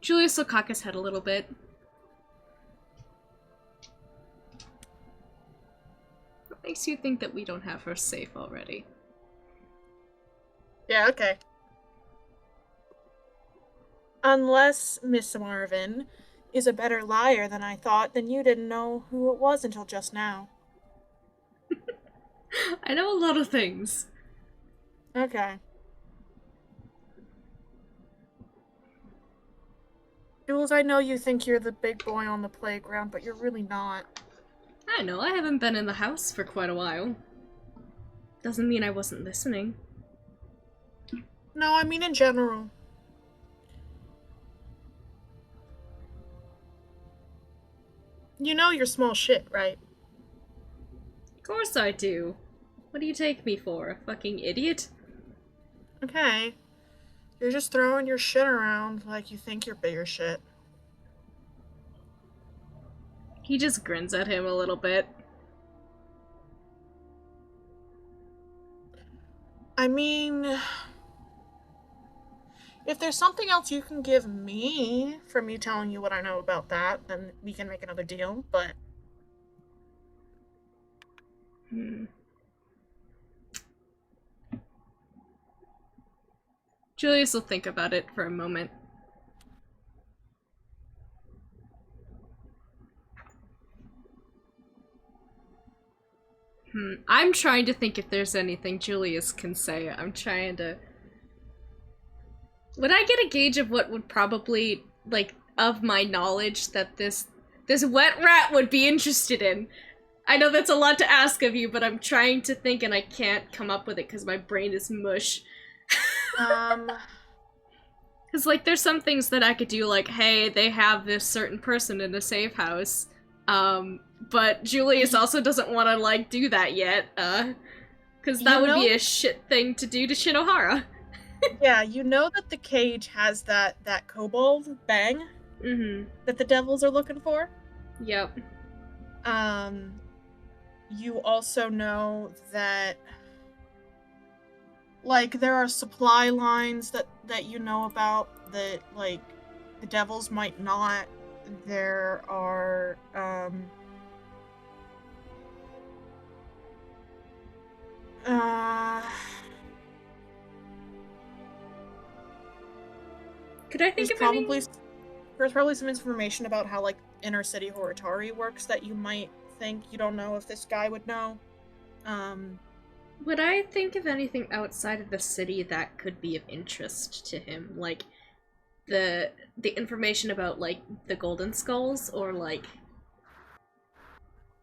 Julius will cock his head a little bit. What makes you think that we don't have her safe already? Yeah, okay. Unless Miss Marvin is a better liar than I thought, then you didn't know who it was until just now. I know a lot of things. Okay. Jules, I know you think you're the big boy on the playground, but you're really not. I know, I haven't been in the house for quite a while. Doesn't mean I wasn't listening. No, I mean in general. You know you're small shit, right? Of course I do. What do you take me for, a fucking idiot? Okay. You're just throwing your shit around like you think you're bigger shit. He just grins at him a little bit. I mean... if there's something else you can give me for me telling you what I know about that, then we can make another deal, but... Julius will think about it for a moment. I'm trying to think if there's anything Julius can say. I'm trying to... Would I get a gauge of what would probably, like, of my knowledge that this wet rat would be interested in? I know that's a lot to ask of you, but I'm trying to think and I can't come up with it because my brain is mush. Because, like, there's some things that I could do, like, hey, they have this certain person in a safe house, but Julius also doesn't want to, like, do that yet, because that would be a shit thing to do to Shinohara. Yeah, you know that the cage has that kobold bang that the devils are looking for? Yep. You also know that, like, there are supply lines that you know about that, like, the devils might not. There are, Could I think of any? There's probably some information about how, like, inner city Horitari works that you might think you don't know if this guy would know. Would I think of anything outside of the city that could be of interest to him? Like, the information about, like, the Golden Skulls, or, like...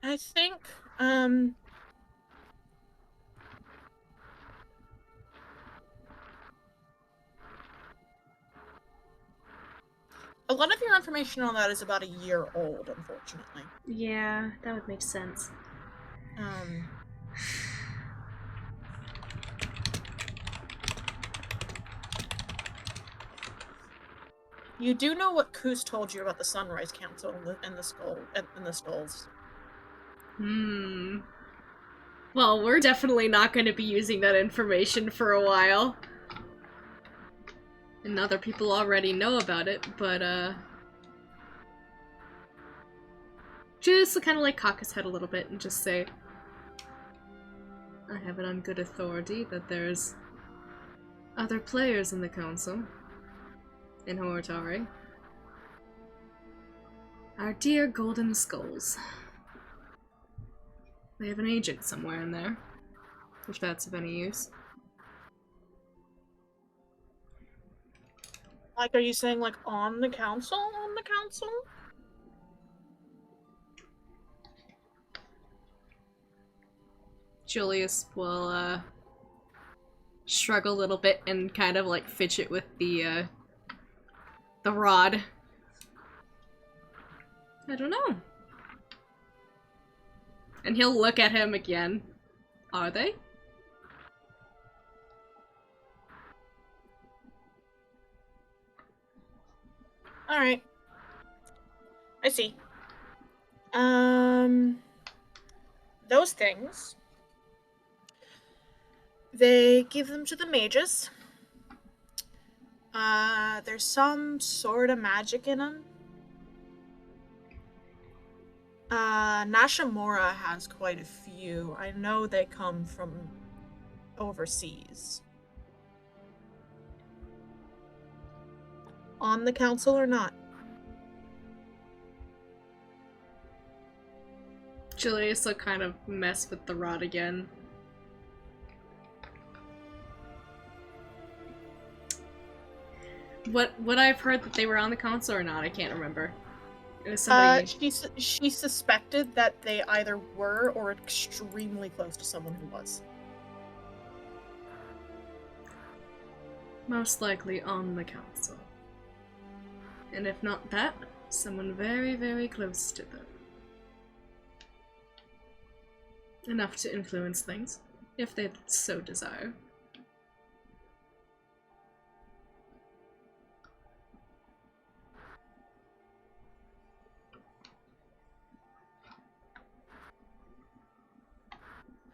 I think, a lot of your information on that is about a year old, unfortunately. Yeah, that would make sense. You do know what Koos told you about the Sunrise Council and the skulls. Well, we're definitely not going to be using that information for a while. And other people already know about it, but, Julius will kind of, like, cock his head a little bit and just say, I have it on good authority that there's other players in the council. In Horitari. Our dear Golden Skulls. They have an agent somewhere in there, if that's of any use. Like, are you saying, like, on the council? On the council? Julius will shrug a little bit and kind of like fidget with the rod. I don't know. And he'll look at him again. Are they? Alright. I see. Those things. They give them to the mages. There's some sort of magic in them. Nashimura has quite a few. I know they come from overseas. On the council or not? Julius will kind of mess with the rod again. Would I have heard that they were on the council or not? I can't remember. It was somebody... She suspected that they either were or extremely close to someone who was. Most likely on the council. And if not that, someone very, very close to them. Enough to influence things, if they so desire.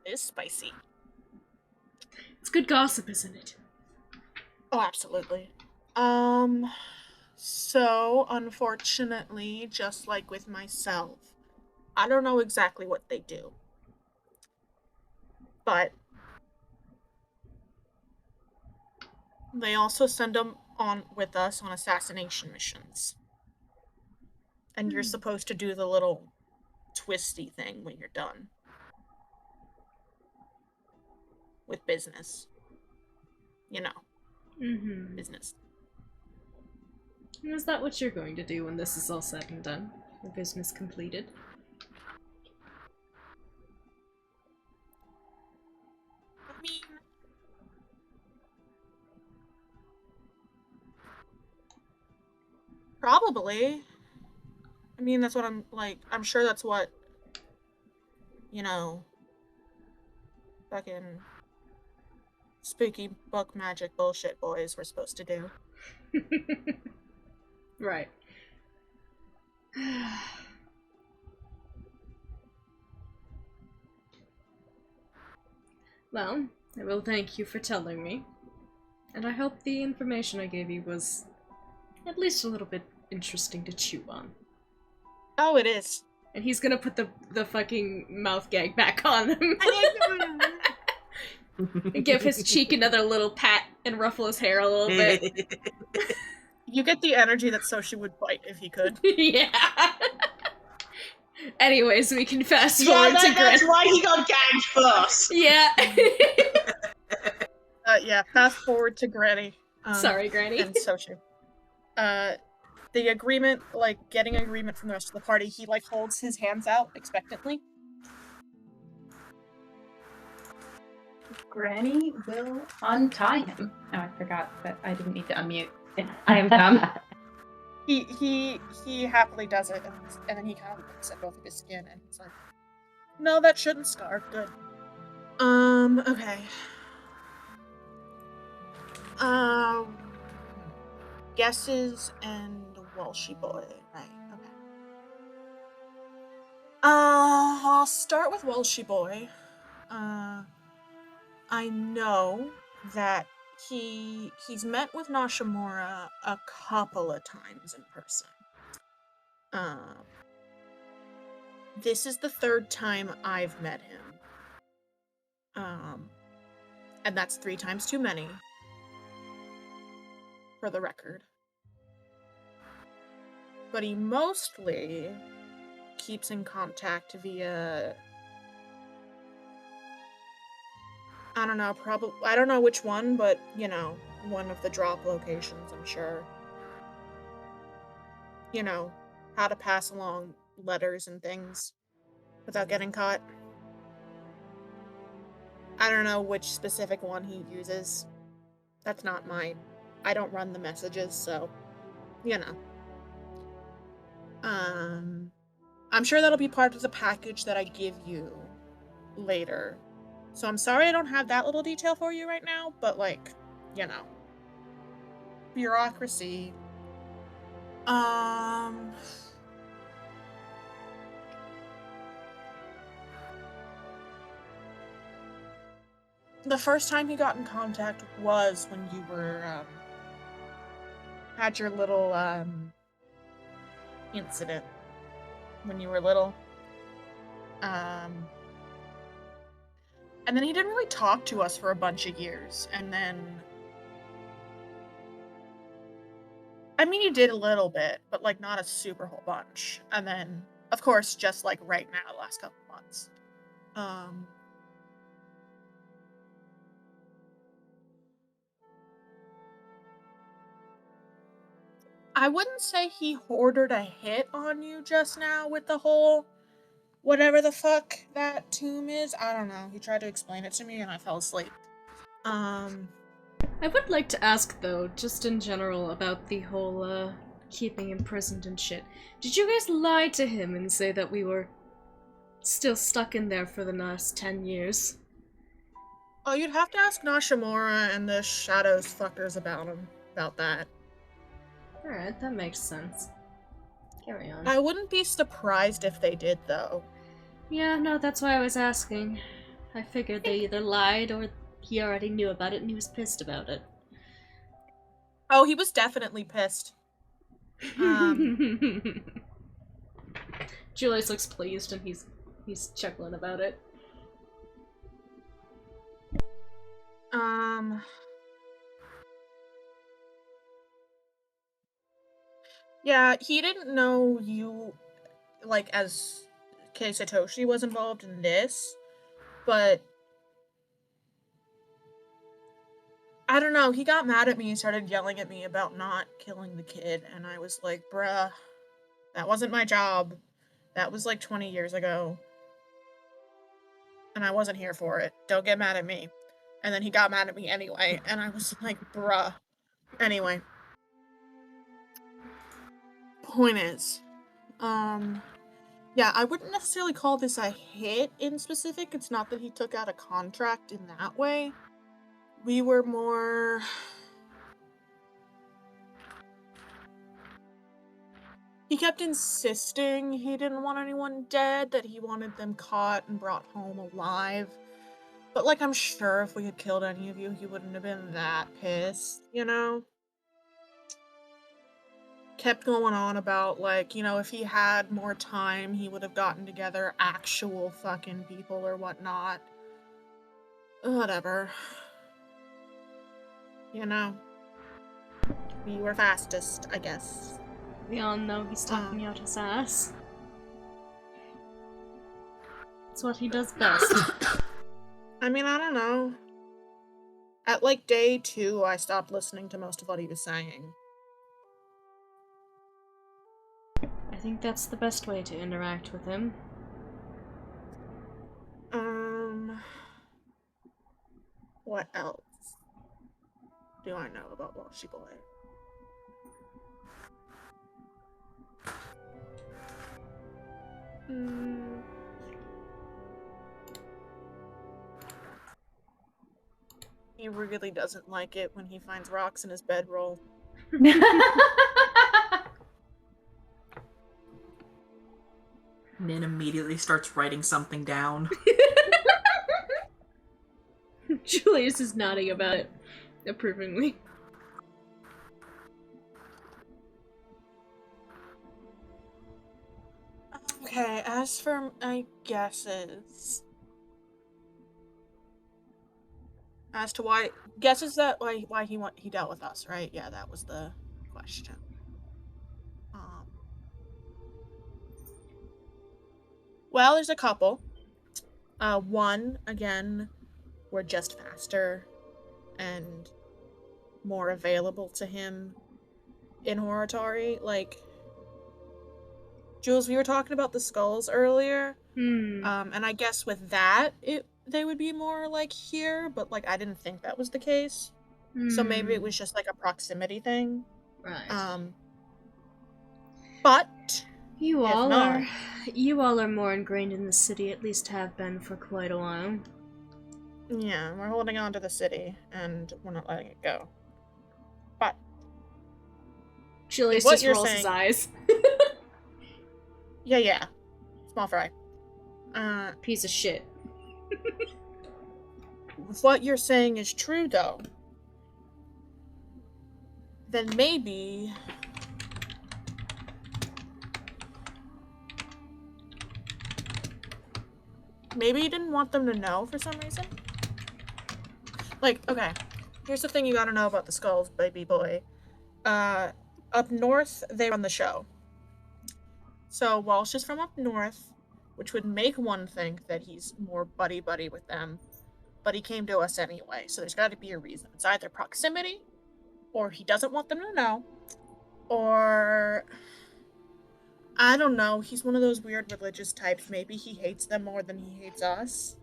It is spicy. It's good gossip, isn't it? Oh, absolutely. So, unfortunately, just like with myself, I don't know exactly what they do. But they also send them on with us on assassination missions. And you're supposed to do the little twisty thing when you're done. With business. You know. Business. And is that what you're going to do when this is all said and done? The business completed? I mean... Probably. I mean, that's what I'm sure that's what, you know, fucking spooky book magic bullshit boys were supposed to do. Right. Well, I will thank you for telling me. And I hope the information I gave you was at least a little bit interesting to chew on. Oh, it is. And he's gonna put the fucking mouth gag back on him. And give his cheek another little pat and ruffle his hair a little bit. You get the energy that Soshi would bite if he could. Yeah. Anyways, we can fast forward to Granny. That's why he got gagged first. Yeah. Yeah, fast forward to Granny. Sorry, Granny. And Soshi. The agreement, getting agreement from the rest of the party, he, holds his hands out expectantly. Granny will untie him. Oh, I forgot that I didn't need to unmute. I am dumb. He happily does it, and then he kind of looks at both of his skin, and he's like, "No, that shouldn't scar. Good." Okay. Guesses and Walshy boy, right? Okay. I'll start with Walshy boy. I know that he's met with Nashimura a couple of times in person. This is the third time I've met him. And that's 3 times too many. For the record. But he mostly keeps in contact via... I don't know, I don't know which one, but, one of the drop locations, I'm sure. you know, how to pass along letters and things without getting caught. I don't know which specific one he uses. That's not I don't run the messages, so, you know. I'm sure that'll be part of the package that I give you later. So I'm sorry I don't have that little detail for you right now, but like, you know. Bureaucracy. The first time he got in contact was when you were, had your little, incident. When you were little. And then he didn't really talk to us for a bunch of years, and then... I mean, he did a little bit, but, like, not a super whole bunch. And then, of course, just, like, right now, the last couple months. I wouldn't say he ordered a hit on you just now with the whole whatever the fuck that tomb is. I don't know. He tried to explain it to me and I fell asleep. I would like to ask, though, just in general, about the whole, keeping imprisoned and shit. Did you guys lie to him and say that we were still stuck in there for the last 10 years? Oh, you'd have to ask Nashimura and the Shadows fuckers about that. Alright, that makes sense. Carry on. I wouldn't be surprised if they did, though. Yeah, no, that's why I was asking. I figured they either lied or he already knew about it and he was pissed about it. Oh, he was definitely pissed. Julius looks pleased and he's chuckling about it. Yeah, he didn't know you, like, as Kei Satoshi was involved in this, but I don't know, he got mad at me and started yelling at me about not killing the kid, and I was like, bruh, that wasn't my job. That was like 20 years ago. And I wasn't here for it. Don't get mad at me. And then he got mad at me anyway, and I was like, bruh. Anyway. Point is, yeah, I wouldn't necessarily call this a hit in specific. It's not that he took out a contract in that way. We were more... He kept insisting he didn't want anyone dead, that he wanted them caught and brought home alive. But, like, I'm sure if we had killed any of you, he wouldn't have been that pissed, you know? Kept going on about, like, you know, if he had more time, he would have gotten together actual fucking people or whatnot. Whatever. You know? We were fastest, I guess. We all know he's talking out his ass. It's what he does best. I mean, I don't know. At, like, day 2, I stopped listening to most of what he was saying. I think that's the best way to interact with him. What else do I know about Washi Boy? He really doesn't like it when he finds rocks in his bedroll. Nin immediately starts writing something down. Julius is nodding about it approvingly. Okay, as for my guesses, as to why he dealt with us, right? Yeah, that was the question. Well, there's a couple. One, again, we're just faster and more available to him in Horitari. Like, Jules, we were talking about the skulls earlier. Hmm. And I guess with that, they would be more like here, but like I didn't think that was the case. So maybe it was just like a proximity thing. Right. But you all are more ingrained in the city, at least have been for quite a while. Yeah, we're holding on to the city and we're not letting it go. But Julius just rolls his eyes. Yeah. Small fry. Piece of shit. If what you're saying is true, though, then maybe you didn't want them to know for some reason. Like, okay, here's the thing you gotta know about the skulls, baby boy. Up north, they run the show. So Walsh is from up north, which would make one think that he's more buddy-buddy with them, but he came to us anyway, so there's gotta be a reason. It's either proximity, or he doesn't want them to know, or I don't know, he's one of those weird religious types. Maybe he hates them more than he hates us.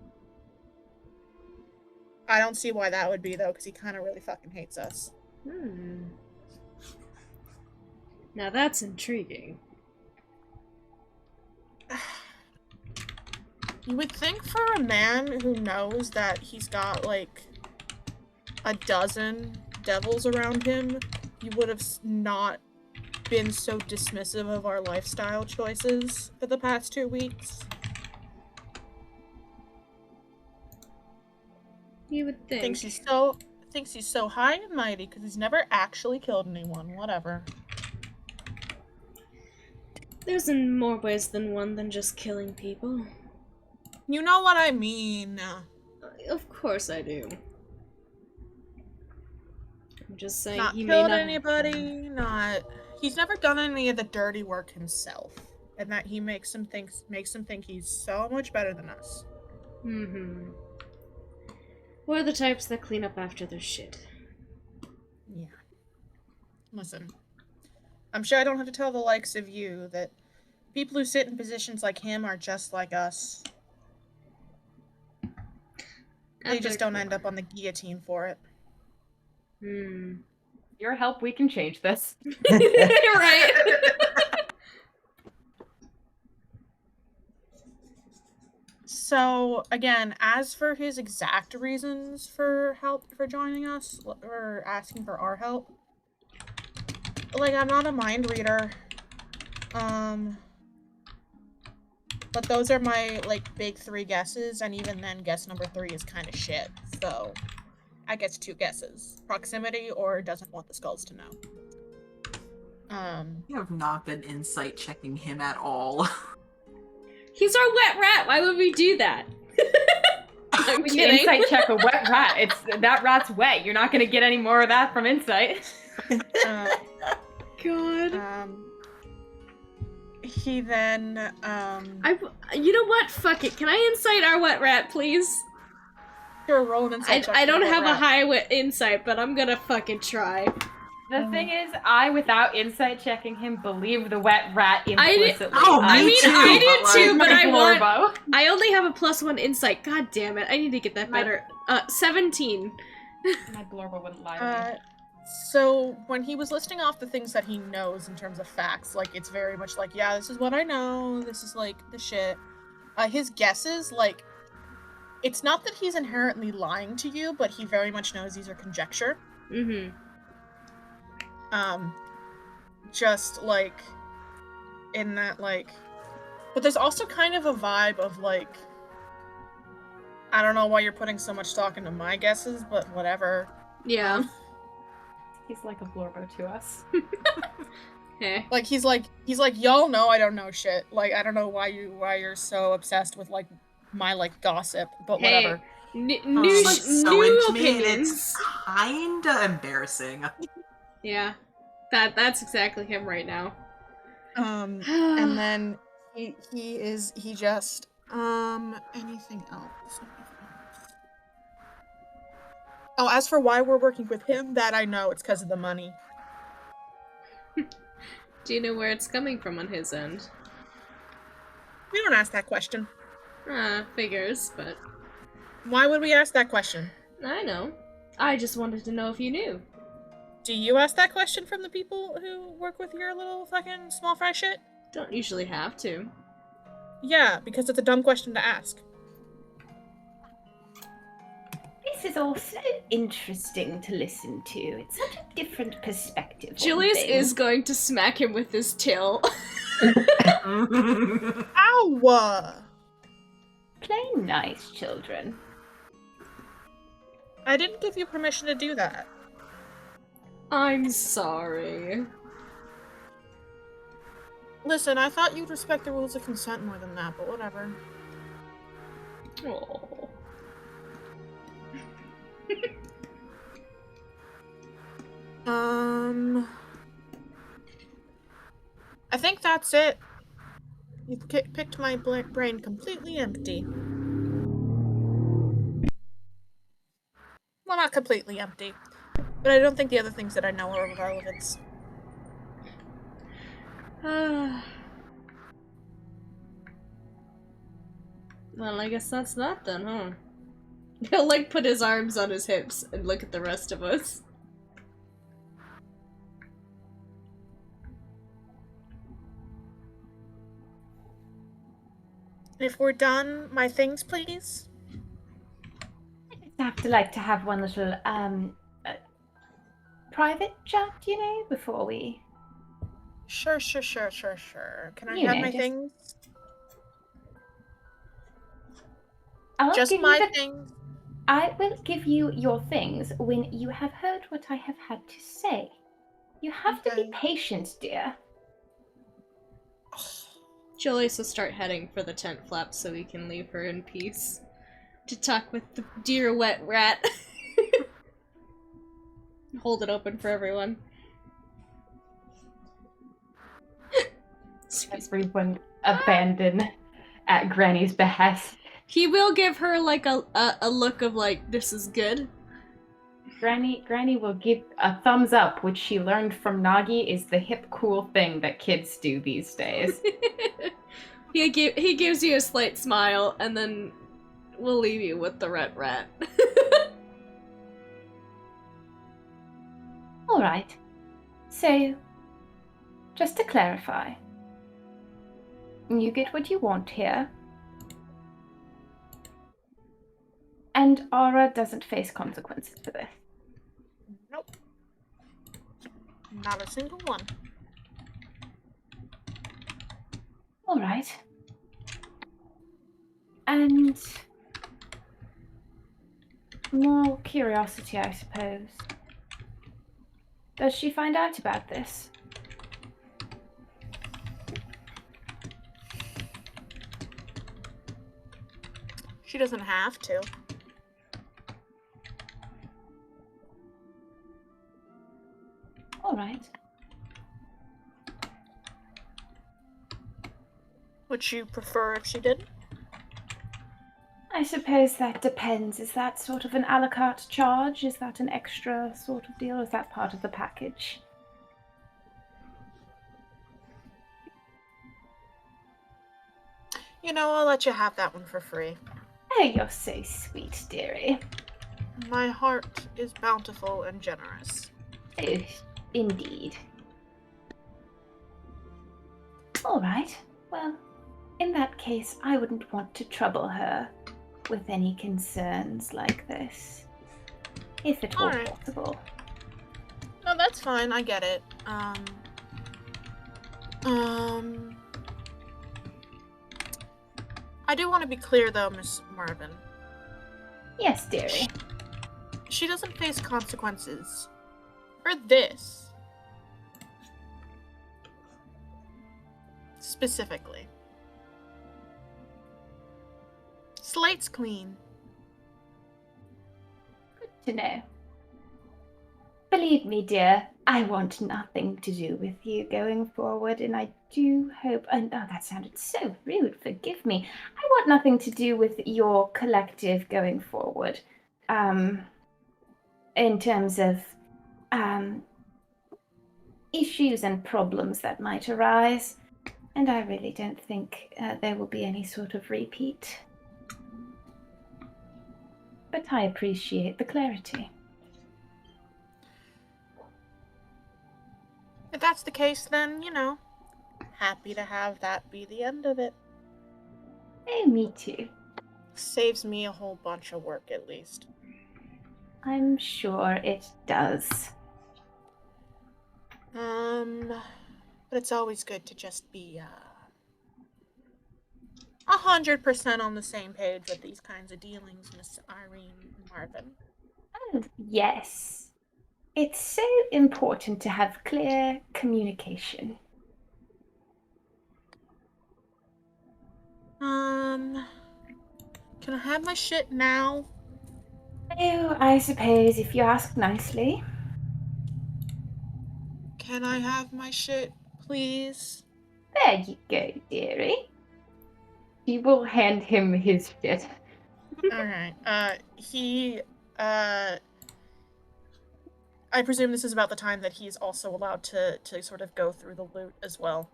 I don't see why that would be, though, because he kind of really fucking hates us. Now that's intriguing. You would think for a man who knows that he's got, like, a dozen devils around him, you would have not been so dismissive of our lifestyle choices for the past 2 weeks. You would think. Thinks he's so high and mighty because he's never actually killed anyone. Whatever. There's in more ways than one than just killing people. You know what I mean. Of course I do. I'm just saying Not he killed may not anybody, he's never done any of the dirty work himself. And that he makes him think he's so much better than us. We're the types that clean up after their shit. Yeah. Listen. I'm sure I don't have to tell the likes of you that people who sit in positions like him are just like us. They just don't end up on the guillotine for it. Your help, we can change this. Right. So, again, as for his exact reasons for joining us, or asking for our help, like, I'm not a mind reader. But those are my, like, big 3 guesses, and even then, guess number 3 is kind of shit, so I get 2 guesses. Proximity or doesn't want the skulls to know. You have not been insight checking him at all. He's our wet rat. Why would we do that? I'm We kidding. insight check a wet rat. That rat's wet. You're not gonna get any more of that from insight. God. He then, you know what? Fuck it. Can I insight our wet rat, please? Sure, roll an insight check. I don't have a high insight, but I'm gonna fucking try. The thing is, I, without insight checking him, believe the wet rat implicitly. I did too, but I only have a +1 insight. God damn it. I need to get that better. 17. My Blorbo wouldn't lie to me. So, when he was listing off the things that he knows in terms of facts, like, it's very much like, yeah, this is what I know, this is, like, the shit. His guesses, like, it's not that he's inherently lying to you, but he very much knows these are conjecture. Just, like, in that, like... But there's also kind of a vibe of, like... I don't know why you're putting so much stock into my guesses, but whatever. Yeah. He's like a Blorbo to us. Okay. Like, he's like, y'all know I don't know shit. Like, I don't know why you're so obsessed with, like, my, like, gossip, but whatever. New so intimate, opinions. it's kinda embarrassing. Yeah. That's exactly him right now. And then he just anything else? Oh, as for why we're working with him, that I know, it's because of the money. Do you know where it's coming from on his end? We don't ask that question. Figures, but... Why would we ask that question? I know. I just wanted to know if you knew. Do you ask that question from the people who work with your little fucking small fry shit? Don't usually have to. Yeah, because it's a dumb question to ask. This is also interesting to listen to. It's such a different perspective. Julius is going to smack him with his till. Ow! Play nice, children. I didn't give you permission to do that. I'm sorry. Listen, I thought you'd respect the rules of consent more than that, but whatever. Oh. I think that's it. You've picked my brain completely empty. Well, not completely empty, but I don't think the other things that I know are of relevance. Well, I guess that's that then, huh? He'll, like, put his arms on his hips and look at the rest of us. If we're done, my things, please. I have to like to have one little private chat, you know, before we. Sure. Can I have my things? Just my things. I will give you your things when you have heard what I have had to say. You have to be patient, dear. Julius will start heading for the tent flap so we can leave her in peace. To talk with the dear wet rat. Hold it open for everyone. Everyone abandon at Granny's behest. He will give her like a look of like, this is good. Granny will give a thumbs up, which she learned from Nagi is the hip cool thing that kids do these days. He gives you a slight smile, and then we'll leave you with the rat. All right. So, just to clarify, you get what you want here. And Aura doesn't face consequences for this. Nope. Not a single one. All right. And more curiosity, I suppose. Does she find out about this? She doesn't have to. All right. Would you prefer if she didn't? I suppose that depends. Is that sort of an a la carte charge? Is that an extra sort of deal? Is that part of the package? You know, I'll let you have that one for free. Oh, you're so sweet, dearie. My heart is bountiful and generous. Oh, indeed. All right. Well, in that case, I wouldn't want to trouble her with any concerns like this, if at all possible. No, that's fine. I get it. I do want to be clear, though, Miss Marvin. Yes, dearie. She doesn't face consequences for this. Specifically. Slate's clean. Good to know. Believe me, dear, I want nothing to do with you going forward, and I do hope... And oh, that sounded so rude. Forgive me. I want nothing to do with your collective going forward. In terms of issues and problems that might arise. And I really don't think there will be any sort of repeat. But I appreciate the clarity. If that's the case, then, happy to have that be the end of it. Oh, me too. Saves me a whole bunch of work, at least. I'm sure it does. But it's always good to just be, 100% on the same page with these kinds of dealings, Miss Irene Marvin. Oh, yes. It's so important to have clear communication. Can I have my shit now? Oh, I suppose if you ask nicely. Can I have my shit, please? There you go, dearie. She will hand him his shit. Alright, I presume this is about the time that he's also allowed to sort of go through the loot as well.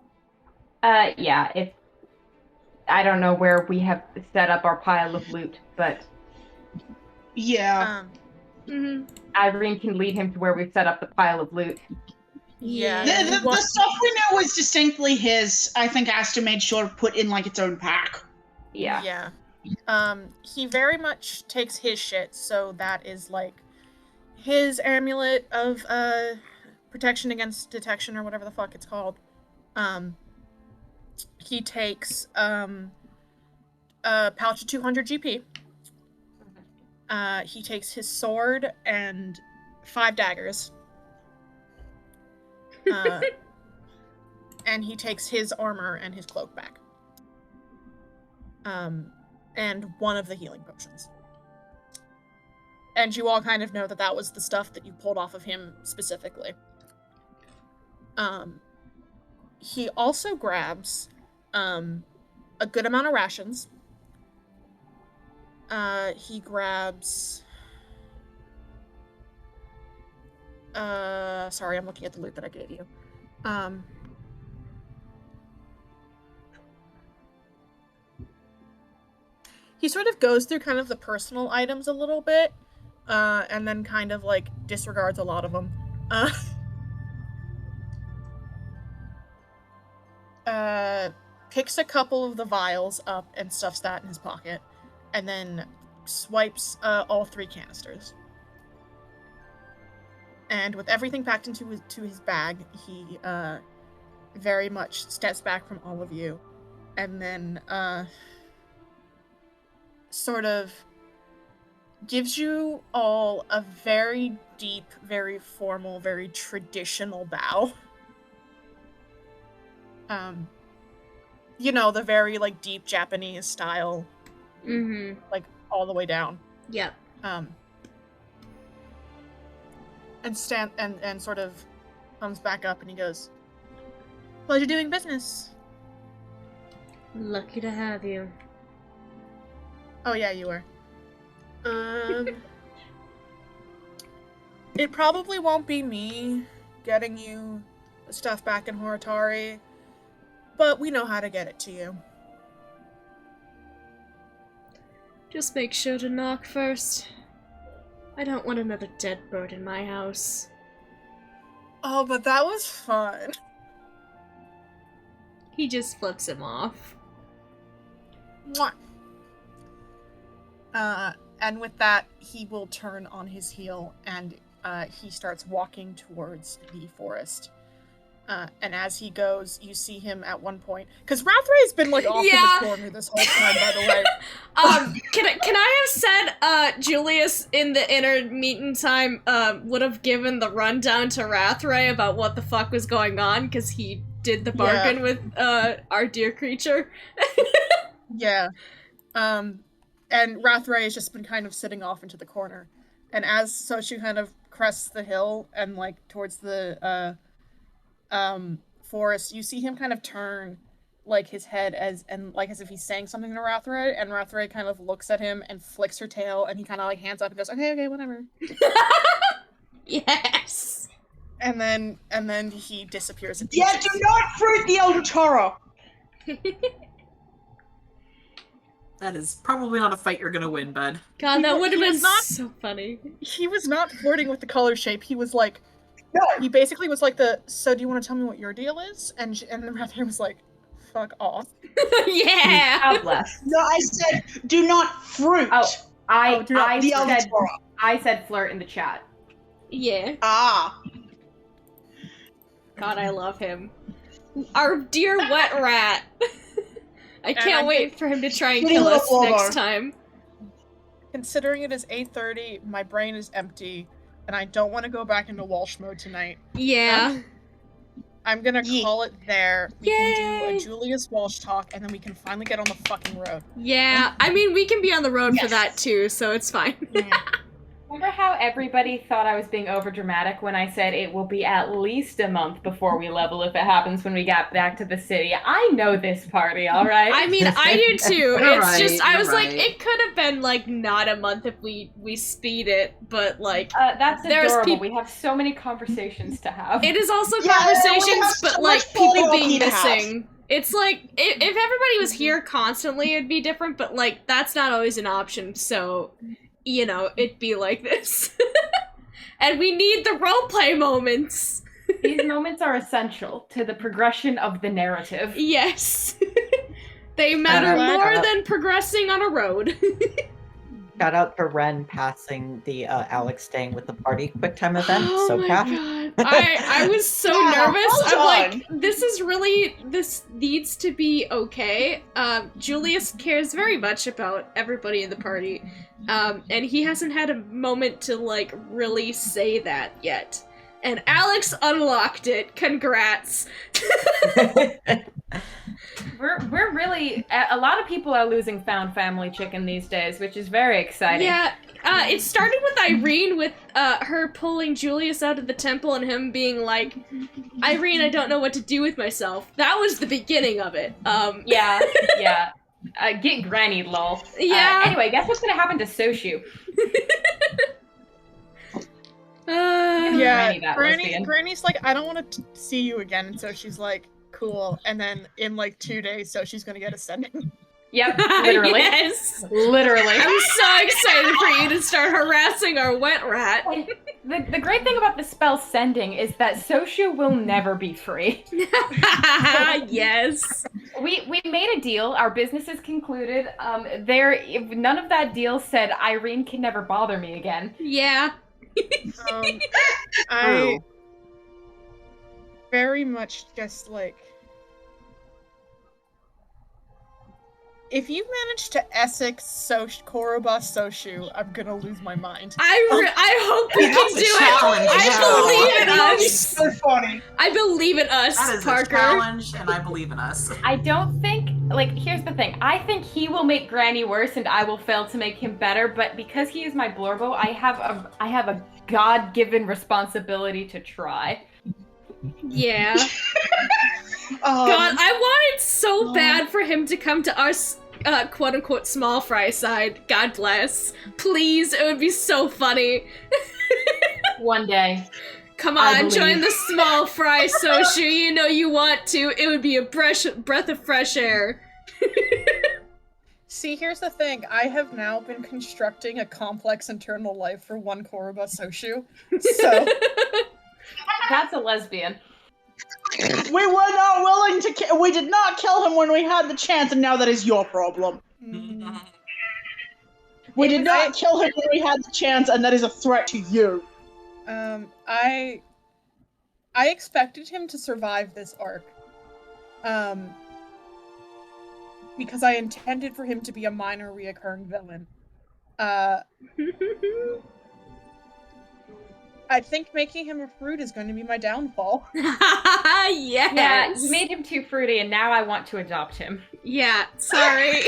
Yeah, I don't know where we have set up our pile of loot, but Yeah. Irene can lead him to where we've set up the pile of loot. Yeah. The stuff we know was distinctly his. I think Asta made sure to put in like its own pack. Yeah. He very much takes his shit, so that is like his amulet of protection against detection or whatever the fuck it's called. He takes a pouch of 200 GP. He takes his sword and 5 daggers. And he takes his armor and his cloak back. And one of the healing potions. And you all kind of know that that was the stuff that you pulled off of him specifically. He also grabs a good amount of rations. He grabs... sorry, I'm looking at the loot that I gave you. He sort of goes through kind of the personal items a little bit, and then kind of, like, disregards a lot of them. Picks a couple of the vials up and stuffs that in his pocket, and then swipes all 3 canisters. And with everything packed into his bag, he very much steps back from all of you, and then sort of gives you all a very deep, very formal, very traditional bow. The very, like, deep Japanese style. Like, all the way down. Yep. And sort of comes back up and he goes, "Pleasure doing business." Lucky to have you. Oh yeah, you were. It probably won't be me getting you the stuff back in Horitari, but we know how to get it to you. Just make sure to knock first. I don't want another dead bird in my house. Oh, but that was fun. He just flips him off. Mwah. And with that, he will turn on his heel and he starts walking towards the forest. And as he goes, you see him at one point, because Rathray's been like off in the corner this whole time, by the way. Can I have said Julius in the inner meeting time would have given the rundown to Rathray about what the fuck was going on, because he did the bargain with our dear creature. Yeah. And Rathray has just been kind of sitting off into the corner. And as Sochu kind of crests the hill and like towards the forest, you see him kind of turn like his head as if he's saying something to Rathray, and Rathray kind of looks at him and flicks her tail, and he kind of like hands up and goes, okay, whatever. Yes. And then he disappears. Yeah, do not fruit the Elder Toro. That is probably not a fight you're gonna win, bud. God, that would have been not- so funny. He was not flirting with the color shape. He was like, No. he basically was like so do you want to tell me what your deal is? And the Rathair was like, fuck off. Yeah! God bless. No, I said do not fruit. Oh, the I said flirt in the chat. Yeah. Ah. God, I love him. Our dear wet rat. I can't wait for him to try and kill us next time. Considering it is 8:30, my brain is empty, and I don't want to go back into Walsh mode tonight. Yeah. I'm gonna call it there. We can do Yay! a Julius Walsh talk, and then we can finally get on the fucking road. Yeah. I mean, we can be on the road for that too, so it's fine. Remember how everybody thought I was being overdramatic when I said it will be at least a month before we level if it happens when we get back to the city? I know this party, alright? I mean, I do too. You're It's right, just, I you're was like, right. it could have been like not a month if we speed it, but like, That's there's adorable. peop- We have so many conversations to have. it is also Yeah, we have conversations, so but much like people follow-up being to have. missing. It's like, if everybody was here constantly, it'd be different, but like, that's not always an option, so, you know, it'd be like this. And we need the roleplay moments. These moments are essential to the progression of the narrative. Yes. They matter more than progressing on a road. Shout out to Ren passing the Alex staying with the party quick time event. Oh So my proud. God. I was so nervous. well I'm like, done. this needs to be okay. Julius cares very much about everybody in the party. And he hasn't had a moment to like really say that yet. And Alex unlocked it. Congrats. We're really a lot of people are losing found family chicken these days, which is very exciting. Yeah, it started with Irene with her pulling Julius out of the temple and him being like, Irene, I don't know what to do with myself. That was the beginning of it. Yeah. Get granny, lol. Yeah. Anyway, guess what's gonna happen to Soshu? Yeah, Granny, that lesbian. Granny's like, I don't want to see you again, and so she's like, cool. And then in like 2 days, so she's gonna get ascending. Yep, literally. Yes. Literally. I'm so excited for you to start harassing our wet rat. The great thing about the spell sending is that Soshu will never be free. Yes. We made a deal. Our business is concluded. None of that deal said Irene can never bother me again. Yeah. I very much just like, if you manage to Essex Koroba Soshu, I'm gonna lose my mind. I hope we can do it. I believe in us. So funny. I believe in us, That is Parker. a challenge, and I believe in us. I don't think, here's the thing. I think he will make Granny worse and I will fail to make him better, but because he is my Blorbo, I have a God-given responsibility to try. Yeah. God, I wanted so bad for him to come to our quote-unquote small fry side. God bless. Please, it would be so funny. One day. Come I on, join believe. the small fry, Soshu. You know you want to. It would be a breath of fresh air. See, here's the thing. I have now been constructing a complex internal life for one Koroba Soshu. So That's a lesbian. We were not willing to we did not kill him when we had the chance, and now that is your problem. We did not kill him when we had the chance, and that is a threat to you. I expected him to survive this arc. Because I intended for him to be a minor reoccurring villain. I think making him a fruit is going to be my downfall. Yes. Yeah, you made him too fruity and now I want to adopt him. Yeah, sorry.